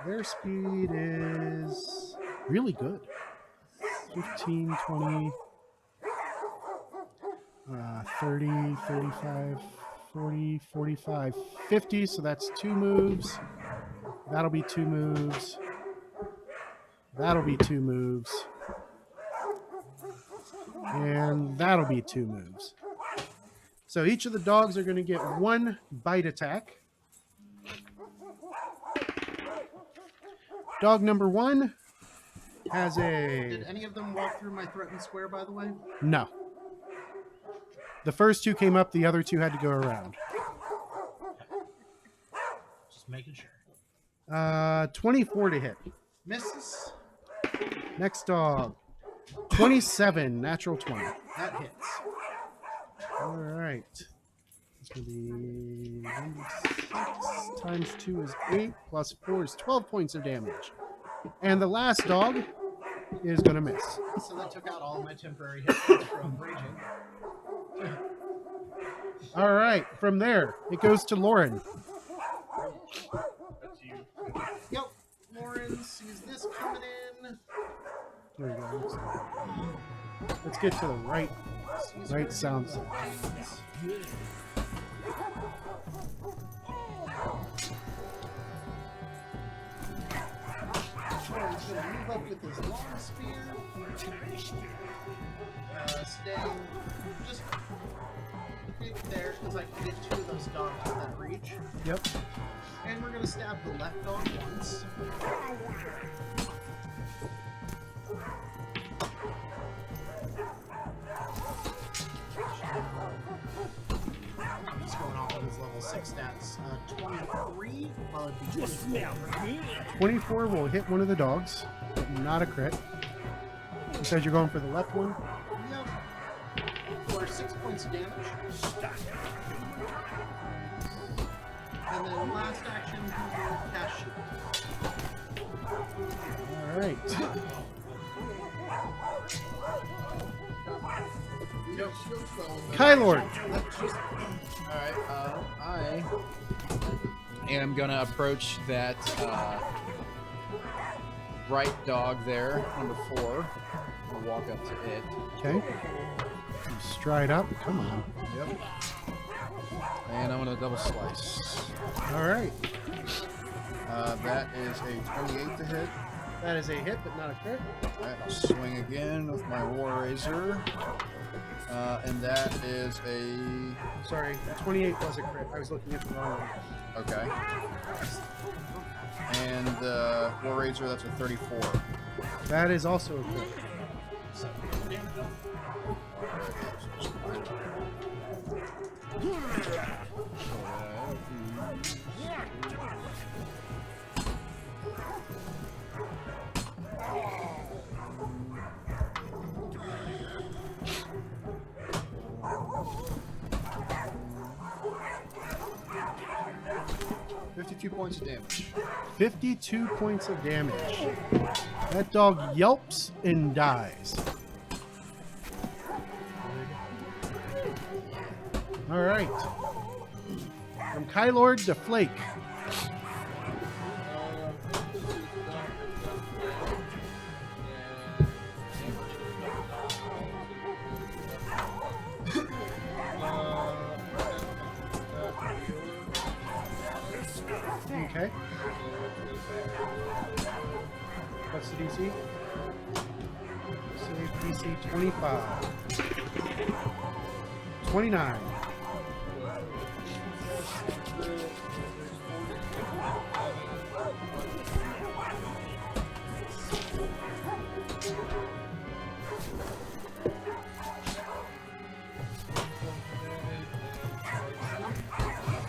Their speed is really good. 15, 20, 30, 35, 40, 45, 50. So that's 2 moves. That'll be 2 moves. That'll be 2 moves. And that'll be 2 moves. So each of the dogs are going to get 1 bite attack. Dog number 1 has Did a... any of them walk through my threatened square, by the way? No. The first 2 came up, the other 2 had to go around. Just making sure. 24 to hit. Misses. Next dog. 27, natural 20. That hits. All right. It's going to be 96 times 2 is 8, plus 4 is 12 points of damage. And the last dog is going to miss. So that took out all of my temporary hit points from raging. All right. From there, it goes to Lauren. That's you. Yep. Lauren sees this coming in. There we go. Let's get to the right sounds. Lauren's gonna move up with his long spear. Staying just right there because I can get 2 of those dogs with that reach. Yep. And we're gonna stab the left dog once. He's going off of his level 6 stats. 23. Well, it'd be 24. 24 will hit one of the dogs, but not a crit. You said you're going for the left one? Yep. For 6 points of damage. And then last action, he will cast Shield. All right. Kylord. Alright, I am going to approach that right dog there, number 4. I'll walk up to it. Okay. Stride up. Come on. Yep. And I'm going to double slice. All right. That is a 28 to hit. That is a hit, but not a crit. Alright, I'll swing again with my War Razor. And that is a... Sorry, 28 was a crit. I was looking at the wrong one. Okay. And War Razor, that's a 34. That is also a crit. Points of damage. 52 points of damage. That dog yelps and dies. All right. From Kylord to Flake. Okay. What's the DC? Save DC 25. 29.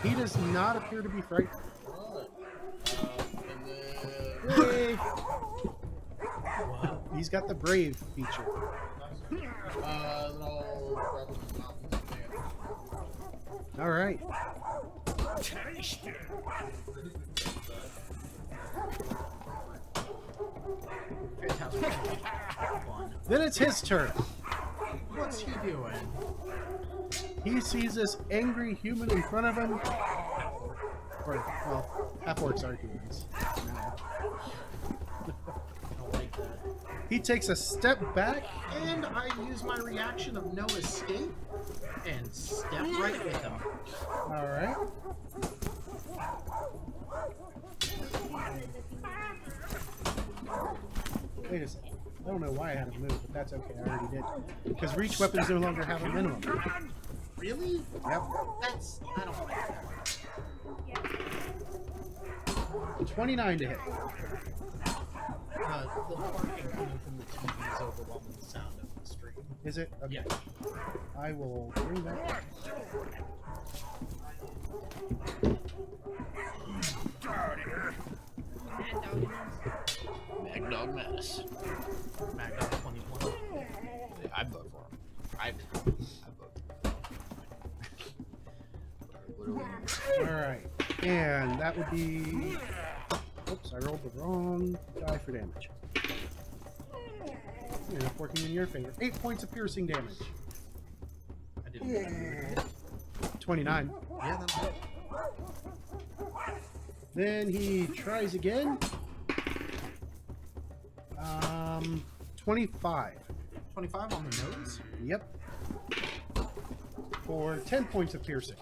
He does not appear to be frightened. Brave. He's got the brave feature. All right. Then it's his turn. What's he doing? He sees this angry human in front of him. Or, well, half-orcs are humans. Now. I like that. He takes a step back. And I use my reaction of no escape and step right with him. All right. Wait a second. I don't know why I had to move, but that's okay. I already did. Because reach weapons no longer have a minimum. Really? Yep. That's... I don't like that. 29 to hit. The barking coming from the TV is overwhelming the sound of the stream. Is it? Okay. Yeah. I will bring that back. Mag Dog Madness. Mag Dog 2020. I vote for him. I vote. Alright. And that would be... Oops, I rolled the wrong die for damage. Ended up working in your favor. 8 points of piercing damage. I didn't. 29. Yeah, that's it. Then he tries again. 25. 25 on the nose. Yep. For 10 points of piercing.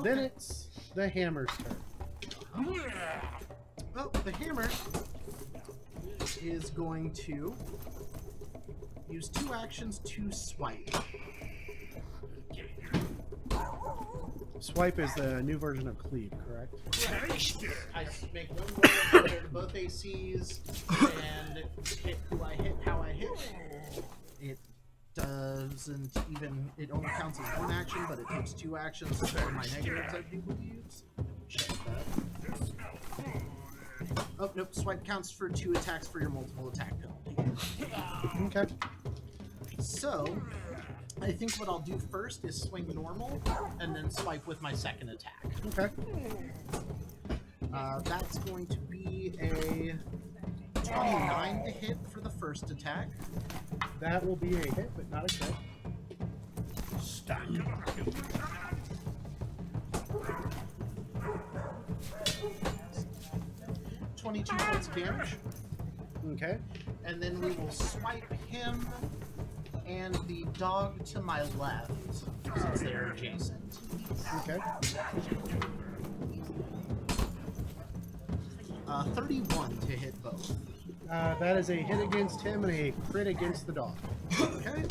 Then it's the hammer's turn. Oh, the hammer is going to use 2 actions to swipe. Swipe is the new version of cleave, correct? I make one roll compared to both ACs and hit who I hit, how I hit. It doesn't even, it only counts as 1 action, but it takes 2 actions for my negatives I do use. Check that. Oh, nope, swipe counts for 2 attacks for your multiple attack penalty. Okay. So, I think what I'll do first is swing normal, and then swipe with my second attack. Okay. That's going to be a 29 to hit for the first attack. That will be a hit, but not a crit. Stack. 22 points of damage. Okay. And then we will swipe him and the dog to my left, since they're adjacent. Okay. 31 to hit both. That is a hit against him and a crit against the dog. Okay.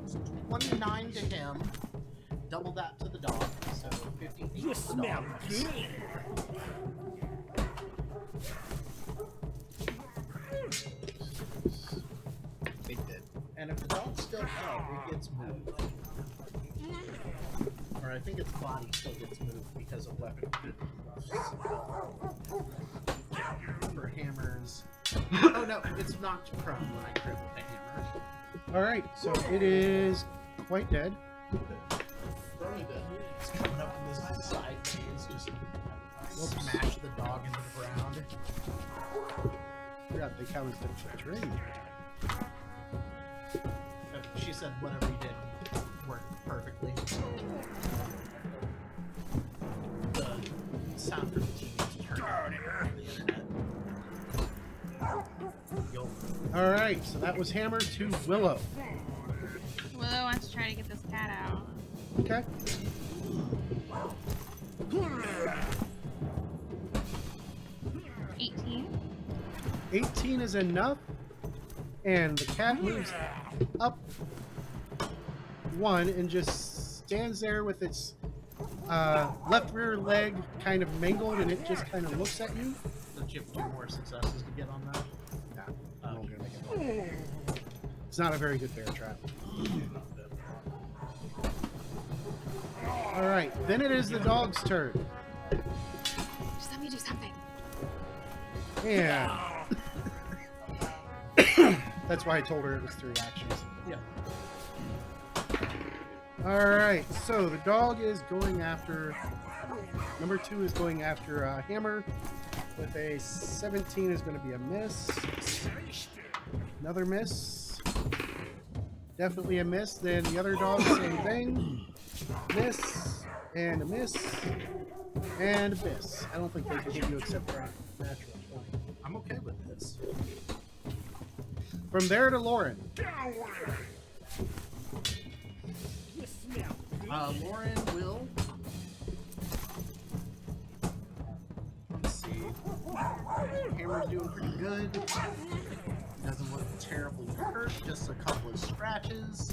So 29 to him. Double that to the dog. So 50 each to the dog. And if the dog's still up, it gets moved. Or I think its body still gets moved because of weapon for hammers. Oh no, it's knocked prone when I crit with the hammer. Alright, so it is quite dead. Really good. It's coming up from this side phase, just smash the dog into the ground. Forgot they counted the trade. She said whatever you did worked perfectly. The sound from the TV is turned on the internet. You'll All right, so that was Hammer to Willow. Willow wants to try to get this cat out. Okay. 18. 18 is enough, and the cat moves up one and just stands there with its left rear leg kind of mangled, and it just kind of looks at you. Don't you have 2 more successes to get on that? I'm not gonna make it. It's not a very good bear trap. All right, then it is the dog's turn. Just let me do something. And that's why I told her it was 3 actions. Yeah. All right, so the dog is going after. Number 2 is going after Hammer with a 17 is going to be a miss. Another miss. Definitely a miss. Then the other dog, same thing. Miss and a miss and a miss. I don't think they can hit you except for a natural 20. I'm okay with this. From there to Lauren. Lauren will. Let's see. Hammer's doing pretty good. Doesn't look terribly hurt. Just a couple of scratches.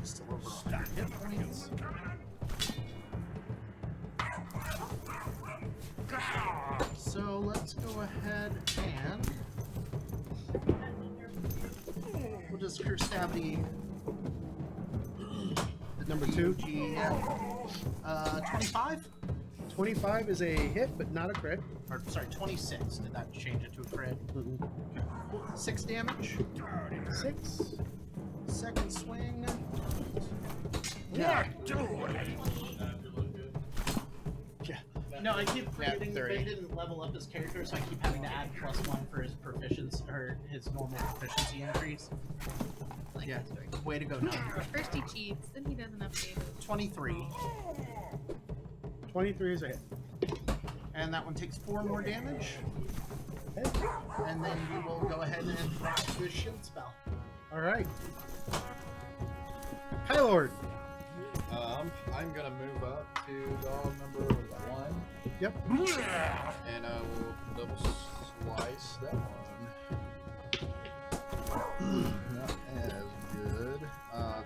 Still over 100 hit points. So let's go ahead and we'll just cure stab the Number 2. 25? 25 is a hit, but not a crit. Or sorry, 26. Did that change it to a crit? 6 damage. 6. Second swing. Yeah. No, I keep forgetting that 30. they didn't level up his character, so I keep having to add +1 for his proficiency or his normal proficiency increase. Yeah, way to go, now. First he cheats, then he doesn't update it. 23. 23 is a hit. And that one takes 4 more damage. Okay. And then you will go ahead and rock the shield spell. All right. Kylord. I'm gonna move up to dog number 1. Yep. And I will double slice that one. Not as good.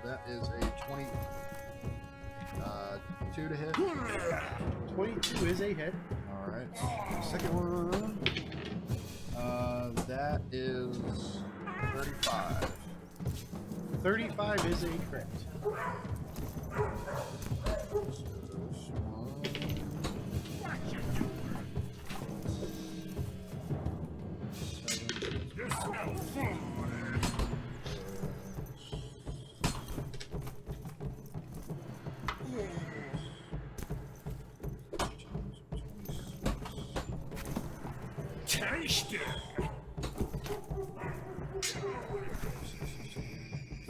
That is a 22 to hit. 22 is a hit. Alright. Second one. That is 35. 35 is a crit. Taste it.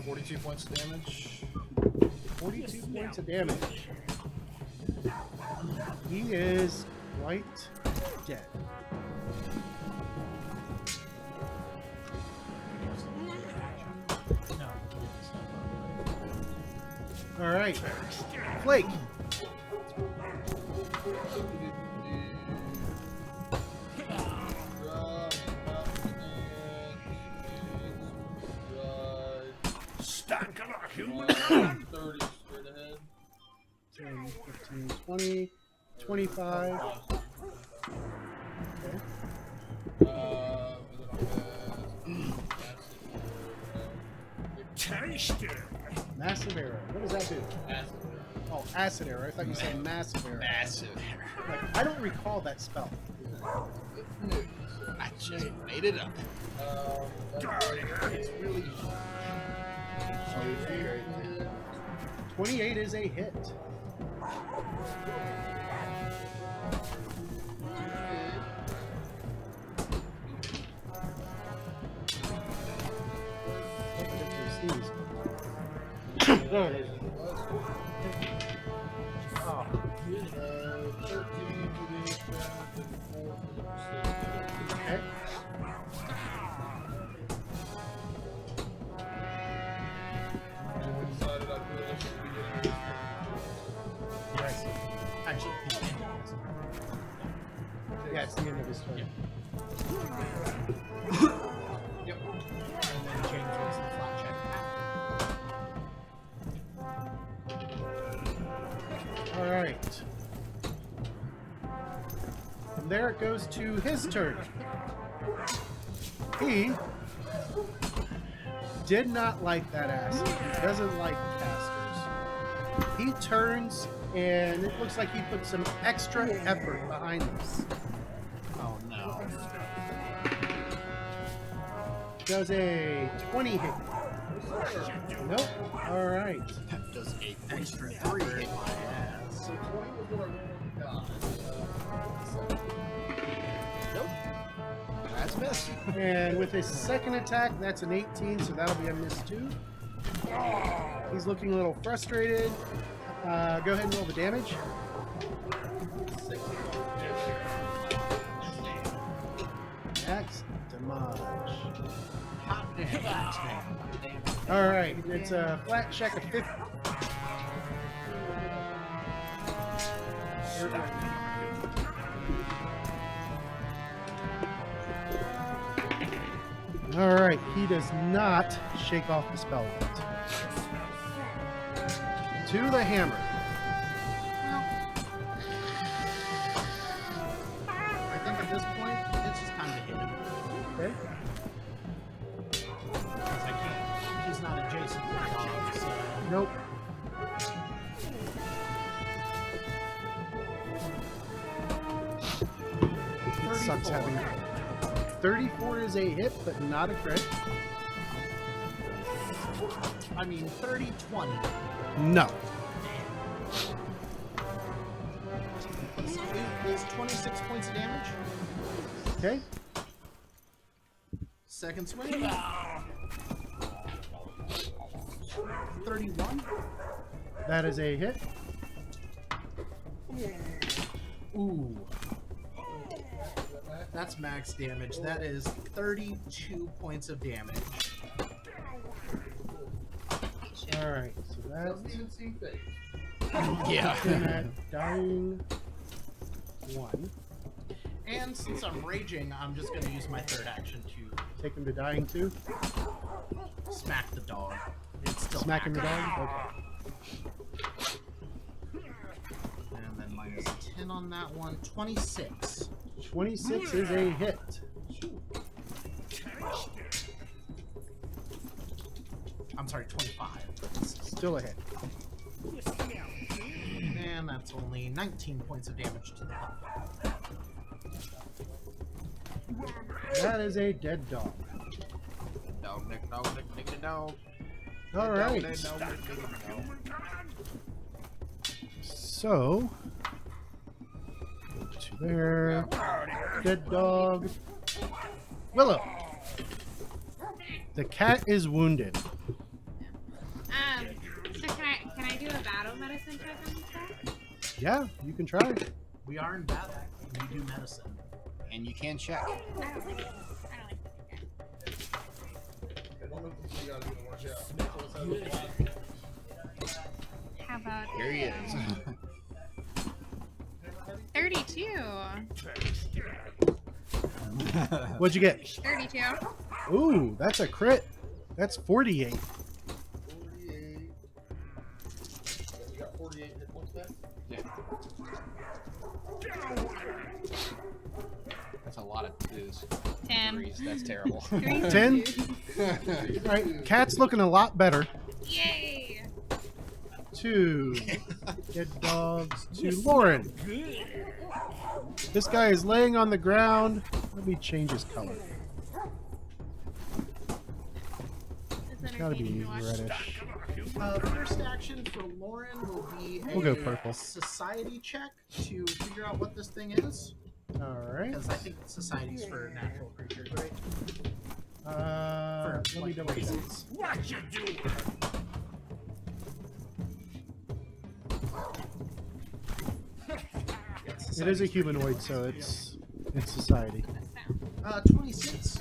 42 points of damage. 42 points of damage. He is quite dead. All right, Flake. Stank of a human. 30 straight ahead. 10, 15, 20, 25. Taste it. Massive arrow. What does that do? Acid. Oh, acid arrow. I thought you said massive arrow. Massive. Like, I don't recall that spell. I just made it up. It's really 28 is a hit. Yeah, it's the end of his turn. Yep. And then James makes the flat check. All right. And there it goes to his turn. He did not like that acid. He doesn't like casters. He turns, and it looks like he put some extra effort behind this. Oh no. Does a 20 hit? Nope. All right. That does a Extra 3 effort. hit my ass. So 20 was what I normally got. Nope. That's missed. And with his second attack, that's an 18, so that'll be a miss too. He's looking a little frustrated. Go ahead and roll the damage. Max damage. Hot damn. All right, it's a flat check of 50. All right, he does not shake off the spell yet. To the hammer. I think at this point, it's just time to hit him. Okay. Because I can't. He's not adjacent to the dog, so. Nope. It sucks having 34 is a hit, but not a crit. I mean, 30, 20. No. Is 26 points of damage. Okay. Second swing. 31. That is a hit. Ooh. That's max damage. That is 32 points of damage. All right. So that's Doesn't even seem fake. Yeah. looking at dying 1. And since I'm raging, I'm just going to use my third action to Take him to dying 2. smack the dog. It's still Smacking the active. dog. Okay. And then minus 10 on that one. 26. 26 is a hit. I'm sorry, 25. Still a hit. And that's only 19 points of damage to the pup. That is a dead dog. Dog, nick, dog, nick, nick, dog. All right. So, to there. Dead dog. Willow. The cat is wounded. So can I do a battle medicine check on this guy? Yeah, you can try. We are in battle. We do medicine. And you can check. I don't like it. I don't like this guy. One of them you guys are gonna watch out. Nicholas has a lot. How about Here he is. 32? What'd you get? 32. Ooh, that's a crit. That's 48. 48. You got 48 hit points back? Yeah. That's a lot of twos. 10. Threes. That's terrible. 3, 10? 2. All right, cat's looking a lot better. Yay! 2 dead dogs to Lauren. This guy is laying on the ground. Let me change his color. It's It's gotta be entertaining to watch. reddish. First action for Lauren will be a We'll go purple. society check to figure out what this thing is. All right. Because I think society's for natural creatures, right? Let me double check. reasons. What you doing? It is a humanoid, so it's society. 26.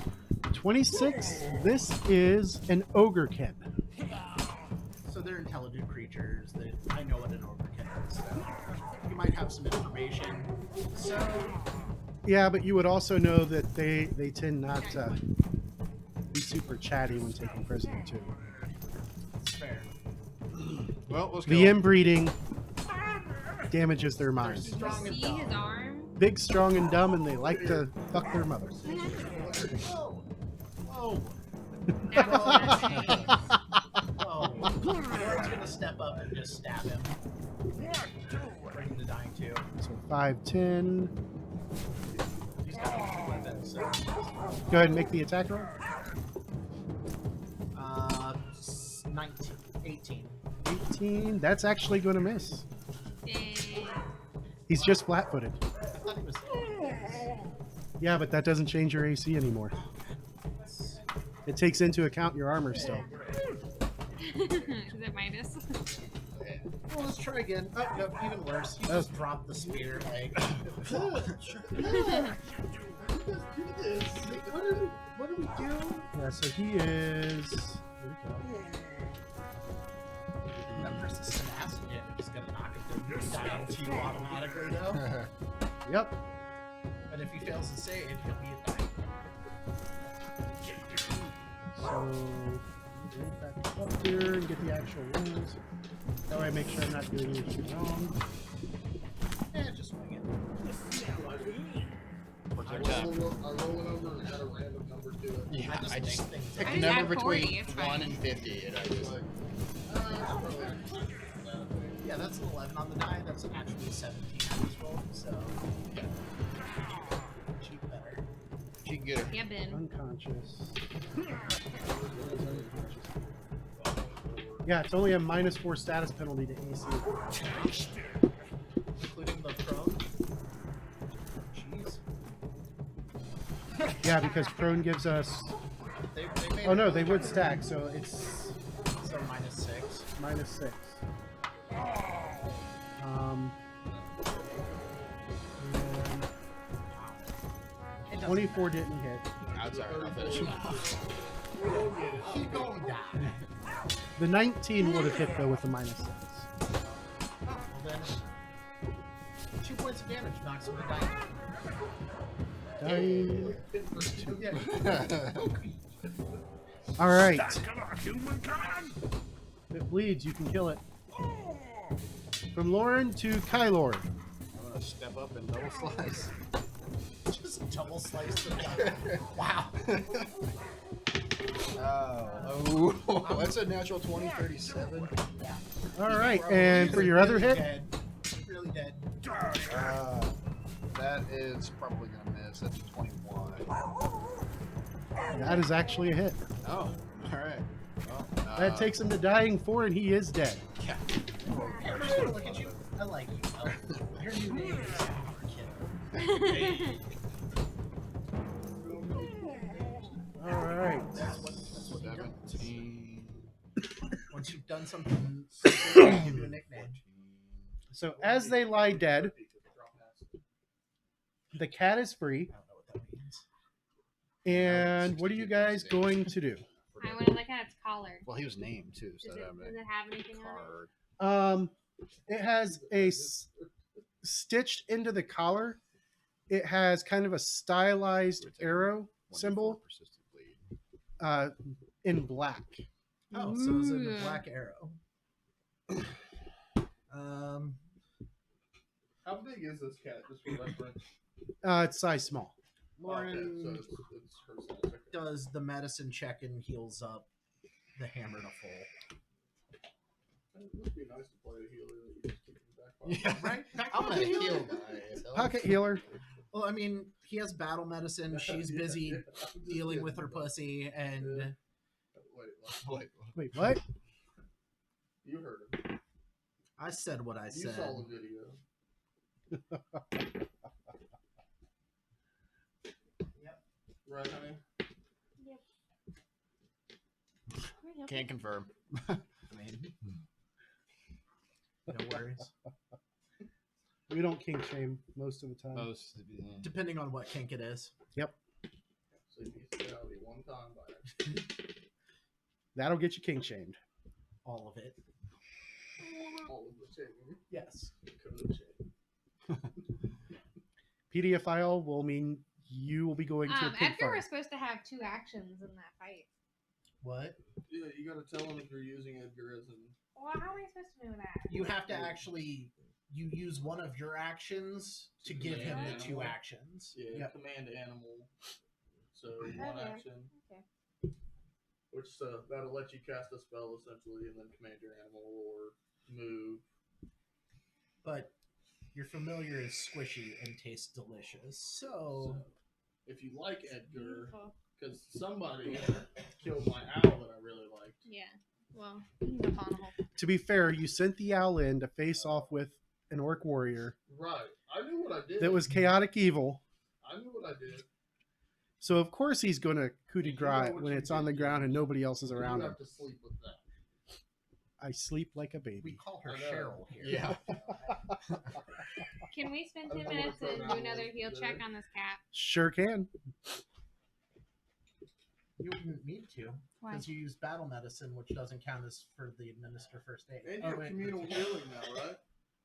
26. This is an ogrekin. So they're intelligent creatures. That I know what an ogrekin is. So you might have some information. So Yeah, but you would also know that they tend not to be super chatty when taken prisoner too. It's fair. Well, let's The go. inbreeding damages their minds. You see his arm? Big, strong, and dumb, and they like to fuck their mothers. Whoa! Whoa! Now Whoa! Lauren's gonna step up and just stab him. Bring him to dying too. So 5, 10. He's got a weapon, so. Go ahead and make the attack roll. 19, 18. 18. That's actually going to miss. Dang. He's just flat-footed. I thought he was. Yeah, but that doesn't change your AC anymore. It takes into account your armor still. Is it minus? Well, let's try again. Oh, no, even worse. He just dropped the spear, like. What do we do? Yeah, so he is. Here we go. That person's tenacity. We're just gonna knock it down to you automatically, though. Yep. But if he fails to save, he'll be a dying. So get back up here and get the actual rolls. That way I make sure I'm not doing anything wrong. Just swing it. I roll it over and add a random number to it. Yeah, I make just things pick up. a I just number add 40, between it's 1 fine. and 50, and I just Like, Yeah, that's an 11 on the die. That's actually 17 on this roll, so. Cheap better. she can get her. Yeah, Ben. Unconscious. Yeah, it's only a -4 status penalty to AC. Including the prone. Jeez. Yeah, because prone gives us. They made Oh it no, really they would hard. stack, so it's So -6. -6. And 24 didn't hit. That's all right. I'll finish it off. Keep going down. The 19 would have hit though with the -6. Well then, 2 points of damage knocks him to dying. Dying. All right. If it bleeds, you can kill it. From Lauren to Kylor. I'm going to step up and double slice. Just double slice the guy. Wow. Oh, that's a natural 20, 37. All right, and for your other hit, Dead. Really dead. That is probably going to miss. That's a 21. that is actually a hit. Oh, all right. Well, That takes him to dying 4, and he is dead. Yeah. Hey, I'm just gonna look at you. I like you. Your new name is Kid. All right. That's what you do. 17. Once you've done something, I'll give you a nickname. So as they lie dead, the cat is free. I don't know what that means. And what are you guys going to do? I want to look at its collar. Well, he was named too, so Does that it have anything on it? card. It has stitched into the collar. It has kind of a stylized arrow symbol Persistent bleed. in black. Oh, so it's in the Ooh. black arrow. how big is this cat, just for reference? It's size small. Lauren Okay, so it's her size. Okay. does the medicine check and heals up the hammer to full. It must be nice to play a healer that you just keep in the back pocket. Yeah. Right? I'm going to heal myself. Pocket healer. Well, I mean, he has battle medicine. She's Yeah, busy yeah. I'm just dealing kidding, with her but- pussy, and Yeah. Wait, Wait, what? you heard him. I said what I You said. saw the video. Yep. Right, honey? Can't confirm. I mean, no worries. We don't kink shame most of the time. Most. Depending on what kink it is. So you said that'll be one time by accident. That'll get you kink shamed. All of it. All of the shaming. Yes. Code shame. Pedophile will mean you will be going to a pig Edgar farm. was supposed to have 2 actions in that fight. What? Yeah, you gotta tell him if you're using Edgar as an. Well, how am I supposed to know that? You have to actually you use one of your actions to give him the 2 actions. Yeah, Yep. command animal. So Okay. one action. Okay. Which that'll let you cast a spell essentially, and then command your animal or move. But your familiar is squishy and tastes delicious. So if you like Edgar, Beautiful. because somebody killed my owl that I really liked. Yeah. Well, he's a fawn hole. To be fair, you sent the owl in to face off with an orc warrior Right, I knew what I did. that was chaotic evil. I knew what I did. So of course he's going to coup de You know grace what when you it's on did. the ground and nobody else is You around him. have to sleep with that. I sleep like a we baby. call her I know. Cheryl here. Yeah. Can we spend I 10 don't know minutes what and do pronoun another is heal there. check on this cat? Sure can. You wouldn't need to Why? because you use battle medicine, which doesn't count as for the administer first aid. And Oh, you're wait. communal healing now, right?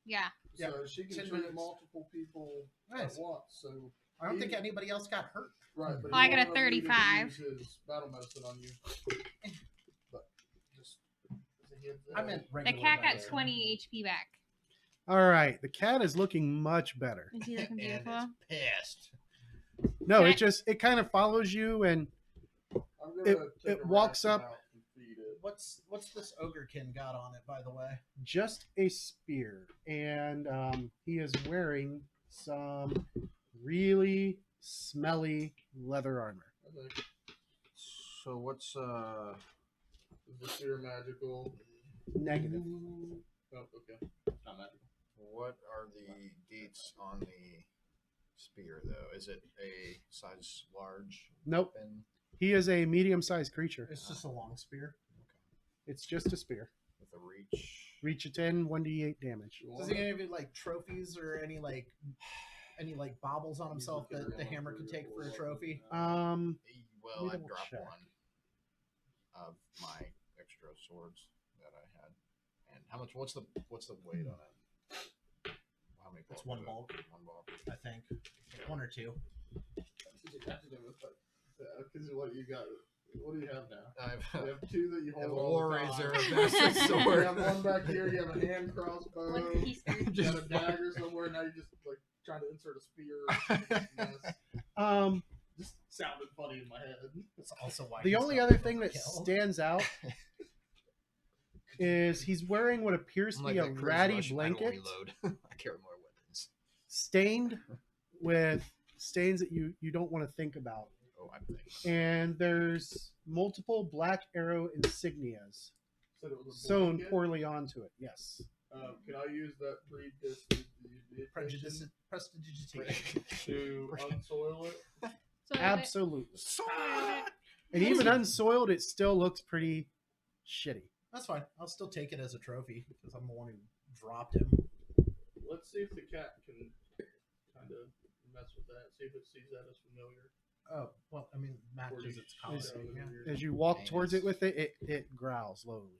Yeah. Yeah, So she can 10 treat minutes. multiple people Nice. at once. So I don't think anybody else got hurt. right, but Well, I he got a won't have needed to 35. use his battle medicine on you. But just as a heads I up. meant The regular cat got medicine. 20 HP back. All right, the cat is looking much better. Is he looking And beautiful? it's pissed. No, Cat- it kind of follows you and I'm gonna it- take it a walks ration up- out and feed it. What's this ogrekin got on it, by the way? just a spear, and he is wearing some really smelly leather armor. I think. So what's Is the spear magical? Negative. Oh, okay. Not magical. what are the deets on the spear though? Is it a size large Nope. weapon He is a medium-sized creature. It's just a long spear. It's just a spear. with a reach? Reach a 10, 1d8 damage. You Does want he it? have any like trophies or any like baubles on himself that the hammer could take for a trophy? Um, Well, Let I me double dropped check. one of my extra swords that I had. And how much? What's the weight on it? How many? It's balls one is it? bulk. One bulk. I think 1 or 2. Because what you got? What do you have now? I You have 2 that you have a hold all war the time. razor, a bastard You sword. have one back here. You have a hand crossbow. One piece You have a dagger somewhere. Now you just like trying to insert a spear. Mess. Just sounded funny in my head. That's also why the he's only got other thing that overkill. stands out is he's wearing what appears to I'm be like a that Cruise ratty Rush, I don't blanket reload. I carry more weapons. stained with stains that you don't want to think about. Oh, I'm thinking. And there's multiple black arrow insignias Said it was a sewn blanket. poorly onto it. Yes. Can I use that Prestidigitation to unsoil it? So Absolutely. Soiled it. And even unsoiled, it still looks pretty shitty. That's fine. I'll still take it as a trophy because I'm the one who dropped him. Let's see if the cat can kind of mess with that. See if it sees that as familiar. Oh, well, I mean, matches its color. Is- Yeah. As you walk towards it with it, it growls slowly.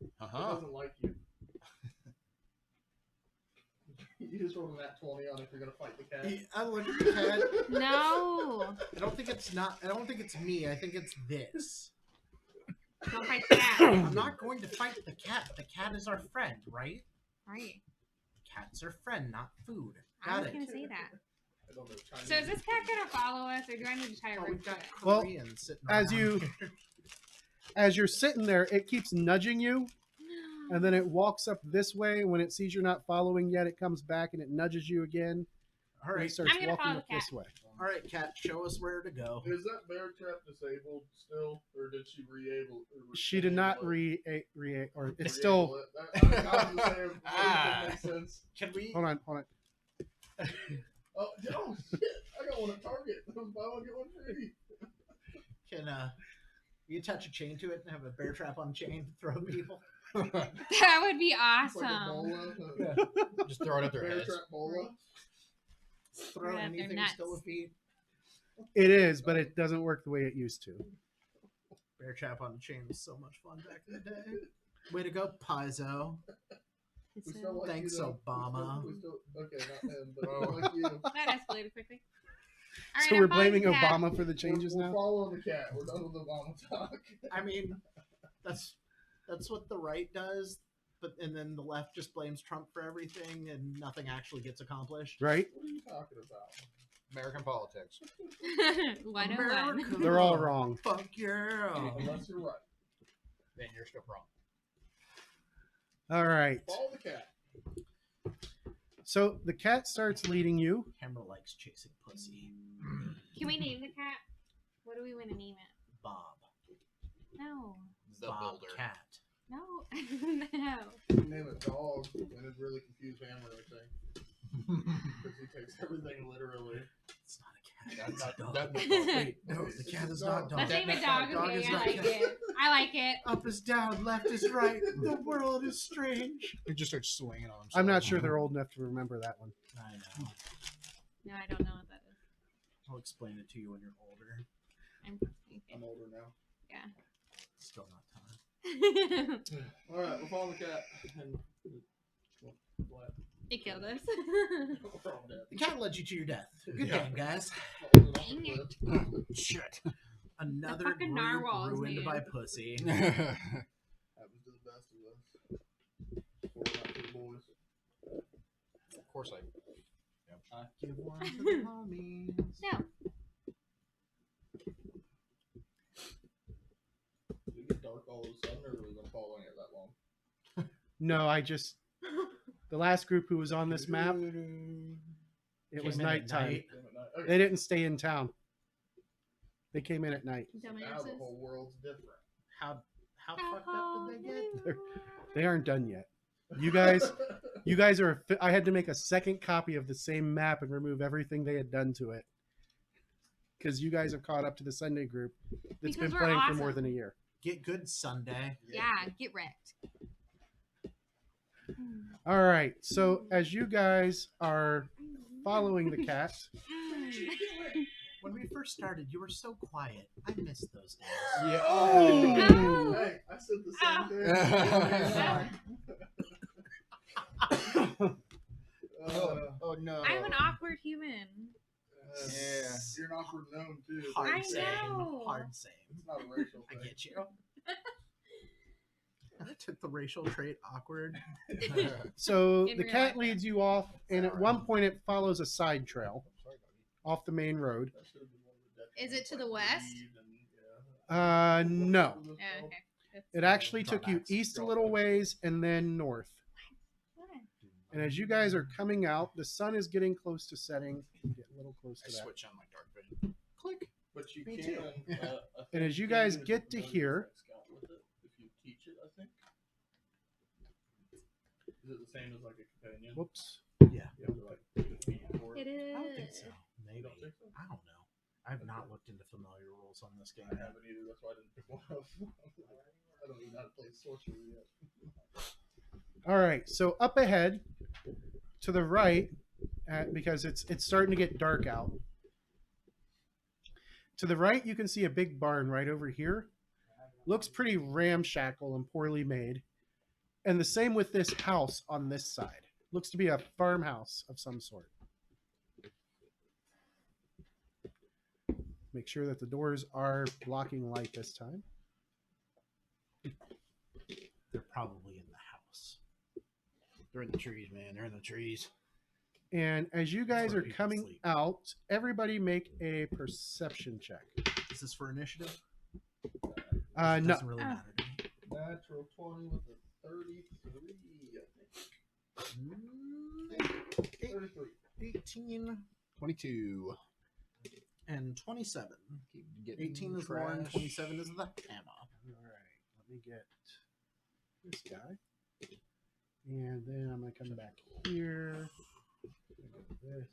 It Uh-huh. doesn't like you. You just rolled a nat 20 on if you're gonna fight the cat. I look at the cat. No. I don't think it's not. I don't think it's me. I think it's this. Don't fight the cat. I'm not going to fight the cat. The cat is our friend, right? Right. Cat's our friend, not food. I Got was it. going to say that. I don't know Chinese. So is this cat going to follow us, or do I need to tie a Oh, rope we've to got it? Well, Korean sitting as around you- here. As you're sitting there, it keeps nudging you, and then it walks up this way. When it sees you're not following yet, it comes back and it nudges you again. All And right, it starts I'm gonna walking follow up the this way. all right, cat. Show us where to go. Is that bear trap disabled still, or did she re-able? She did not or it's Re-able still. it? I was just saying, Ah. that makes sense. Can we? Hold on. Oh shit! I got one at Target. Buy one get one free. Can you attach a chain to it and have a bear trap on chain to throw people? That would be It's like a awesome. bola. Just throw it at their Bear heads. trap bola. Throw Right at their anything nuts. still a feet. It is, but it doesn't work the way it used to. Bear trap on a chain was so much fun back in the day. Way to go, Paizo. We Pizza. still like Thanks, you, though. Obama. We still, okay, not him, but we like you. That escalated quickly. All So right, we're I'm following blaming the cat. Obama for the changes we're now. following the cat. We're done with Obama talk. I mean, that's what the right does, but and then the left just blames Trump for everything, and nothing actually gets accomplished. Right? What are you talking about? American politics. 101. America. They're all wrong. Fuck yeah. Unless you're right. Then you're still wrong. All right. Follow the cat. So the cat starts leading you. Hammer likes chasing pussy. Can we name the cat? What do we want to name it? Bob. No. The Bob builder. Cat. No. No. Name it dog, and it really confused Hammer, I think. Because he takes everything literally. It's not a cat. It's a dog. That- Wait, no, the cat is not dog. Let's name it That dog. Okay, is I not like cat. it. I like it. Up is down, left is right. The world is strange. He just starts swinging on himself. I'm not sure they're old enough to remember that one. I know. No, I don't know what that is. I'll explain it to you when you're older. I'm older now. Still not time. Alright, we're following the cat. And what? It killed us. We're all dead. The cat led you to your death. Good Yeah. game, guys. Dang it. Shit. Another The fucking group narwhals, ruined man. by pussy. Happens to the best of us. We're not two boys. Of course I. I give one to the homies. No. Did it get dark all of a sudden, or were we been following it that long? No, I just the last group who was on this map, it was Came in at nighttime. night. Damn it, not- They didn't stay in town. They came in at night. Now the whole world's different. How fucked up did they get? They're- They aren't done yet. You guys are. I had to make a second copy of the same map and remove everything they had done to it because you guys have caught up to the Sunday group that's Because been we're playing for more awesome. than a year. Get good Sunday. Yeah, get wrecked. All right. So as you guys are following the cat, When we first started, you were so quiet. I missed those days. Yeah. Oh. Hey, I said the Ah. same thing. Oh no. I'm an awkward human. Yeah. You're an awkward gnome, too. Hard I same. know. Hard same. It's not a racial I thing. get you. I took the racial trait awkward. so In the real cat life, leads you off, and at one point it follows a side trail off the main road. That should have been one of the Is it to the like, west? weed and, No. Yeah, okay. That's It actually took you Drawbacks. east a little ways and then north. fun. And as you guys are coming out, the sun is getting close to setting. Get a little close I to that. switch on my dark vision. Click. But you Me can. too. I And as think you guys there's get to abilities here- like Scout with it, if you teach it, I think. Is it the same as like a companion? Whoops. Yeah. You have to like feed for It it. is. I don't think so. Maybe. You don't think so? I don't know. I've not looked into familiar rules on this game. I haven't either. That's why I didn't pick one up. I don't even know how to play sorcery yet. All right. So up ahead, to the right, because it's starting to get dark out. To the right, you can see a big barn right over here. Looks pretty ramshackle and poorly made. And the same with this house on this side. Looks to be a farmhouse of some sort. Make sure that the doors are blocking light this time. They're probably in the house. They're in the trees, man. They're in the trees. And as you guys where are people coming sleep. out, everybody make a perception check. Is this for initiative? No. Doesn't really Oh. matter to me. Natural 20 with a 33, I think. 33. 18 22. and 27. Keep getting 18 is trash. Lauren, 27 is the hammer. All right. Let me get this guy. And then I'm going to come back here. This.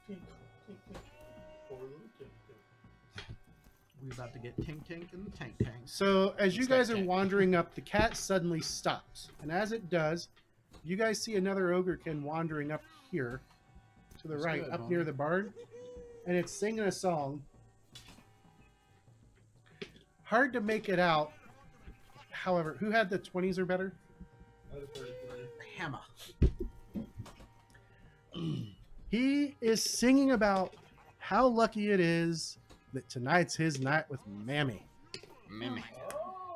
Tink, tink, tink. Poor little tink, tink. We're about to get Tink Tink and the Tank Tank. So as you It's guys that are tank. wandering up, the cat suddenly stops. And as it does, you guys see another ogrekin wandering up here to the That's right, good, up homie. near the barn. And it's singing a song. Hard to make it out However, who had the 20s or better? Hammer. He is singing about how lucky it is that tonight's his night with Mammy. Mimic.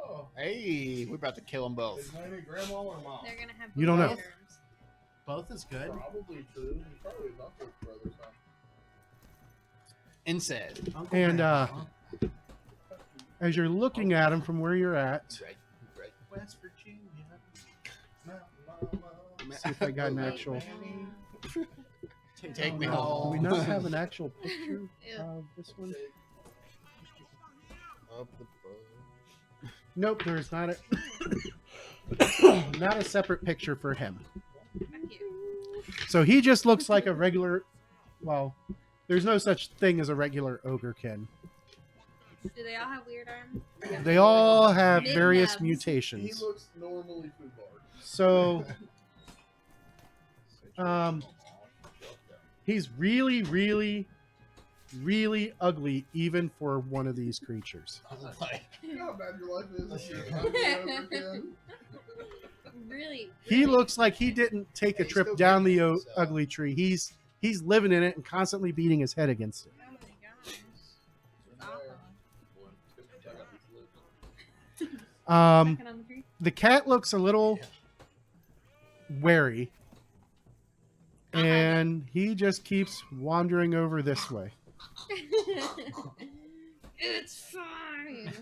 Oh. Hey, we're about to kill them both. Is Mammy grandma or mom? They're gonna have. You don't know. terms. Both is good. Probably true. He's probably not their brother's son. Incest. Uncle And Grandpa. as you're looking at him from where you're at, Right. West Virginia. see if I got an actual. Take me Do home. we not have an actual picture Ew. of this one? Up the butt. Nope, there is not a not a separate picture for him. Fuck you. So he just looks like a regular. Well, there's no such thing as a regular ogrekin. Do they all have weird arms? They all have Big various nubs. He mutations. looks normally foodborne. So he's really, really, really ugly, even for one of these creatures. You know how bad your life is if you're ugly over again? Really? He looks like he didn't take a He's trip still down the getting it, so. ugly tree. He's living in it and constantly beating his head against it. Oh my gosh. It's awful. Second on the tree. The cat looks a little wary, and he just keeps wandering over this way. It's fine.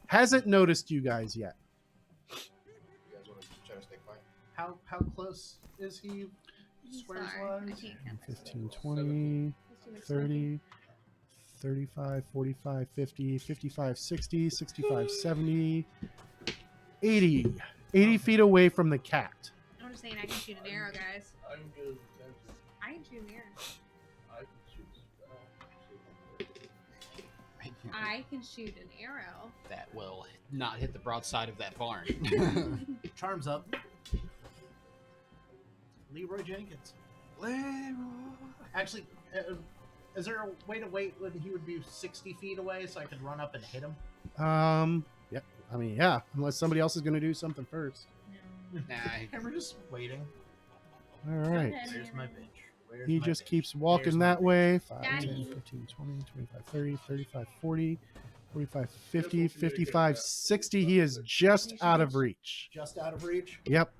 Hasn't noticed you guys yet. You guys want to try to stay quiet? How close is he? Squares Sorry, I wise? can't count. 15, 20, That's too much 30, 35, 45, 50, 55, 60, 65, 70, 80. 80 feet away from the cat. I'm just saying I can shoot an arrow, guys. I can get his attention. I can shoot an arrow. I can shoot a spell. I can shoot an arrow. That will not hit the broadside of that barn. Charms up. Leroy Jenkins. Actually, is there a way to wait when he would be 60 feet away so I could run up and hit him? Yep. I mean, yeah, unless somebody else is going to do something first. Nah, And we're just waiting. All right. Okay. There's my bitch. Where's He my just bitch? keeps walking There's my that bitch. way. 5, Daddy. 10, 15, 20, 25, 30, 35, 40, 45, 50, Yes, we'll 55, communicate that. 60. He is just out of reach. Just out of reach. Yep.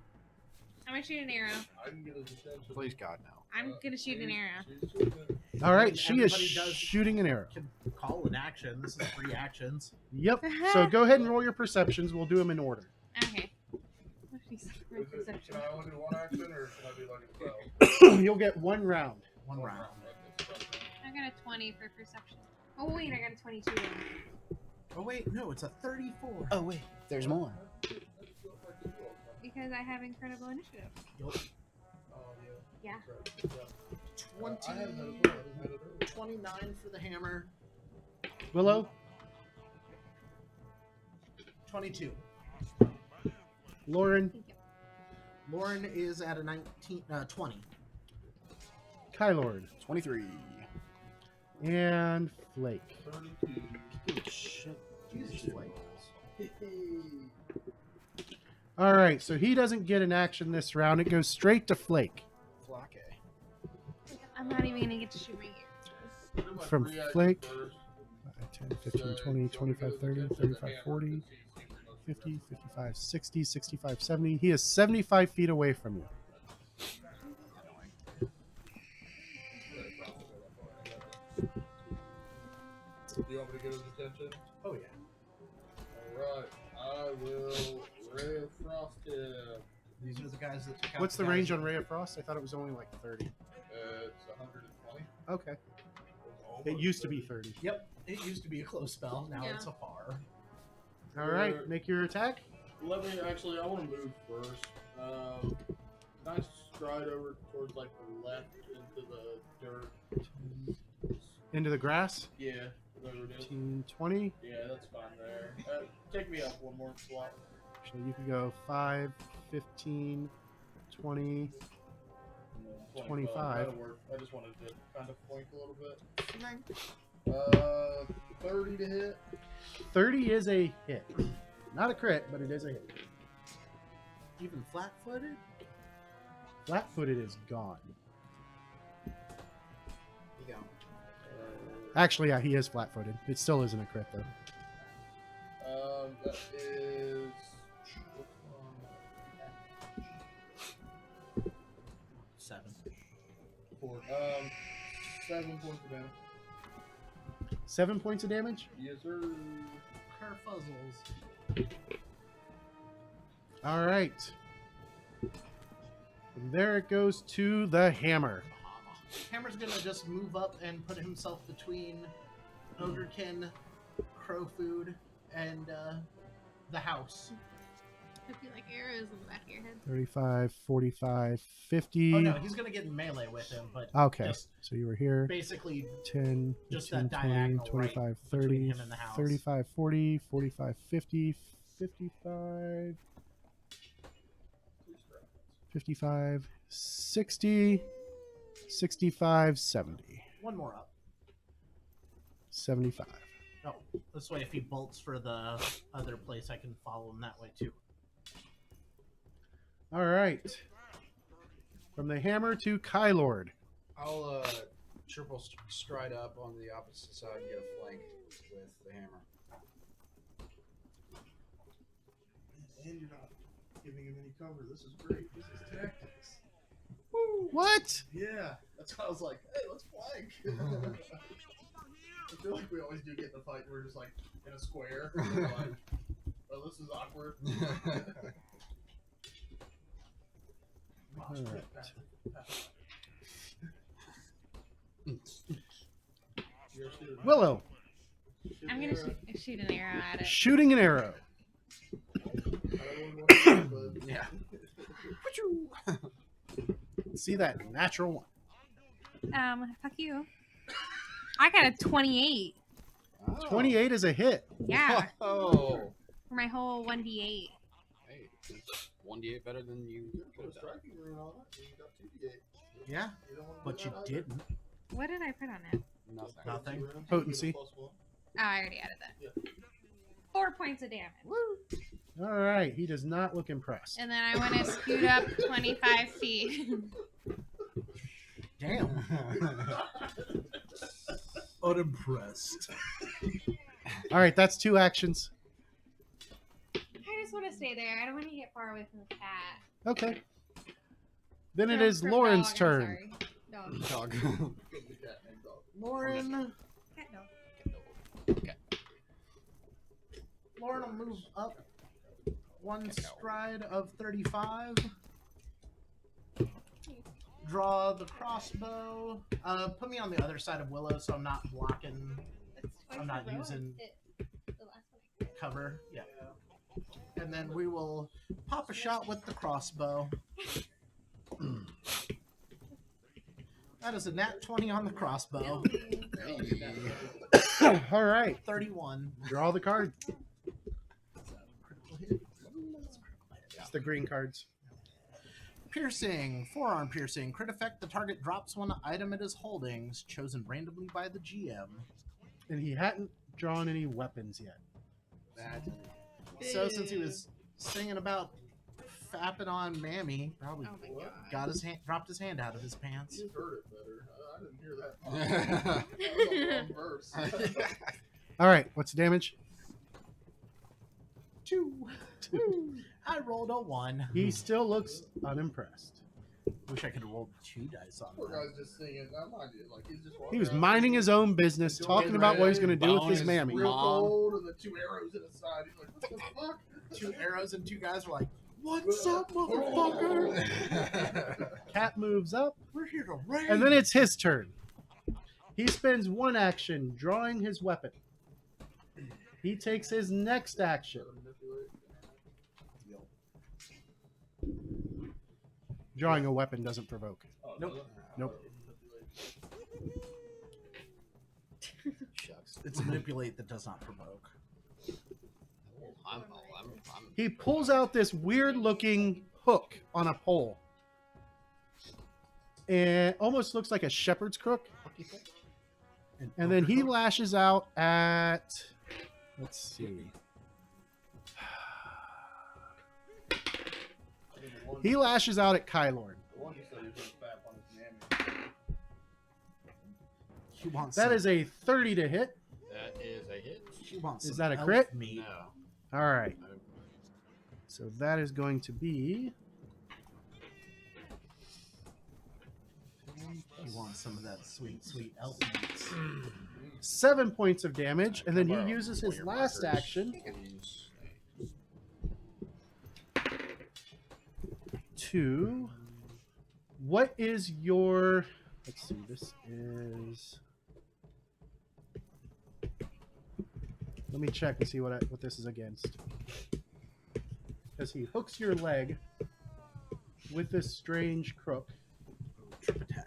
I'm gonna shoot an arrow. I can get his attention. please God, no. I'm gonna shoot an arrow. She's shooting it. All right. And She is everybody does- shooting an arrow. Can call an action. This is 3 actions. Yep. So go ahead and roll your perceptions. We'll do them in order. Okay. Is it, can I only do one action or can I do like a spell? You'll get 1 round. One round. I got a 20 for perception. Oh wait, I got a 22. Oh wait, no, it's a 34. Oh, wait. There's more. Because I have incredible initiative. Oh, Yeah. yeah. 20, I had that as well. I didn't have it earlier. 29 for the hammer. Willow, 22. Lauren, Lauren is at a 20. Kylord, 23. and Flake. 32. Good shit. Jesus, Flake. All right. So he doesn't get an action this round. It goes straight to Flake. Flake. I'm not even gonna get to shoot my ear. Do my From three actions Flake. first. 10, 15, 20, 25, 30, 35, 40, 50, 55, 60, 65, 70. He is 75 feet away from you. Do you want me to get his attention? Oh, yeah. Alright. I will Ray of Frost him. These are the guys that took out What's the guys range that- on Ray of Frost? I thought it was only like 30. It's 120. Okay. It used to be 30. Yep. It used to be a close spell. Now Yeah. it's a far. All right. Make your attack. Let me actually, I want to move first. Nice stride over towards like the left into the dirt. Into the grass. Yeah, whatever it is. 15, 20. Yeah, that's fine there. Take me up one more slot. So you could go 5, 15, 20. And then 25. That'll work. I just wanted to kind of flank a little bit. 30 to hit. 30 is a hit. Not a crit, but it is a hit. Even flat-footed? Flat-footed is gone. You go. Actually, yeah, he is flat-footed. It still isn't a crit, though. That is. 7. 7 points of damage. 7 points of damage? Yes, sir. Kerfuzzles. All right. And there it goes to the hammer. Hammer's gonna just move up and put himself between Ogrekin, Crow Food, and the house. I feel like arrows in the back of your head. 35, 45, 50. Oh no, he's gonna get in melee with him, but Okay, just so you were here. basically 10, just 15, that 20, diagonal 25, right 30, between him and the house. 35, 40, 45, 50, 55, 55, 60, 65, 70, one more up. 75. Oh, this way if he bolts for the other place, I can follow him that way too. All right. From the hammer to Kylord. I'll triple stride up on the opposite side and get a flank with the hammer. And you're not giving him any cover. This is great. This is tactics. What? Yeah, that's why I was like, hey, let's flank. I feel like we always do get in a fight. We're just like in a square. We're like, oh, this is awkward. All right. Willow, I'm gonna shoot an arrow at it. shooting an arrow. Yeah. See that natural one. Fuck you. I got a 28. 28 is a hit. Yeah, Oh. for my whole 1d8. Hey, 1d8 better than you could have done. Striking rune on it. You got 2d8. Yeah, You don't want to but do you that either. didn't. What did I put on it? Nothing. Nothing. You get a Potency. +1. Oh, I already added that. 4 points of damage. All right, he does not look impressed. And then I want to scoot up 25 feet. Damn. Unimpressed. All right, that's 2 actions. I just want to stay there. I don't want to get far away from the cat. Okay. Then it Or is from Lauren's dog, I'm turn. sorry. Dog. Dog. Get the cat named dog. Lauren. Cat dog. Lauren will move up one stride of 35. Draw the crossbow. Put me on the other side of Willow so I'm not blocking That's twice I'm not in a row. using- The last one. cover. Yeah. And then we will pop a shot with the crossbow. That is a nat 20 on the crossbow. All right, 31. draw the card. Critical hit. It's the green cards. Piercing, forearm piercing, crit effect. The target drops one item it is holding, chosen randomly by the GM. And he hadn't drawn any weapons yet. So since he was singing about fapping on Mammy, probably Oh my god. got his hand, dropped his hand out of his pants. You heard it better. I didn't hear that. That was a long verse. All right, what's the damage? 2. I rolled a 1. He still looks unimpressed. Wish I could have rolled 2 dice on Poor that. guy's just singing. Now, mind you, like he's just walking He was around minding his own business, talking about what he's going to do with his Bone is mammy. real Mom. cold and the 2 arrows in his side. He's like, what the fuck? 2 arrows and 2 guys were like, "What's up, motherfucker? Cat moves up, We're here to raid." and then it's his turn. He spends 1 action drawing his weapon. He takes his next action. Drawing a weapon doesn't provoke. Oh, Nope. Nope. Shucks. It's manipulate that does not provoke. I'm He pulls out this weird looking hook on a pole. And almost looks like a shepherd's crook. And then he lashes out at, let's see, He lashes out at Kylorn. The one who said he was going to fap on his mammy. He wants That some- is a 30 to hit. That is a hit. He wants Is some that a elf crit? meat. No. All right. So that is going to be He wants some of that sweet, sweet elf meat. 7 points of damage, and then he Borrow uses one of his your last markers, action please. to. What is your? Let's see. This is. Let me check and see what this is against. Because he hooks your leg with this strange crook. Trip attack.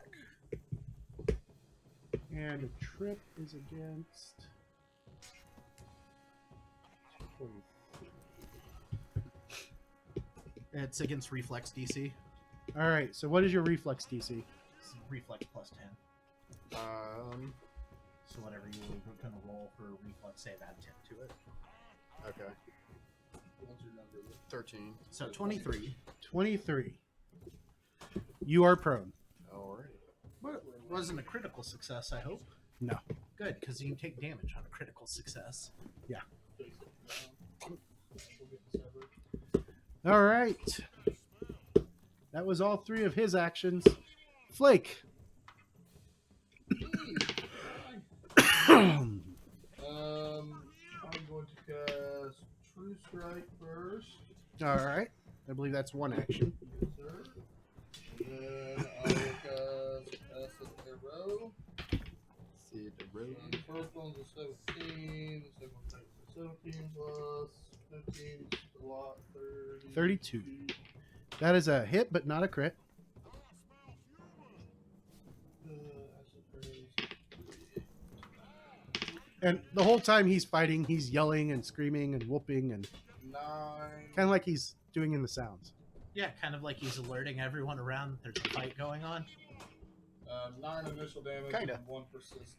And a trip is against. It's against reflex DC. All right. So what is your reflex DC? It's reflex plus 10. So whatever you were going to roll for reflex save, add 10 to it. Okay. What's your number? 13. So 23. 23. You are prone. Alright. But it wasn't a critical success, I hope. No. Good, because you can take damage on a critical success. All right. That was all 3 of his actions. Flake. I'm going to cast True Strike first. All right. I believe that's one action. Yes, sir. And then I will cast Acid Arrow. See the road. And the first one's a 17. The second one's a 17 plus 15 is a lot. 32. That is a hit, but not a crit. And the whole time he's fighting, he's yelling and screaming and whooping and 9. kind of like he's doing in the sounds. Yeah, kind of like he's alerting everyone around that there's a fight going on. 9 initial damage Kinda. and 1 persistent.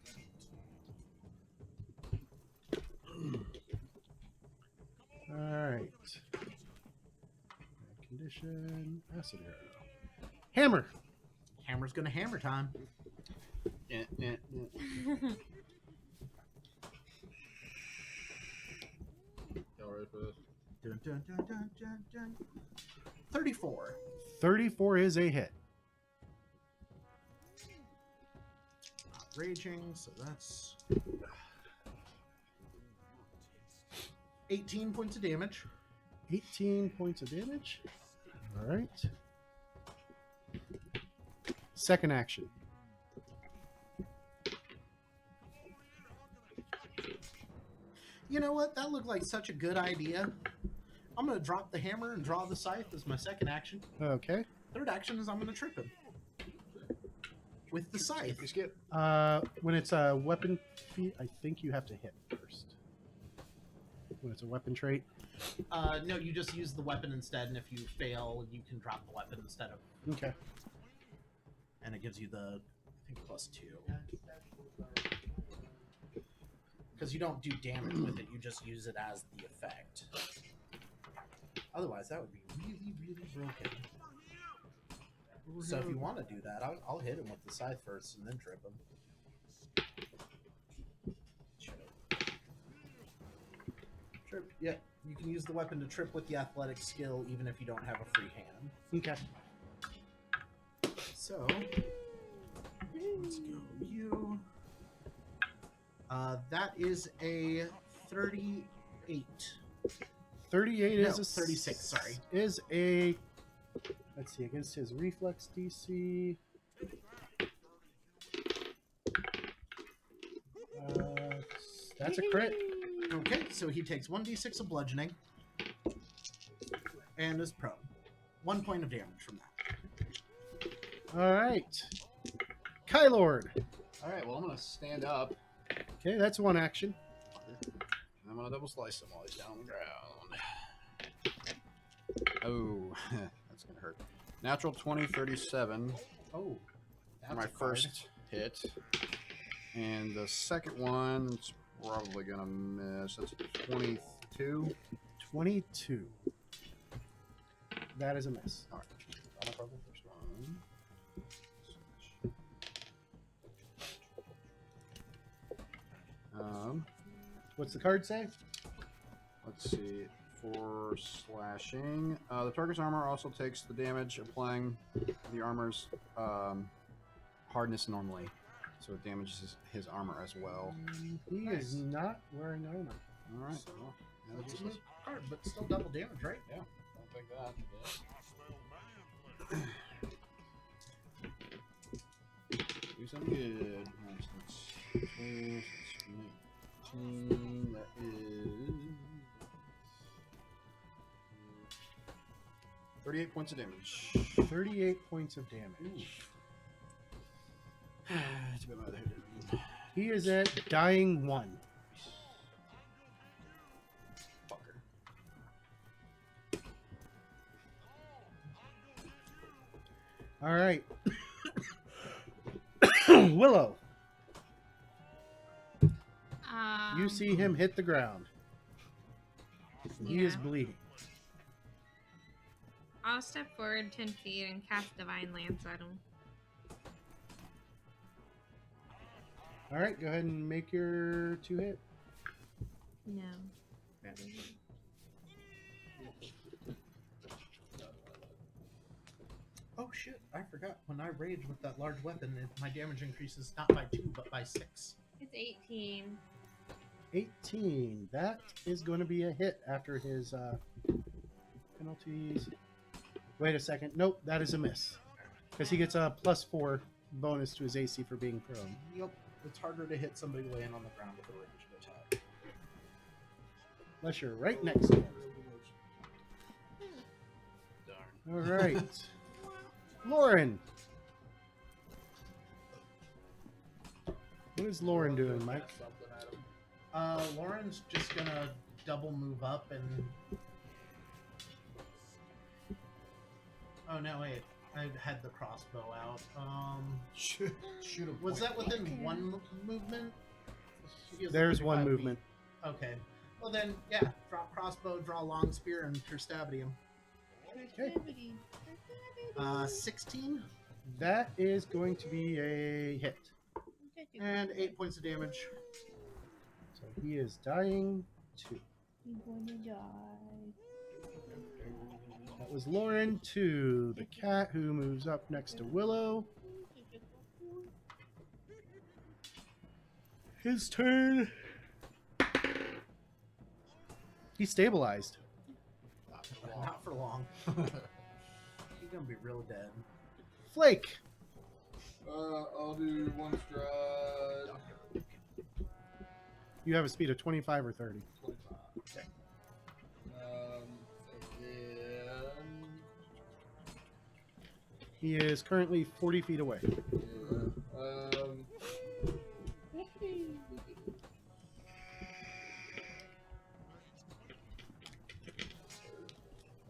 All right. Condition, acid arrow. Hammer. Hammer's gonna hammer time. Y'all ready for this? Dun, dun, dun, dun, dun, dun. 34. 34 is a hit. Raging, so that's 18 points of damage. 18 points of damage. All right. Second action. You know what? That looked like such a good idea. I'm going to drop the hammer and draw the scythe as my second action. Okay. Third action is I'm going to trip him. With the scythe. You skip. When it's a weapon feat, I think you have to hit first. When it's a weapon trait. No, you just use the weapon instead, and if you fail, you can drop the weapon instead of... Okay. And it gives you the, I think, +2. Because you don't do damage with it, you just use it as the effect. Otherwise, that would be really, really broken. So if you want to do that, I'll hit him with the scythe first and then trip him. Trip, yeah. You can use the weapon to trip with the athletic skill even if you don't have a free hand. Okay. So, let's go you. That is a 38. 38 No, is a 36, sorry. Is a, let's see, against his reflex DC. That's a crit. Okay, so he takes 1d6 of bludgeoning and is prone. 1 point of damage from that. All right. Kylord. Alright, well, I'm going to stand up. Okay, that's one action. I'm going to double slice him while he's down on the ground. Oh, that's going to hurt. Natural 20, 37 Oh, for my first hit. And the second one's probably going to miss. That's 22. 22. That is a miss. All right. Probably first one. What's the card say? Let's see. For slashing, the target's armor also takes the damage applying the armor's hardness normally, so it damages his armor as well. He is not wearing armor. All right. Well, yeah, It's a useless. new card, but still double damage, right? Yeah, don't think that. Do something good. Nice. That's 12, that's 19. That is 38 points of damage. 38 points of damage. Too bad my other hit didn't. He is at dying 1. Fucker. All right. Willow, you see him hit the ground. He is Yeah. bleeding. I'll step forward 10 feet and cast Divine Lance at him. All right, go ahead and make your 2 hit. No. Oh shit! I forgot. When I rage with that large weapon, my damage increases not by 2 but by 6. It's 18. 18. That is going to be a hit after his penalties. Wait a second. Nope, that is a miss. Because he gets a +4 bonus to his AC for being prone. Yep. It's harder to hit somebody laying on the ground with a ranged attack. Unless you're right next to him. Darn. All right. Lauren. What is Lauren doing, Mike? Something at him. Lauren's just gonna double move up and. Oh no! Wait, I had the crossbow out. Shoot him. Was that within one movement? He has There's one 35 movement. feet. Okay. Well then, yeah. Drop crossbow, draw long spear, and stab him. Okay. 16 That is going to be a hit. and 8 points of damage. So he is dying 2. You're gonna die. That was Lauren 2, the cat who moves up next to Willow. His turn. He's stabilized. Not for long. He's gonna be real dead. Flake. I'll do one stride. You have a speed of 25 or 30. 25. Okay. Again. He is currently 40 feet away. Yeah.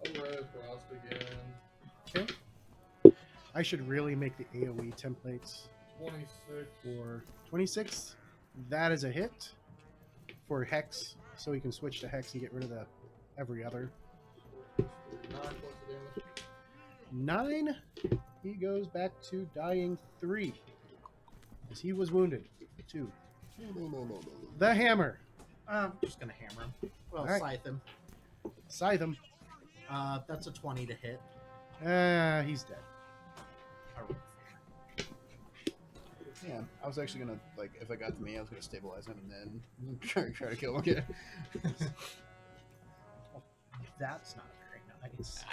I'll ride across again. Okay. I should really make the AoE templates 26. for 26. That is a hit for Hex, so we can switch to Hex and get rid of the every other. 9 points of damage. 9. He goes back to dying 3. As he was wounded. 2. The hammer. I'm just gonna hammer him. Well, All right. scythe him. Scythe him. That's a 20 to hit. He's dead. Yeah, I was actually gonna, like, if it got to me, I was gonna stabilize him and then try to kill him again. That's not very nice.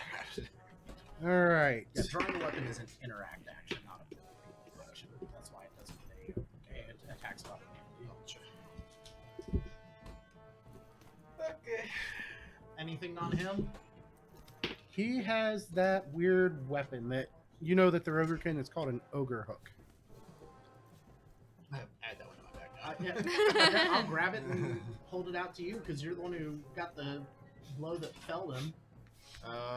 All right. Yeah, drawing a weapon is an interact action, not a ability action. That's why it doesn't say it attacks off. Okay. Anything on him? He has that weird weapon that you know that the ogre can. It's called an ogre hook. Add that one to my back. Yeah, I'll grab it and hold it out to you because you're the one who got the blow that felled him.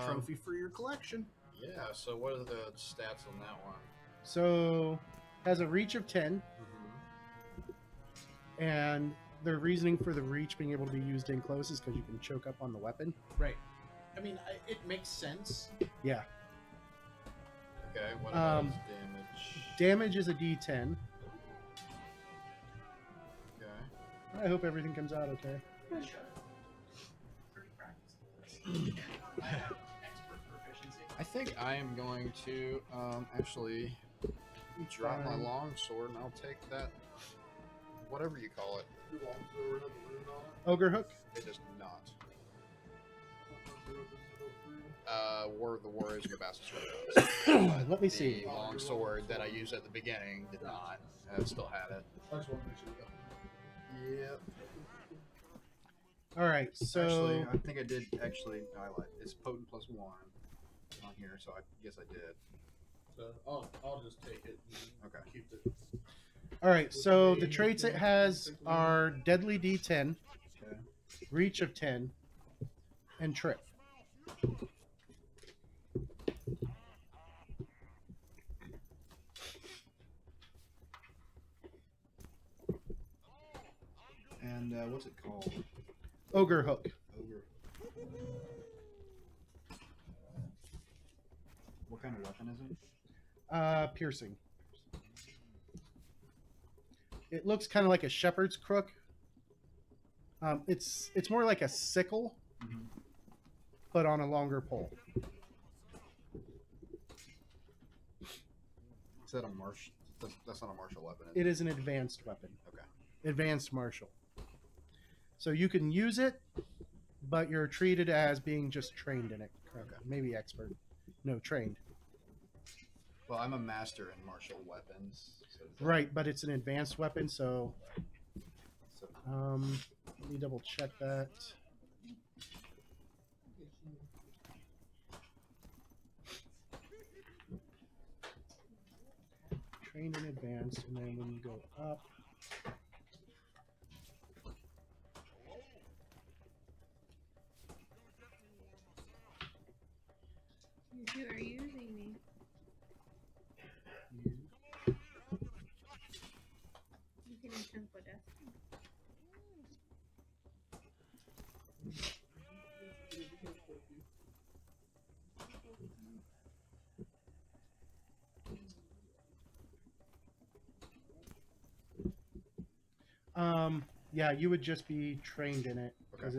Trophy for your collection. Yeah, so what are the stats on that one? So has a reach of 10, and the reasoning for the reach being able to be used in close is because you can choke up on the weapon. Right. I mean, it makes sense. Yeah. Okay, what about Um, damage? Damage is a D10. Okay. I hope everything comes out okay. Pretty practical. I have expert proficiency. I think I am going to actually drop my Fine. longsword and I'll take that, whatever you call it. Your longsword has a rune on it. Ogre hook. It does not. The Warriors and the Bastard Sword does. Let me see. The longsword that I used at the beginning did not. I still had it. I just want to make sure you got Yep. All right, so Actually, I think I did actually highlight. It's potent +1 on here, so I guess I did. So I'll just take it and Okay. keep it. all right, so the traits it has are deadly D10, Okay. reach of 10, and trip. And what's it called? Ogre hook. Ogre. What kind of weapon is it? Piercing. It looks kind of like a shepherd's crook. It's more like a sickle, but on a longer pole. Is that a martial? That's not a martial weapon. It is an advanced weapon. Okay. Advanced martial. So you can use it, but you're treated as being just trained in it. Okay. Maybe expert. No, trained. Well, I'm a master in martial weapons. So Right, but it's an advanced weapon, so So let me double check that. Trained in advanced, and then when you go up, You two are using me. You can intend for death. yeah, you would just be trained in it because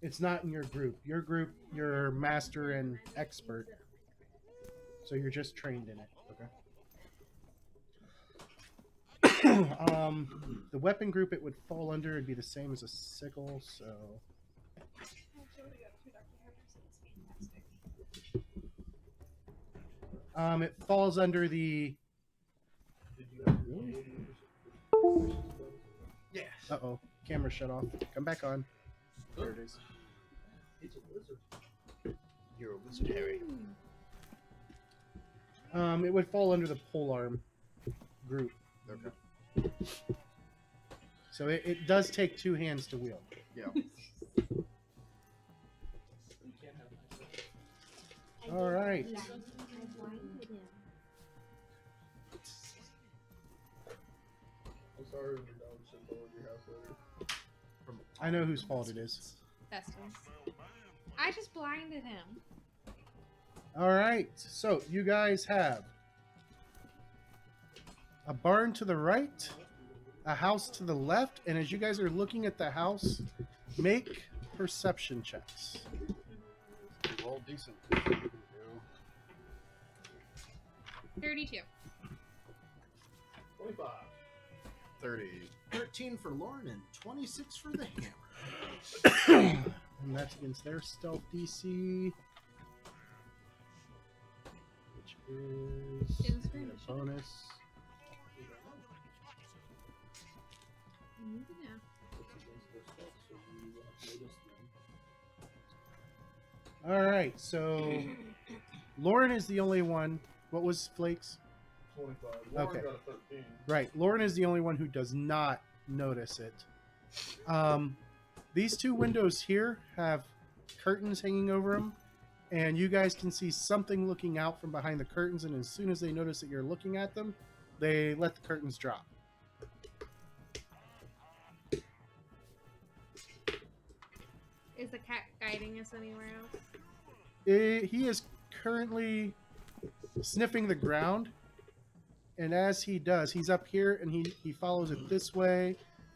it's not in your group. Your group, you're master and expert, so you're just trained in it. okay. The weapon group it would fall under would be the same as a sickle, so it falls under the. Yes. Uh-oh, camera shut off. Come back on. There it is. He's a wizard. You're a wizard, Harry. It would fall under the polearm group. Okay. So it does take two hands to wield. Yeah. All right. I'm sorry when your dog should go in your house later. I know whose fault it is. Festivals. I just blinded him. All right. So you guys have a barn to the right, a house to the left, and as you guys are looking at the house, make perception checks. Roll decent. 32. 25. 30. 13 for Lauren and 26 for the hammer. And that's against their stealth DC, which is It was a very bonus. I need to know. It's against their stuff, so you have to notice them. All right, so Lauren is the only one. What was Flakes? 25. Lauren Okay. got a 13. Right, Lauren is the only one who does not notice it. These two windows here have curtains hanging over them, and you guys can see something looking out from behind the curtains, and as soon as they notice that you're looking at them, they let the curtains drop. Is the cat guiding us anywhere else? He is currently sniffing the ground. And as he does, he's up here and he follows it this way,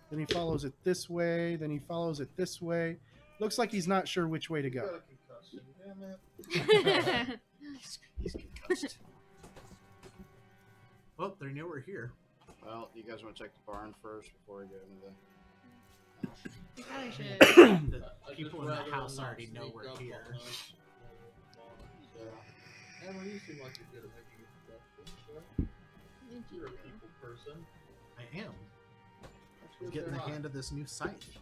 then he follows it this way, then he follows it this way. Looks like he's not sure which way to You got go. a concussion, damn it. He's concussed. Well, they know we're here. Well, you guys want to check the barn first before we go into the... We probably should. The I'd people just in the rather house not already know sneak we're up here. on us. Hammer, you seem like you're good at making introductions, right? Thank You're a you. people person. I am. That's good Getting they're the not. hand of this new scythe.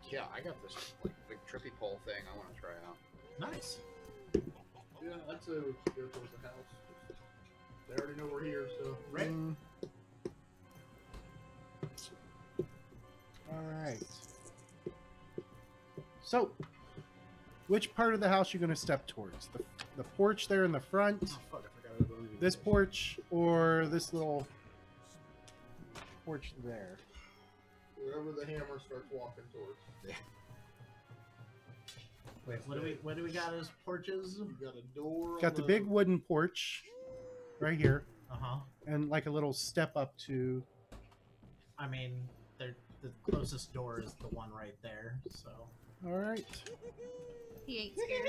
Yeah, I got this like big trippy pole thing I want to try out. Nice. Yeah, I'd say we should go towards the house. They already know we're here, so. Right? All right. So, which part of the house you going to step towards? The porch there in the front, Oh, fuck, I forgot about it. this porch, or this little porch there? Wherever the hammer starts walking towards. Wait, what do we got as porches? You got a door. Got the big wooden porch right here, Uh-huh. and like a little step up to. I mean, the closest door is the one right there, so. All right. He ain't scared.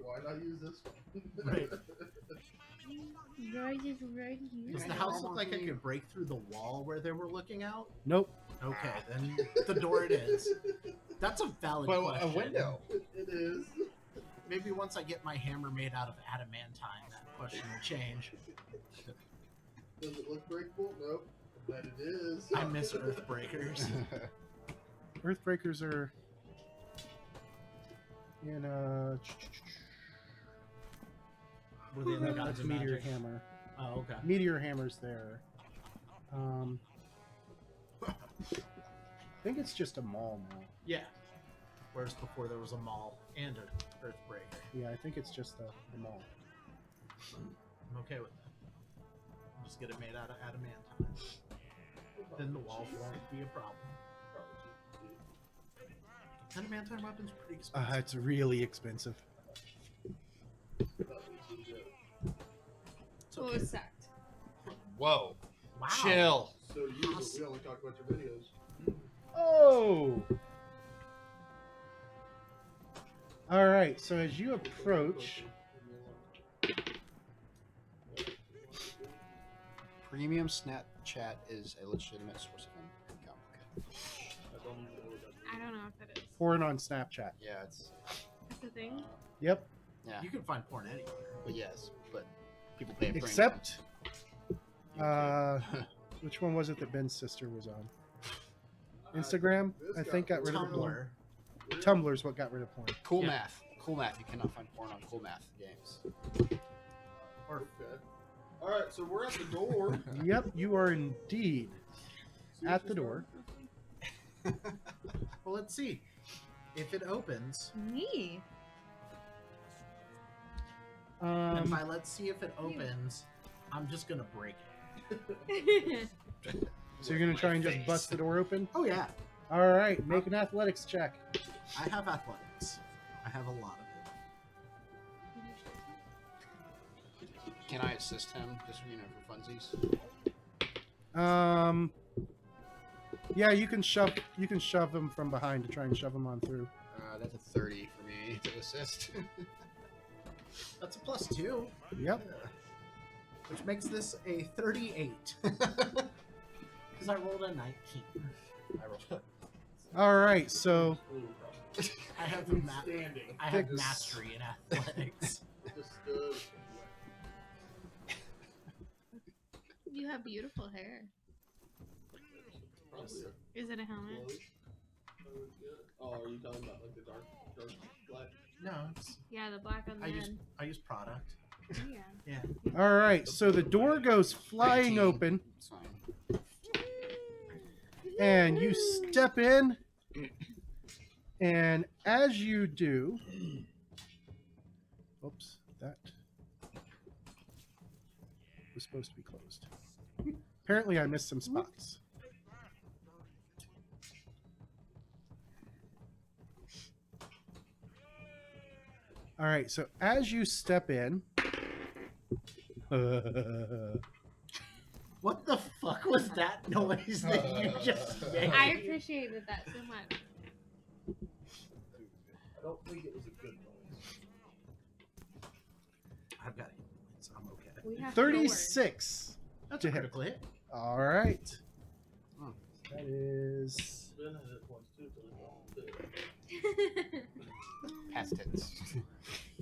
Why not use this one? Right. Guys is right here. Does the house look like I could break through the wall where they were looking out? Nope. Okay, then the door it is. That's a valid But question. a window. It is. Maybe once I get my hammer made out of adamantine, that question will change. Does it look breakable? Nope. But it is. I miss Earthbreakers. Earthbreakers are in Within the that's gods of Meteor magic. Hammer. Oh, okay. Meteor Hammer's there. I think it's just a mall now. Yeah. Whereas before there was a mall and an Earthbreaker. Yeah, I think it's just a mall. I'm okay with that. I'll just get it made out of adamantine. Then the walls won't be a problem. Adamantine weapons are pretty expensive. It's really expensive. It's What okay. was sacked? Whoa. Wow. Chill. So usually we only talk about your videos. Oh! All right, so as you approach, Premium Snapchat is a legitimate source of income. Okay. I don't know if it is. porn on Snapchat. Yeah, it's. That's a thing. Yep. Yeah, You can find porn anywhere. but yes, but people pay a premium. Except, which one was it that Ben's sister was on? Instagram, I think, got rid of the porn. Tumblr. Tumblr's what got rid of porn. Cool Yeah. math. Cool math. You cannot find porn on cool math games. Or Okay. All right, so we're at the door. Yep, you are indeed at the door. well, let's see. If it opens, Me. and by let's see if it opens, I'm just gonna break it. So you're gonna try and just bust the door open? Oh yeah, All right, make an athletics check. I have athletics. I have a lot of it. Can I assist him, just for funsies? Yeah, you can shove him from behind to try and shove him on through. That's a 30 for me to assist. That's a +2, Yep. which makes this a 38. Because I rolled a 19. I rolled. All right, so I have Standing. I have Fix. mastery in athletics. Just stood. You have beautiful hair. Probably Is it a helmet? Oh, are you talking about like the dark black? No, it's, Yeah, the black on the head. I use product. Yeah. Yeah. all right, so the door goes flying 19. open, It's fine. and you step in, and as you do, oops, that was supposed to be closed. Apparently, I missed some spots. All right, so as you step in, What the fuck was that noise that you just made? I appreciated that so much. I don't think it was a good noise. I've got it. I'm okay. We have 36. That's To a hit. critical hit. All right. That is. Ben had it once too, so it's all good. Past tense.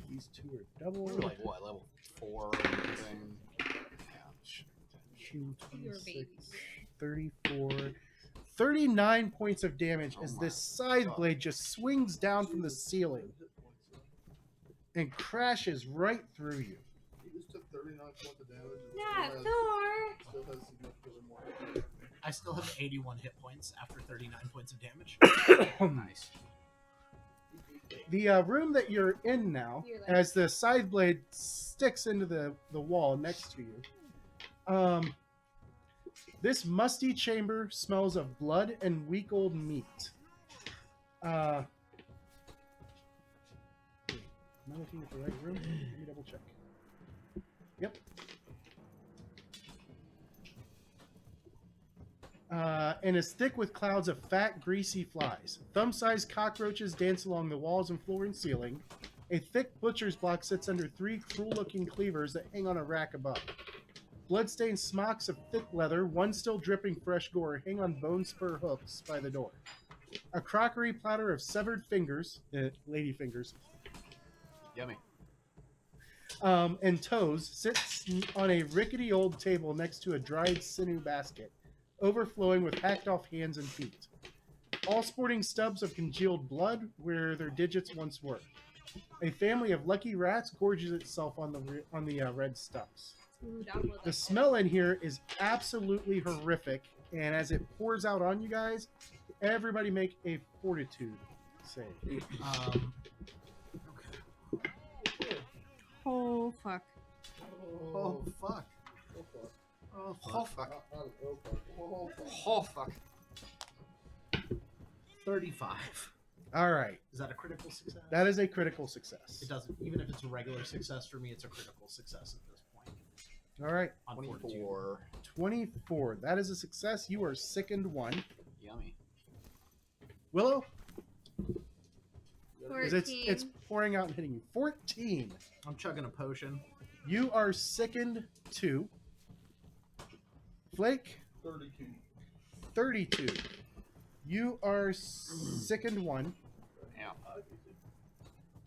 These two are double. We're like what, level 4 or anything? Two, Your 26, babies. 34. 39 points of damage Oh as my this scythe God. blade just swings down from the ceiling and crashes right through you. He just took 39 points of damage. And Not still Thor. has significantly more damage. I still have 81 hit points after 39 points of damage. Nice. The room that you're in now, You're like- as the scythe blade sticks into the wall next to you, this musty chamber smells of blood and week old meat. Am I looking at the right room? Let me double check. Yep. And is thick with clouds of fat, greasy flies. Thumb-sized cockroaches dance along the walls and floor and ceiling. A thick butcher's block sits under 3 cruel-looking cleavers that hang on a rack above. Bloodstained smocks of thick leather, one still dripping fresh gore, hang on bone spur hooks by the door. A crockery platter of severed fingers, lady fingers, Yummy. and toes sits on a rickety old table next to a dried sinew basket, overflowing with hacked off hands and feet, all sporting stubs of congealed blood where their digits once were. A family of lucky rats gorges itself on the red stumps. Ooh, download The that. smell in here is absolutely horrific, and as it pours out on you guys, everybody make a fortitude save. Okay. Oh fuck. Oh, fuck. Oh, fuck. Oh, Oh fuck. fuck. Oh, fuck. Oh, fuck. Oh fuck. 35. All right, Is that a critical success? that is a critical success. It doesn't. Even if it's a regular success for me, it's a critical success at this point. All right, On fortitude. 24. 24. That is a success. You are sickened 1. Yummy. Willow, 14. is it's pouring out and hitting you. 14. I'm chugging a potion. You are sickened 2. Flake, 32. 32. You are sickened 1. Yeah.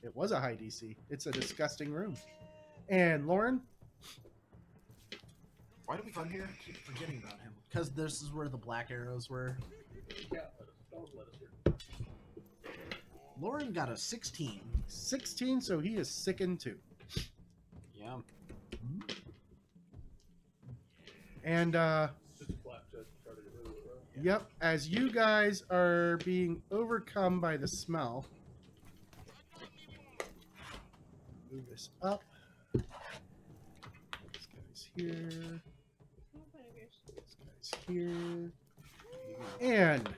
It was a high DC. It's a disgusting room. And Lauren, Why do we come here? I keep forgetting about him. Because this is where the black arrows were. Yeah, don't let us hear. Lauren got a 16. 16, so he is sickened 2. Yum. And, Just a flap check to try to get rid of it, right? yep, as you guys are being overcome by the smell, move this up. This guy's here. This guy's here. And oops.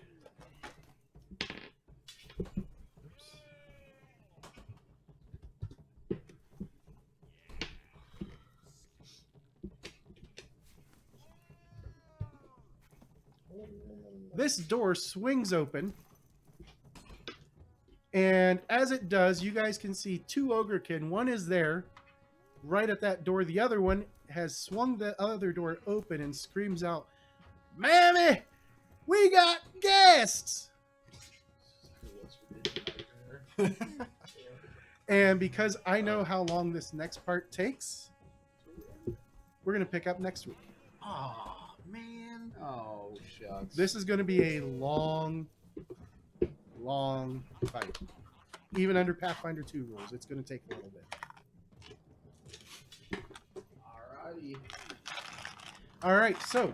This door swings open, and as it does, you guys can see 2 ogrekin. One is there, right at that door. The other one has swung the other door open and screams out, "Mammy, we got guests!" What's for dinner out there? And because I know how long this next part takes, we're going to pick up next week. Oh, man. Oh, shucks. This is going to be a long, long fight. Even under Pathfinder 2 rules, it's going to take a little bit. Alrighty. All right, so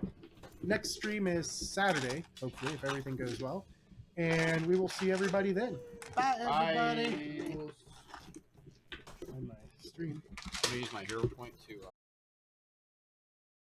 next stream is Saturday, hopefully, if everything goes well. And we will see everybody then. Bye, everybody. Bye. On my stream. I'm going to use my hero point to